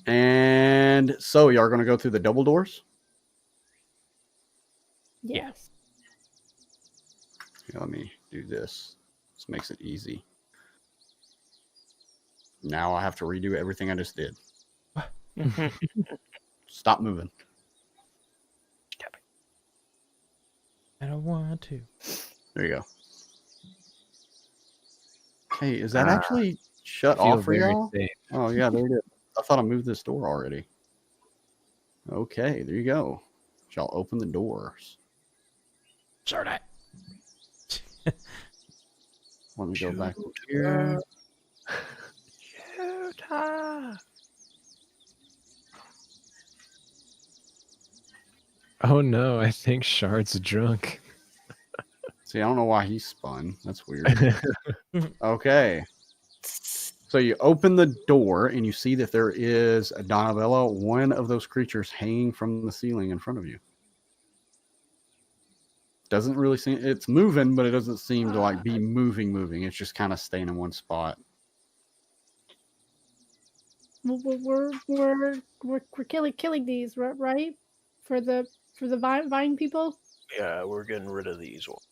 And so y'all are going to go through the double doors? Yes. Here, let me do this. This makes it easy. Now I have to redo everything I just did. Stop moving. I don't want to. There you go. Hey, is that actually shut Feel off for very y'all? safe. Oh, yeah, there it is. I thought I moved this door already. Okay, there you go. Y'all open the doors. Sure that. Let me go back here. Oh no, I think Shard's drunk. See, I don't know why he spun. That's weird. Okay. So you open the door and you see that there is a Donabella, one of those creatures hanging from the ceiling in front of you. Doesn't really seem, it's moving, but it doesn't seem to like be moving. It's just kind of staying in one spot. We're killing these, right? For the vine people. Yeah, we're getting rid of these ones.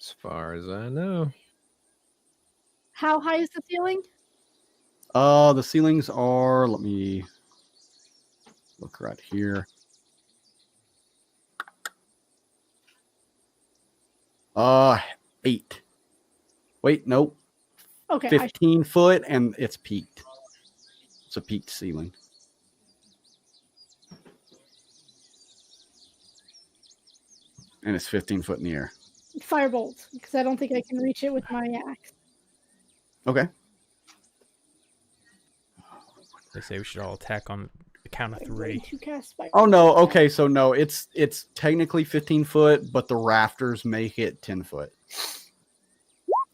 As far as I know. How high is the ceiling? The ceilings are, let me look right here. 8. Wait, nope. Okay. 15 foot, and it's peaked. It's a peaked ceiling. And it's 15 foot in the air. Firebolt, because I don't think I can reach it with my axe. Okay. They say we should all attack on the count of 3. To cast Firebolt. Oh no, okay, so no, it's technically 15 foot, but the rafters make it 10 foot.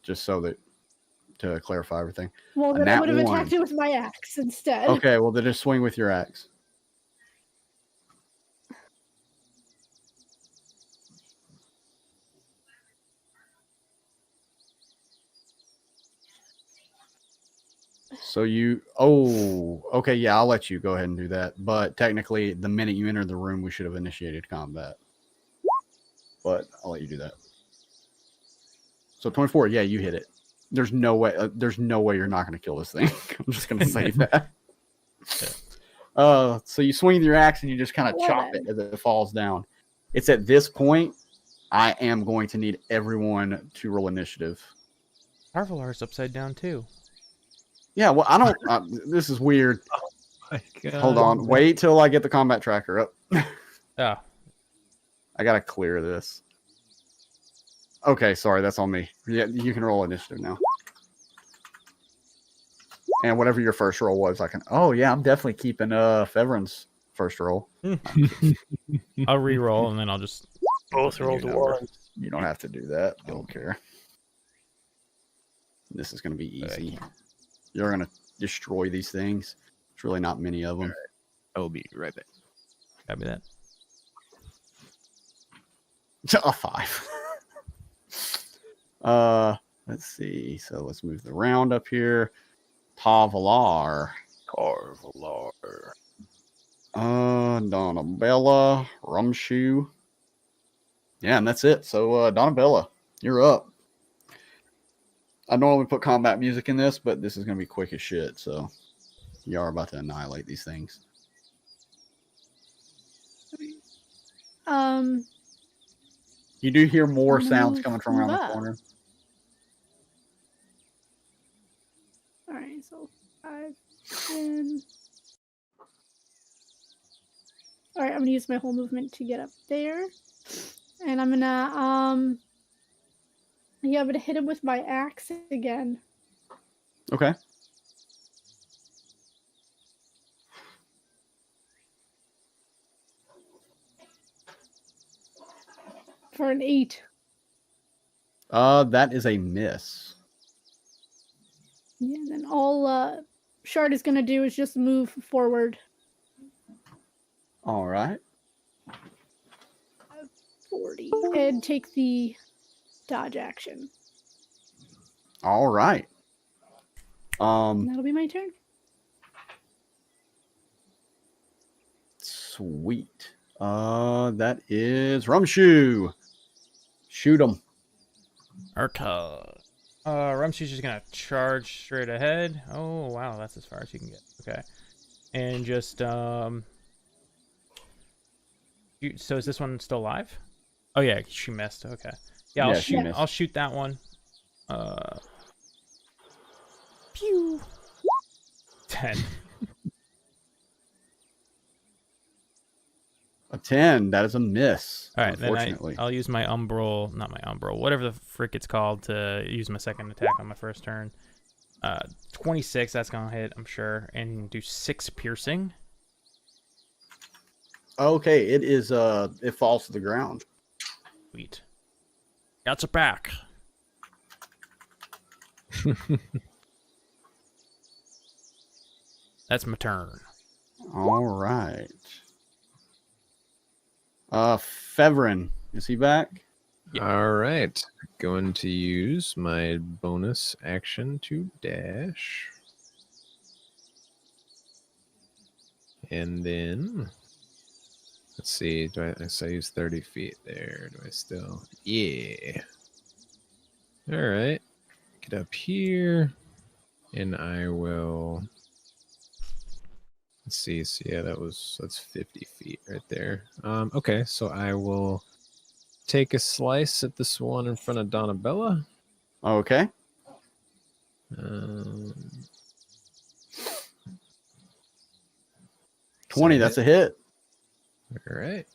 Just so that, to clarify everything. Well, then I would have attacked it with my axe instead. Okay, well then just swing with your axe. So okay, yeah, I'll let you go ahead and do that. But technically, the minute you entered the room, we should have initiated combat. But I'll let you do that. So 24, yeah, you hit it. There's no way you're not going to kill this thing. I'm just going to say that. So you swing your axe and you just kind of chop it as it falls down. It's at this point, I am going to need everyone to roll initiative. Tarvalar's upside down too. Yeah, well, I don't. This is weird. Oh my God. Hold on. Wait till I get the combat tracker up. Oh. I got to clear this. Okay, sorry, that's on me. Yeah, you can roll initiative now. And whatever your first roll was, I can. Oh yeah, I'm definitely keeping Feverin's first roll. I'll re-roll and then I'll just Both rolled You a know, 1. You don't have to do that. Don't care. This is going to be easy. You're going to destroy these things. There's really not many of them. I will be right back. copy that. A 5. Let's see. So let's move the round up here. Tarvalar. Donabella, Rumshu. Yeah, and that's it. So Donabella, you're up. I normally put combat music in this, but this is going to be quick as shit. So you are about to annihilate these things. You do hear more sounds coming from around the corner. All right, so 5, 10. All right, I'm gonna use my whole movement to get up there, and I'm gonna yeah, I'm gonna hit him with my axe again. Okay. For an 8. That is a miss. Yeah, and then all Shard is gonna do is just move forward. All right. 40 and take the dodge action. All right. And that'll be my turn. Sweet. That is Rumshoe. Shoot him. Okay. Rumsey's just gonna charge straight ahead. Oh wow, that's as far as you can get. Okay. And just so is this one still live? Oh yeah, she missed. Okay. Yeah, I'll shoot that one. Pew. 10. A 10. That is a miss. All right, then unfortunately. I'll use my umbral, not my umbral, whatever the frick it's called, to use my second attack on my first turn. 26, that's gonna hit, I'm sure, and do 6 piercing. Okay, it is. It falls to the ground. Sweet. Got it back. That's my turn. All right. Fevrin, is he back? Yeah. All right. Going to use my bonus action to dash. And then, let's see, so I use 30 feet there. Do I still? Yeah. All right. Get up here. And I will, let's see. So yeah, that's 50 feet right there. Okay, so I will take a slice at this one in front of Donabella. Okay. 20, that's a hit. All right.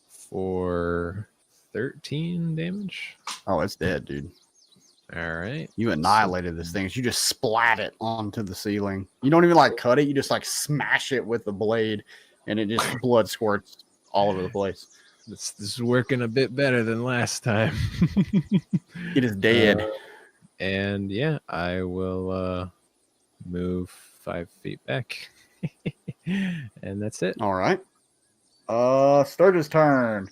For 13 damage. Oh, it's dead, dude. All right. You annihilated this thing. You just splat it onto the ceiling. You don't even like cut it. You just like smash it with the blade, and it just blood squirts all over the place. This is working a bit better than last time. It is dead. And yeah, I will move 5 feet back. And that's it. All right. Sturge's turn.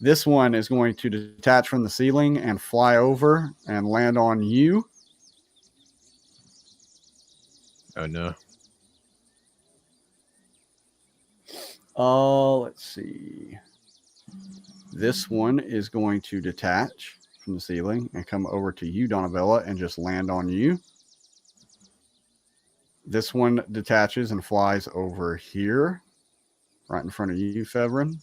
This one is going to detach from the ceiling and fly over and land on you. Oh no. Let's see. This one is going to detach from the ceiling and come over to you, Donabella, and just land on you. This one detaches and flies over here, right in front of you, Fevrin.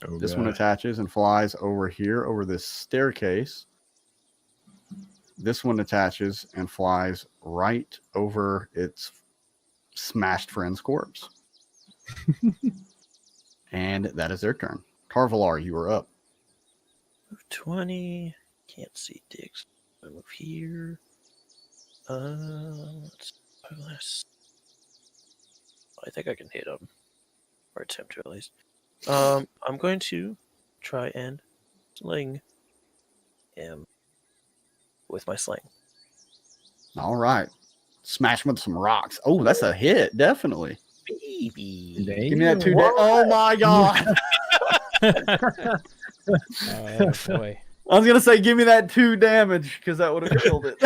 Oh, this God. one attaches and flies over here, over this staircase. This one attaches and flies right over its smashed friend's corpse. And that is their turn. Tarvalar, you are up. Move 20. Can't see dicks. I move here. Let's less. I think I can hit him. Or attempt to, at least. I'm going to try and sling him with my sling. All right. Smash him with some rocks. Oh, that's a hit. Definitely. Baby. Give me that 2 damage. Oh, my God. Oh, boy. I was going to say, give me that 2 damage because that would have killed it.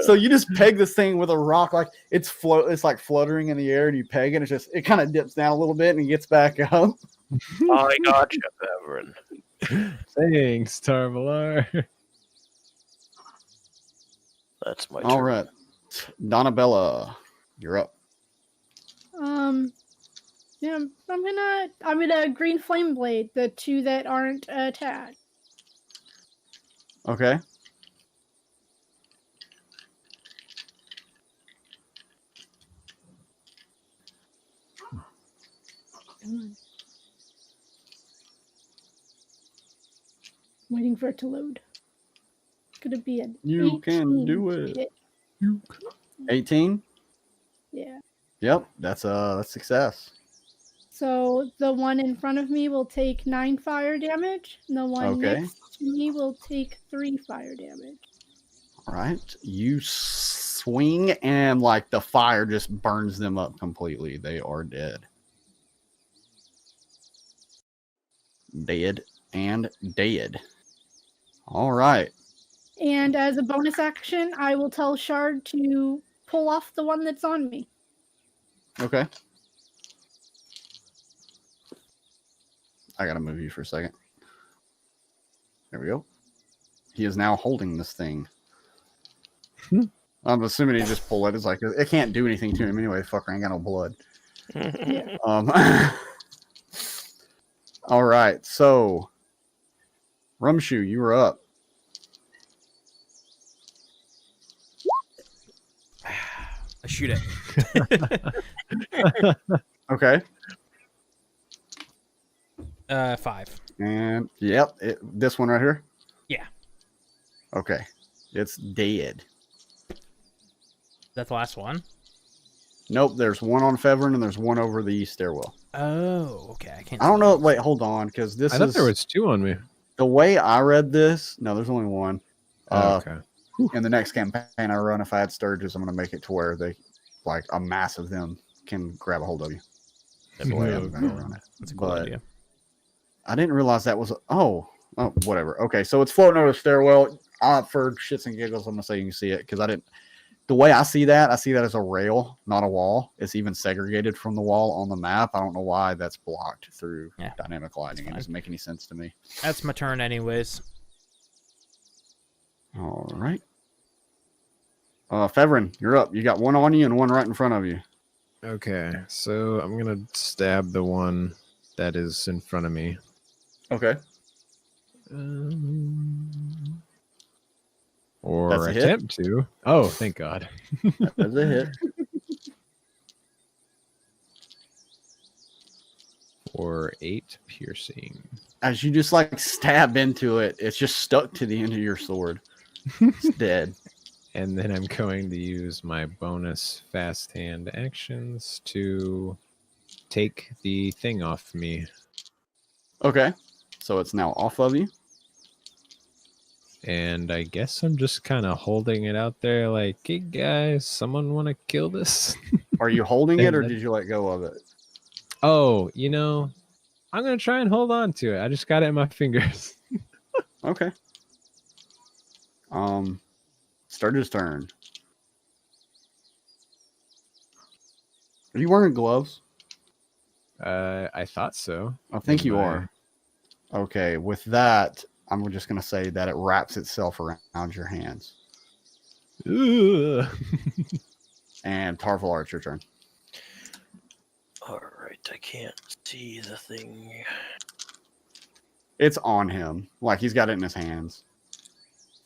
So you just peg this thing with a rock, like it's like fluttering in the air, and you peg it. It kind of dips down a little bit and gets back up. I gotcha, Beverin. Thanks, Tarvalar. That's my turn. All right, Donabella, you're up. Yeah, I'm gonna green flame blade the 2 that aren't attacked. Okay. Come on. Waiting for it to load. Could it be an You can do 18 it. hit? 18? Yeah. Yep, that's success. So the one in front of me will take 9 fire damage, and the one Okay. next to me will take 3 fire damage. All right. You swing and like the fire just burns them up completely. They are dead. Dead and dead. All right. And as a bonus action, I will tell Shard to pull off the one that's on me. Okay. I gotta move you for a second. There we go. He is now holding this thing. I'm assuming he just pulled it. It's like it can't do anything to him anyway. Fucker ain't got no blood. Yeah. All right. So, Rumshoe, you were up. I shoot it. Okay. 5. And yep, this one right here. Yeah. Okay. It's dead. That's the last one? Nope, there's one on Fevrin and there's one over the stairwell. Oh, okay. I can't. I don't know. Wait, hold on, because this I is thought there was 2 on me. the way I read this. No, there's only one. Okay. In the next campaign I run, if I had Sturges, I'm going to make it to where they, like, a mass of them can grab a hold of you. That's the way I'm going to run it. That's a cool But idea. I didn't realize that was. Oh, whatever. Okay, so it's floating over the stairwell. For shits and giggles, I'm going to say you can see it because I didn't. The way I see that as a rail, not a wall. It's even segregated from the wall on the map. I don't know why that's blocked through dynamic lighting. It doesn't make any sense to me. That's my turn, anyways. All right. Fevrin, you're up. You got one on you and one right in front of you. Okay, so I'm gonna stab the one that is in front of me. Okay. Or That's a hit. attempt to. Oh, thank God. That's a hit. Or 8 piercing. As you just like stab into it, it's just stuck to the end of your sword. It's dead. And then I'm going to use my bonus fast hand actions to take the thing off me. Okay. So it's now off of you. And I guess I'm just kind of holding it out there like, hey guys, someone want to kill this? Are you holding it or did you let go of it? Oh, you know, I'm going to try and hold on to it. I just got it in my fingers. Okay. Sturge's turn. Are you wearing gloves? I thought so. I think you are. Okay, with that, I'm just going to say that it wraps itself around your hands. Ugh. And Tarvalar, it's your turn. Alright, I can't see the thing. It's on him. Like, he's got it in his hands.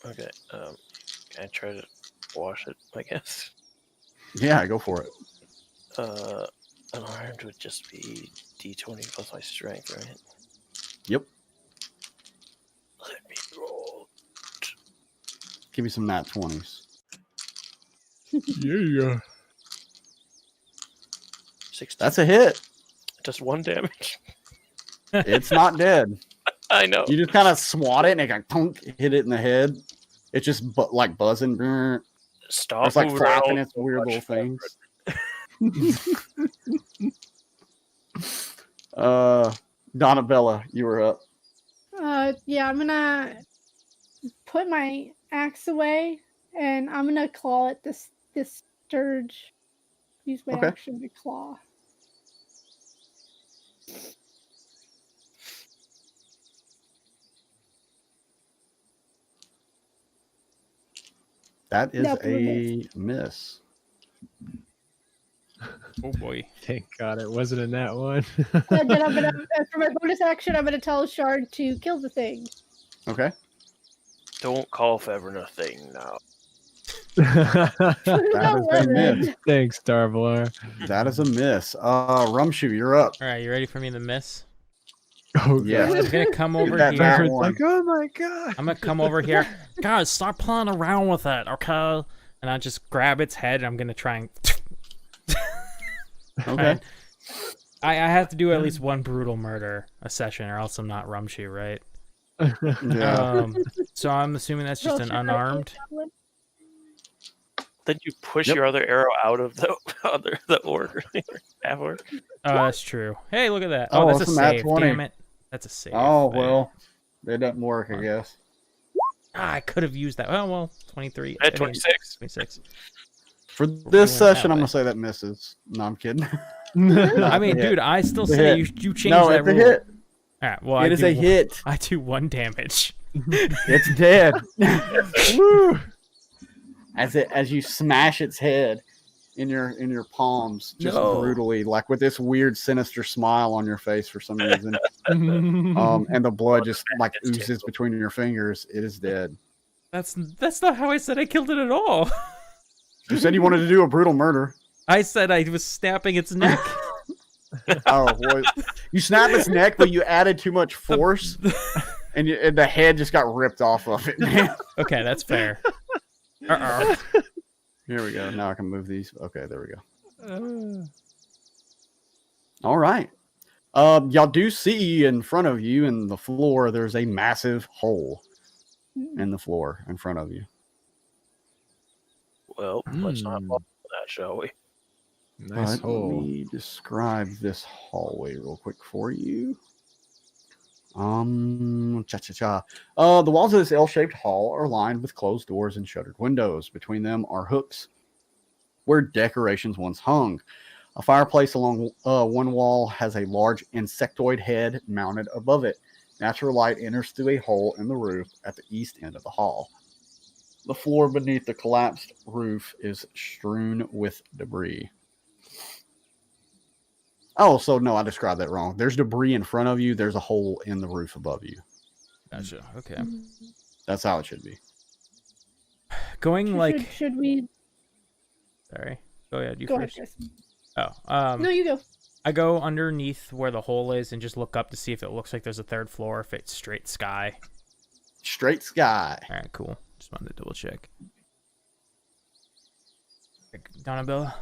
Okay, can I try to wash it, I guess? Yeah, go for it. Unarmed would just be D20 plus my strength, right? Yep. Let me roll. Give me some nat 20s. Yeah. 16. That's a hit. Just 1 damage. It's not dead. I know. You just kind of swat it and it got hit it in the head. It's just like buzzing. Stop. It's like moving flapping around its so weird much, little things. Donabella, you were up. Yeah, I'm gonna put my axe away and I'm gonna claw at this sturge. Use my Okay. action to claw. That is Nope, a miss. Oh boy. Thank God it wasn't in that one. And then I'm gonna, for my bonus action, I'm gonna tell Shard to kill the thing. Okay. Don't call Fevrin a thing now. That is a miss. Thanks, Tarvlar. That is a miss. Rumshoe, you're up. All right, you ready for me to miss? Oh, Yeah. I'm gonna come over That here. nat It's one. like, oh my god. I'm gonna come over here. Guys, stop playing around with it, okay? And I just grab its head. And I'm gonna try and. Okay. I have to do at least one brutal murder a session, or else I'm not Rumshoe, right? Yeah. So I'm assuming that's just an unarmed. Then you push Yep. your other arrow out of the orc, half orc. Oh, that's true. Hey, look at that. Oh, Oh, that's a it's a nat save. 20. Damn it. That's a save. Oh, there. well. It doesn't work, I guess. I could have used that. Oh, well, 23. At 26. 26. For went this that session, I'm way. going to say that misses. No, I'm kidding. I mean, It's a hit. dude, I still It's a say hit. you changed No, that it's a rule. hit. All right, well, It is a hit. I do 1 damage. It's dead. Woo! As you smash its head in your palms, just No. brutally, like with this weird sinister smile on your face for some reason. And the blood just like It's oozes between your fingers. It is dead. That's not how I said I killed it at all. You said you wanted to do a brutal murder. I said I was snapping its neck. Oh, boy. You snapped its neck, but you added too much force, and the head just got ripped off of it, man. Okay, that's fair. Uh-oh. Here we go. Now I can move these. Okay, there we go. All right. Y'all do see in front of you in the floor, there's a massive hole in the floor in front of you. Well, let's not fall for that, shall we? Nice But hole. Let me describe this hallway real quick for you. The walls of this L-shaped hall are lined with closed doors and shuttered windows. Between them are hooks where decorations once hung. A fireplace along one wall has a large insectoid head mounted above it. Natural light enters through a hole in the roof at the east end of the hall. The floor beneath the collapsed roof is strewn with debris. Oh, so no, I described that wrong. There's debris in front of you. There's a hole in the roof above you. Gotcha. Okay. That's how it should be. Going like. Should we Sorry. Go ahead. You go ahead, first. Chris? Oh. No, you go. I go underneath where the hole is and just look up to see if it looks like there's a third floor, if it's straight sky. Straight sky. All right, cool. Just wanted to double check. Donabella?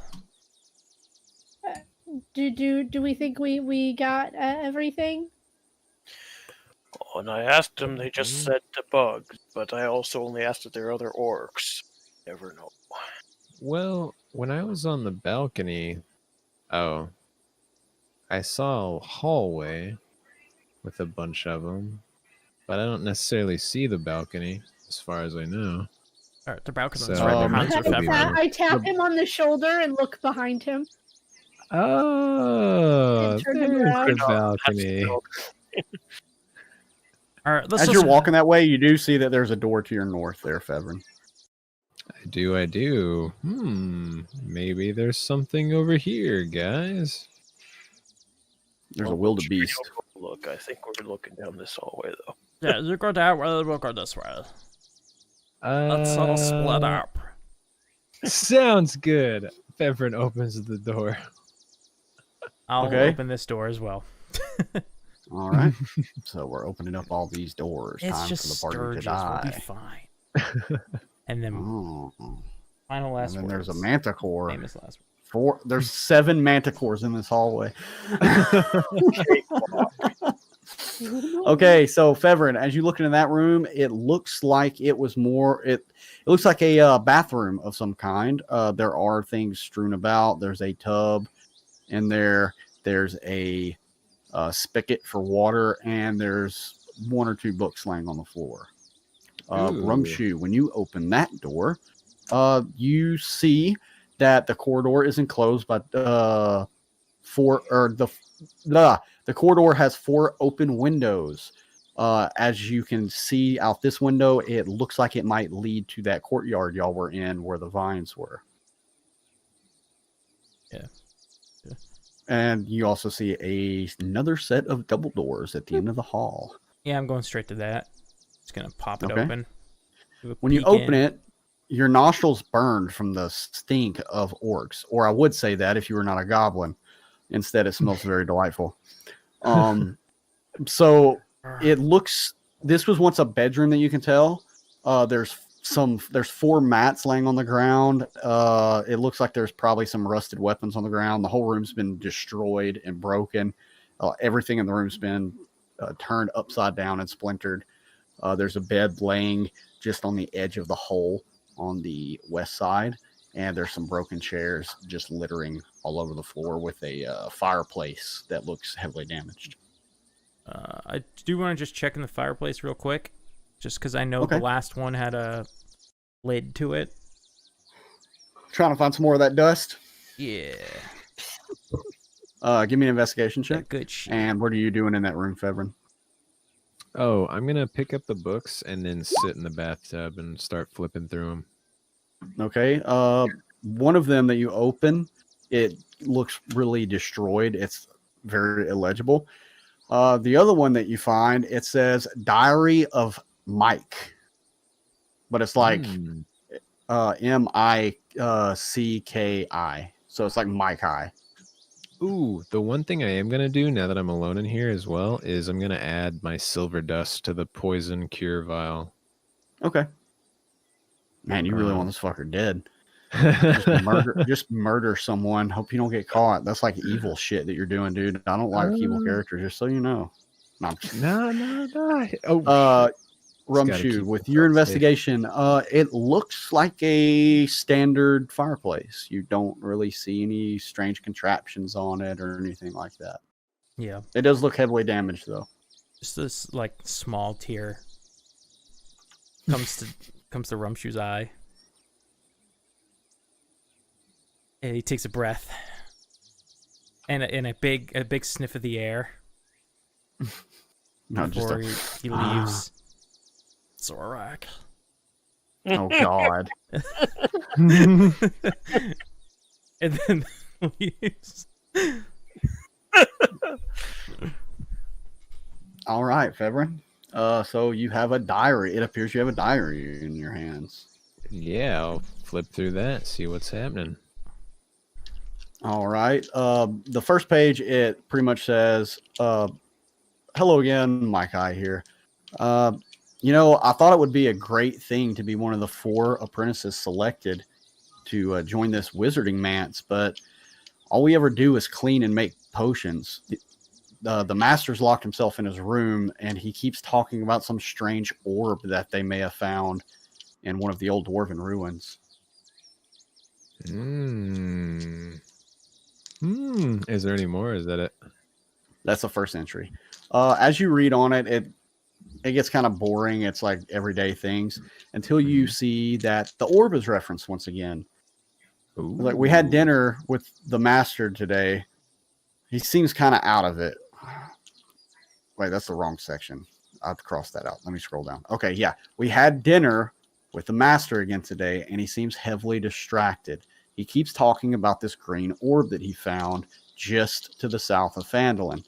Do we think we got everything? When I asked them, they just said to bug, but I also only asked if there are other orcs. Never know. Well, when I was on the balcony, I saw a hallway with a bunch of them, but I don't necessarily see the balcony, as far as I know. All right, the balcony's So, right behind Hans you, would be February. I tap him on the shoulder and look behind him. Oh, And turn there's him around. the balcony. All right, let's As just... you're walking that way, you do see that there's a door to your north there, Fevrin. I do. Maybe there's something over here, guys. There's a wildebeest. Look, I think we're looking down this hallway, though. Yeah, you go that way, we'll go this way. Let's all split up. Sounds good. Fevrin opens the door. I'll Okay. open this door as well. All right. So we're opening up all these doors. It's Time just for the party to Sturgis. We'll be die. fine. And then Oh. final And last then words. there's a manticore. Famous last There's 7 manticores in this hallway. Okay, so Fevrin, as you look into that room, it looks like it was more. It looks like a bathroom of some kind. There are things strewn about. There's a tub in there. There's a spigot for water, and there's 1 or 2 books laying on the floor. Rumshoe, when you open that door, you see that the corridor is enclosed by the corridor has 4 open windows. As you can see out this window, it looks like it might lead to that courtyard y'all were in where the vines were. Yeah. And you also see another set of double doors at the end of the hall. Yeah, I'm going straight to that. Just gonna pop it Okay. open. When you open it, your nostrils burned from the stink of orcs, or I would say that if you were not a goblin. Instead, it smells very delightful. So it looks. This was once a bedroom that you can tell. There's 4 mats laying on the ground. It looks like there's probably some rusted weapons on the ground. The whole room's been destroyed and broken. Everything in the room's been turned upside down and splintered. There's a bed laying just on the edge of the hole on the west side, and there's some broken chairs just littering all over the floor with a fireplace that looks heavily damaged. I do want to just check in the fireplace real quick, just because I know the last one had a lid to it. Trying to find some more of that dust. Yeah. Give me an investigation check. Good shit. And what are you doing in that room, Fevrin? Oh, I'm gonna pick up the books and then sit in the bathtub and start flipping through them. Okay. One of them that you open, it looks really destroyed. It's very illegible. The other one that you find, it says Diary of Mike, but it's like M-I-C-K-I. So it's like Mike I. Ooh, the one thing I am going to do now that I'm alone in here as well is I'm going to add my silver dust to the poison cure vial. Okay. Man, you really want this fucker dead. Just murder someone. Hope you don't get caught. That's like evil shit that you're doing, dude. I don't like evil characters, just so you know. No. Oh, Rumshoe, with your investigation, it looks like a standard fireplace. You don't really see any strange contraptions on it or anything like that. Yeah. It does look heavily damaged, though. Just this like small tear comes to Rumshoe's eye. And he takes a breath and a big sniff of the air. No, before he leaves. Zorak. Oh God. And then leaves. All right, Fevrin. So you have a diary. It appears you have a diary in your hands. Yeah, I'll flip through that, see what's happening. All right. The first page, it pretty much says, hello again, Mike I here. I thought it would be a great thing to be one of the 4 apprentices selected to join this wizarding manse, but all we ever do is clean and make potions. The master's locked himself in his room, and he keeps talking about some strange orb that they may have found in one of the old dwarven ruins. Is there any more? Is that it? That's the first entry. As you read on it, it gets kind of boring. It's like everyday things until you see that the orb is referenced once again. Ooh. Like, we had dinner with the master today. He seems kind of out of it. Wait, that's the wrong section. I'll cross that out. Let me scroll down. Okay, yeah. We had dinner with the master again today, and he seems heavily distracted. He keeps talking about this green orb that he found just to the south of Phandalin.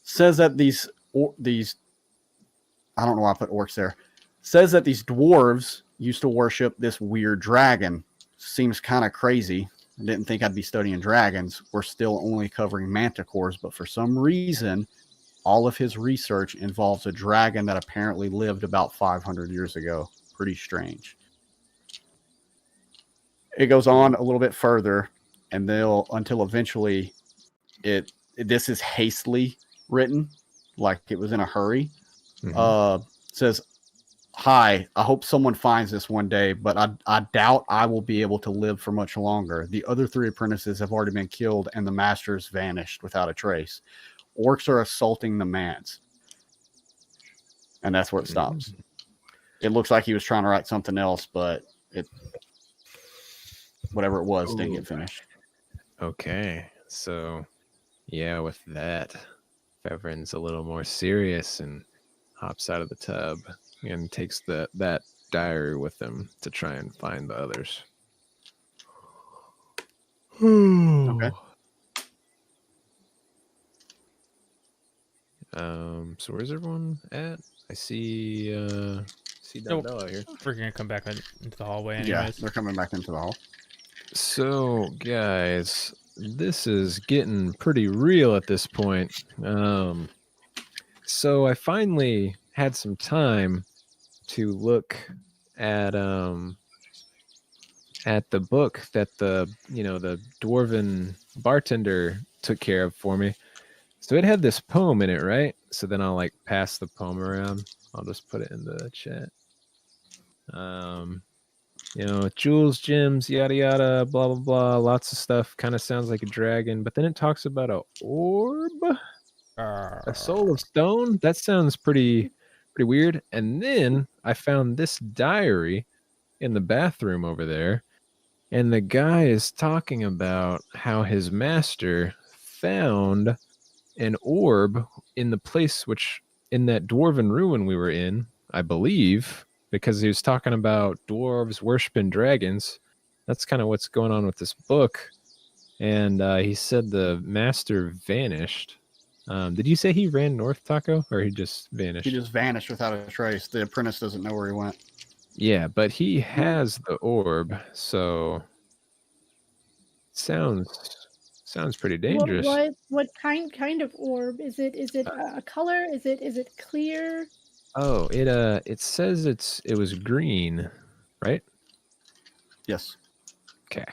Says that these I don't know why I put orcs there. Says that these dwarves used to worship this weird dragon. Seems kind of crazy. I didn't think I'd be studying dragons. We're still only covering manticores, but for some reason, all of his research involves a dragon that apparently lived about 500 years ago. Pretty strange. It goes on a little bit further, and until eventually this is hastily written, like it was in a hurry. Says, "Hi, I hope someone finds this one day, but I doubt I will be able to live for much longer. The other 3 apprentices have already been killed, and the master's vanished without a trace. Orcs are assaulting the manse." And that's where it stops. It looks like he was trying to write something else, but whatever it was didn't get finished. Okay, so yeah, with that, Fevrin's a little more serious and hops out of the tub and takes that diary with him to try and find the others. Okay. So where's everyone at? I see see Nope. Bella here. We're gonna come back into the hallway Yeah, anyways. they're coming back into the hall. So, guys, this is getting pretty real at this point. So I finally had some time to look at the book that the dwarven bartender took care of for me. So it had this poem in it, right? So then I'll like pass the poem around. I'll just put it in the chat. Jewels, gems, yada yada, blah blah blah, lots of stuff. Kind of sounds like a dragon, but then it talks about a orb, a soul of stone. That sounds pretty weird. And then I found this diary in the bathroom over there, and the guy is talking about how his master found an orb in the place in that dwarven ruin we were in, I believe, because he was talking about dwarves worshiping dragons. That's kind of what's going on with this book. And he said the master vanished. Did you say he ran north, Taco, or he just vanished? He just vanished without a trace. The apprentice doesn't know where he went. Yeah, but he has the orb, so sounds pretty dangerous. What kind of orb is it? Is it a color? Is it clear? Oh, it says it was green, right? Yes. Okay.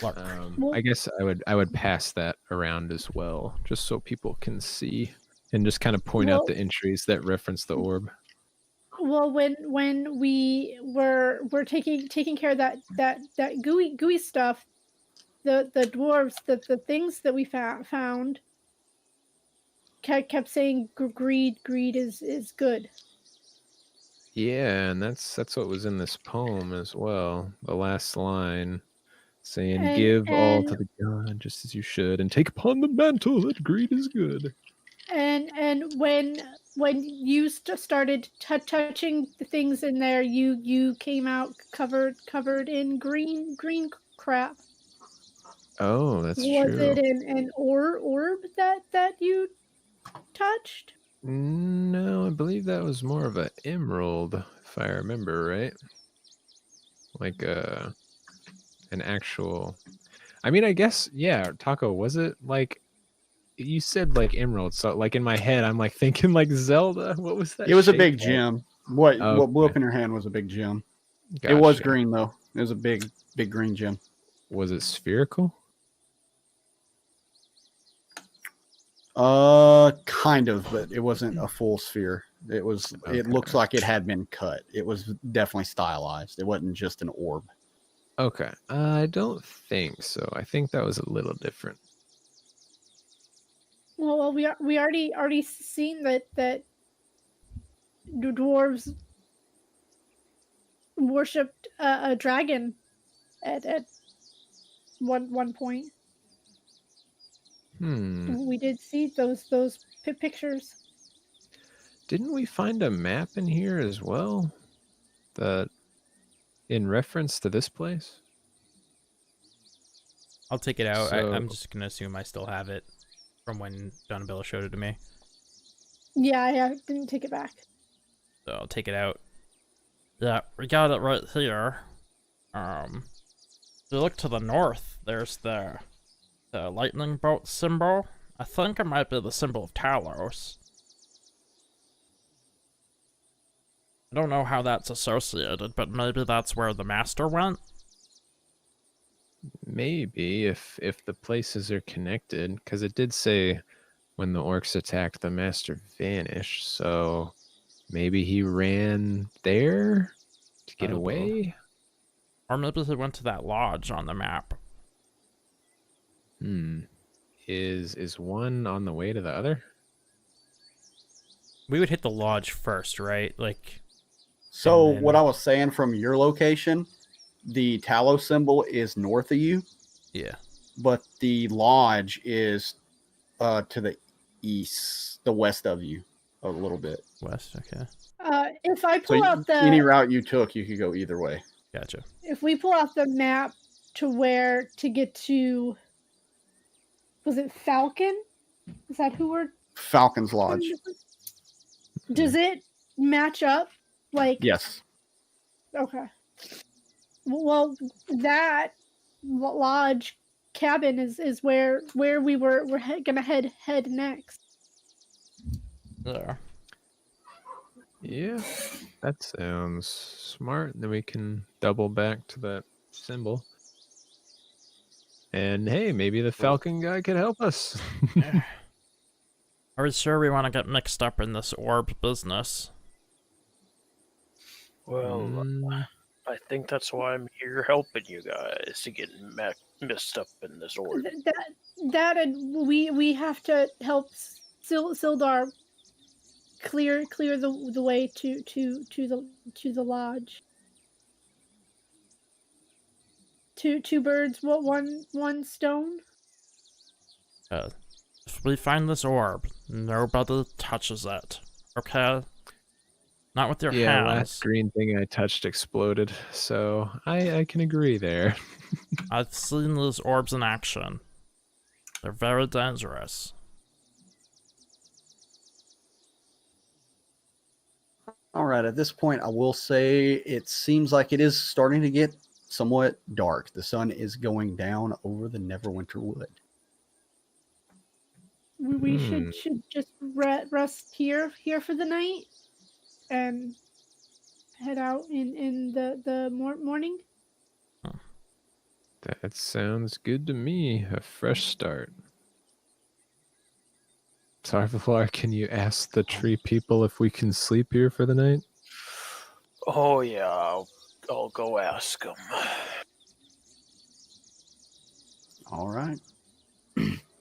Well- I guess I would pass that around as well, just so people can see and just kind of point out the entries that reference the orb. Well, when we were taking care of that gooey stuff, the dwarves, the things that we found kept saying greed is good. Yeah, and that's what was in this poem as well. The last line saying, "Give all to the god, just as you should, and take upon the mantle that greed is good." And when you started touching the things in there, you came out covered in green crap. Oh, that's Was true. it an orb that you touched? No, I believe that was more of an emerald, if I remember right. Like an actual. I mean, I guess yeah. Taco, was it like? You said like emerald, so like in my head, I'm like thinking like Zelda. What was that? It was a shape big of? gem. What blew Okay. up in your hand was a big gem. Gotcha. It was green though. It was a big green gem. Was it spherical? Kind of, but it wasn't a full sphere. It was. Okay. It looks like it had been cut. It was definitely stylized. It wasn't just an orb. Okay, I don't think so. I think that was a little different. Well, we already seen that the dwarves worshipped a dragon at one point. We did see those pictures. Didn't we find a map in here as well? In reference to this place? I'll take it out. So- I'm just gonna assume I still have it from when Donabella showed it to me. Yeah, I didn't take it back. So I'll take it out. Yeah, we got it right here. If you look to the north, there's the lightning bolt symbol. I think it might be the symbol of Talos. I don't know how that's associated, but maybe that's where the master went. Maybe if the places are connected, because it did say when the orcs attacked, the master vanished. So maybe he ran there to get away. Or maybe he went to that lodge on the map. Is one on the way to the other? We would hit the lodge first, right? Like. So then- what I was saying from your location, the Talos symbol is north of you, Yeah. but the lodge is to the east, the west of you, a little bit. West. Okay. If I So pull out the any route you took, you could go either way. Gotcha. if we pull out the map to get to, was it Falcon? Is that who we're? Falcon's Lodge. Does it match up Like, Yes. okay. Well, that lodge cabin is where we're gonna head next. There. Yeah, that sounds smart. Then we can double back to that symbol. And hey, maybe the Falcon guy could help us. Are we sure we want to get mixed up in this orb business? Well, I think that's why I'm here helping you guys to get messed up in this orb. That and we have to help Sildar clear the way to the lodge. Two birds, one stone. If we find this orb, nobody touches it. Okay? Not with your hands. Last green thing I touched exploded, so I can agree there. I've seen these orbs in action. They're very dangerous. All right, at this point, I will say it seems like it is starting to get somewhat dark. The sun is going down over the Neverwinter Wood. We should just rest here for the night and head out in the morning. That sounds good to me. A fresh start. Tarvalar, can you ask the tree people if we can sleep here for the night? Oh yeah, I'll go ask them. All right.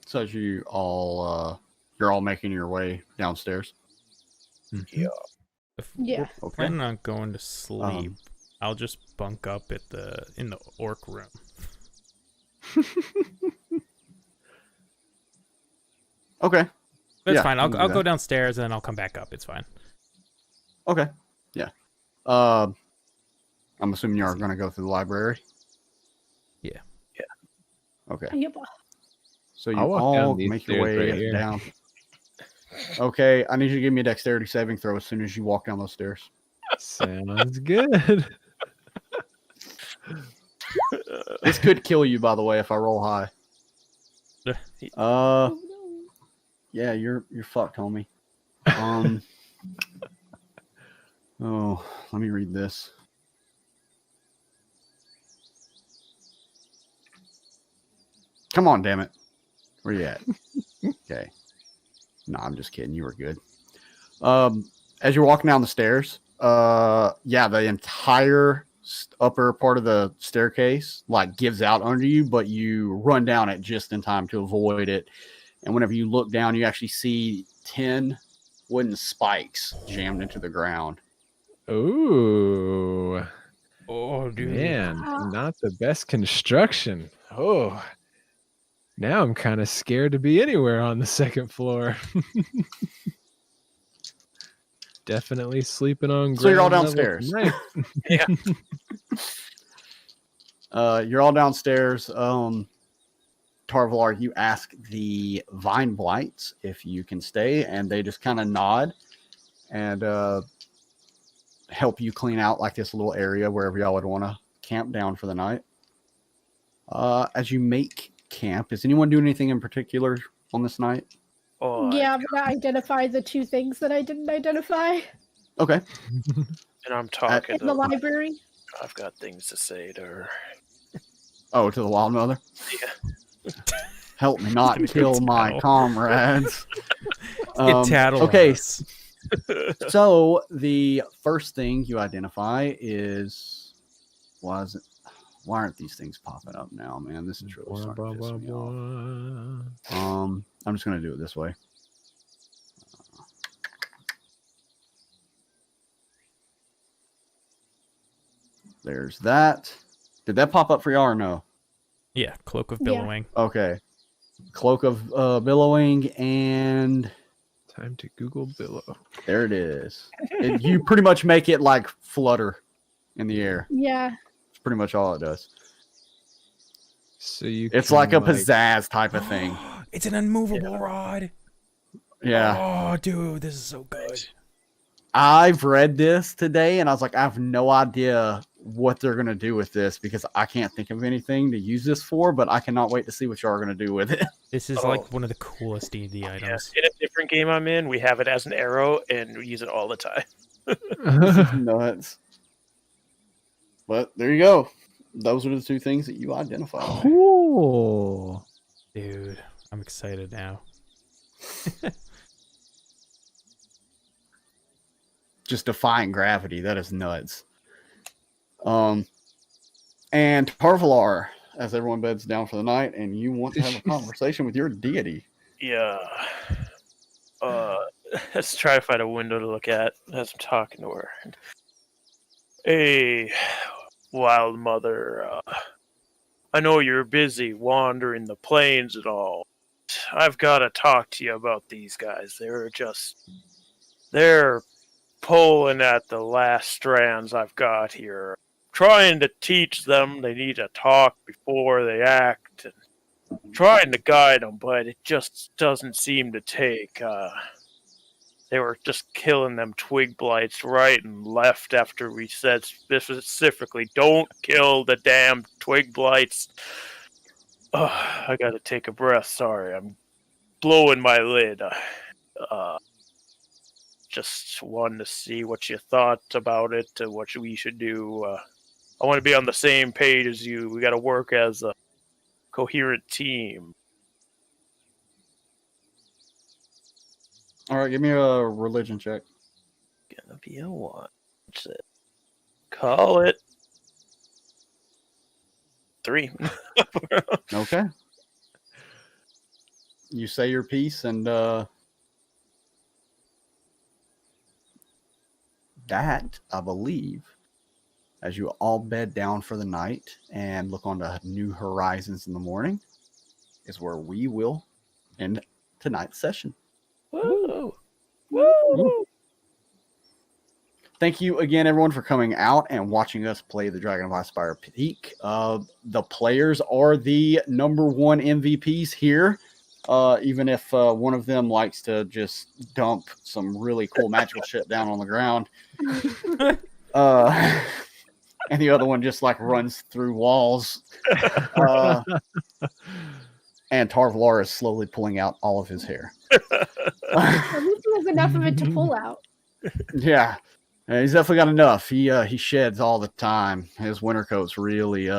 So as you're all making your way downstairs. Yeah. If Yeah. we're Okay. planning on going to sleep, I'll just bunk up in the orc room. Okay. That's Yeah, fine. you can do I'll go that. downstairs and then I'll come back up. It's fine. Okay. Yeah. I'm assuming you are going to go through the library. Yeah. Okay. Yep. So you I'll walk all down these make your stairs way right here. down. Okay, I need you to give me a dexterity saving throw as soon as you walk down those stairs. Sounds good. This could kill you, by the way, if I roll high. Yeah, you're fucked, homie. Oh, let me read this. Come on, damn it. Where you at? Okay. No, I'm just kidding. You were good. As you're walking down the stairs, the entire upper part of the staircase like gives out under you, but you run down it just in time to avoid it. And whenever you look down, you actually see 10 wooden spikes jammed into the ground. Ooh. Oh, dude. Man, not the best construction. Oh. Now I'm kind of scared to be anywhere on the second floor. Definitely sleeping on ground. So you're all level downstairs. tonight. Yeah. You're all downstairs. Tarvalar, you ask the Vine Blights if you can stay, and they just kind of nod and help you clean out like this little area wherever y'all would want to camp down for the night. As you make camp, is anyone doing anything in particular on this night? Oh, Yeah, I'm gonna identify the two things that I didn't identify Okay. and I'm talking in to the library. I've got things to say to her. Oh, to the Wild Mother? Yeah. Help me not Gonna go kill my tattle. comrades. Okay. Okay, so the first thing you identify is why aren't these things popping up now, man? This is really starting to piss me off. I'm just gonna do it this way. There's that. Did that pop up for y'all or no? Yeah, Cloak of Yeah. Billowing. Okay. Cloak of Billowing, and Time to Google Billow. there it is. You pretty much make it like flutter in the air. Yeah. It's pretty much all it does. So you It's can, like a pizzazz type of thing. It's an unmovable rod. Yeah. Oh, dude, this is so good. I've read this today, and I was like, I have no idea what they're gonna do with this because I can't think of anything to use this for. But I cannot wait to see what you are gonna do with it. This is like one of the coolest D&D items. In a different game I'm in, we have it as an arrow and we use it all the time. This is nuts. But there you go. Those are the two things that you identified. Cool. Dude, I'm excited now. Just defying gravity. That is nuts. And Tarvalar, as everyone beds down for the night, and you want to have a conversation with your deity. Yeah. Let's try to find a window to look at as I'm talking to her. Hey, wild mother. I know you're busy wandering the plains and all. I've got to talk to you about these guys. They're pulling at the last strands I've got here. Trying to teach them they need to talk before they act. And trying to guide them, but it just doesn't seem to take. They were just killing them Twig Blights right and left after we said specifically, don't kill the damn Twig Blights. I gotta take a breath. Sorry, I'm blowing my lid. Just wanted to see what you thought about it, what we should do. I want to be on the same page as you. We gotta work as a coherent team. All right, give me a religion check. Gonna be a one. What's it? Call it 3. Okay. You say your piece, and that, I believe, as you all bed down for the night and look on to new horizons in the morning, is where we will end tonight's session. Woo! Woo! Thank you again, everyone, for coming out and watching us play the Dragon of Icespire Peak. The players are the #1 MVPs here, even if one of them likes to just dump some really cool magical shit down on the ground. And the other one just like runs through walls. And Tarvalar is slowly pulling out all of his hair. At least he has enough of it to pull out. Yeah, he's definitely got enough. He sheds all the time. His winter coat's really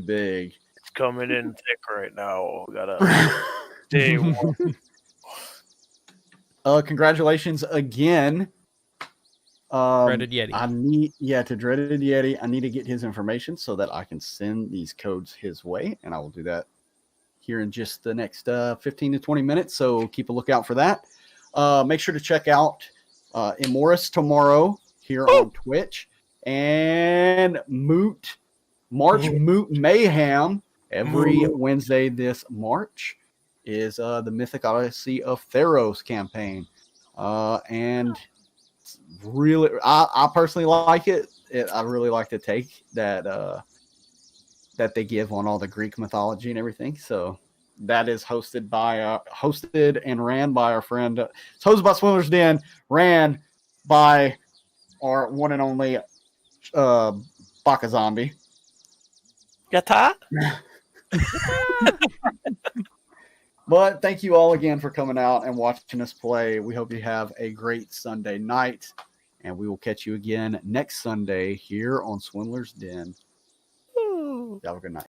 big. It's coming in thick right now. We gotta stay warm. Congratulations again. Dreaded Yeti. To Dreaded Yeti. I need to get his information so that I can send these codes his way, and I will do that here in just the next 15 to 20 minutes. So keep a lookout for that. Make sure to check out Immorus tomorrow here on Twitch, and March Moot Mayhem every Wednesday this March is the Mythic Odyssey of Theros campaign. And really, I personally like it. I really like the take that they give on all the Greek mythology and everything. So that is hosted and ran by our friend. It's hosted by Swindler's Den, ran by our one and only BakaZombie. Yata? But thank you all again for coming out and watching us play. We hope you have a great Sunday night, and we will catch you again next Sunday here on Swindler's Den. Have a good night.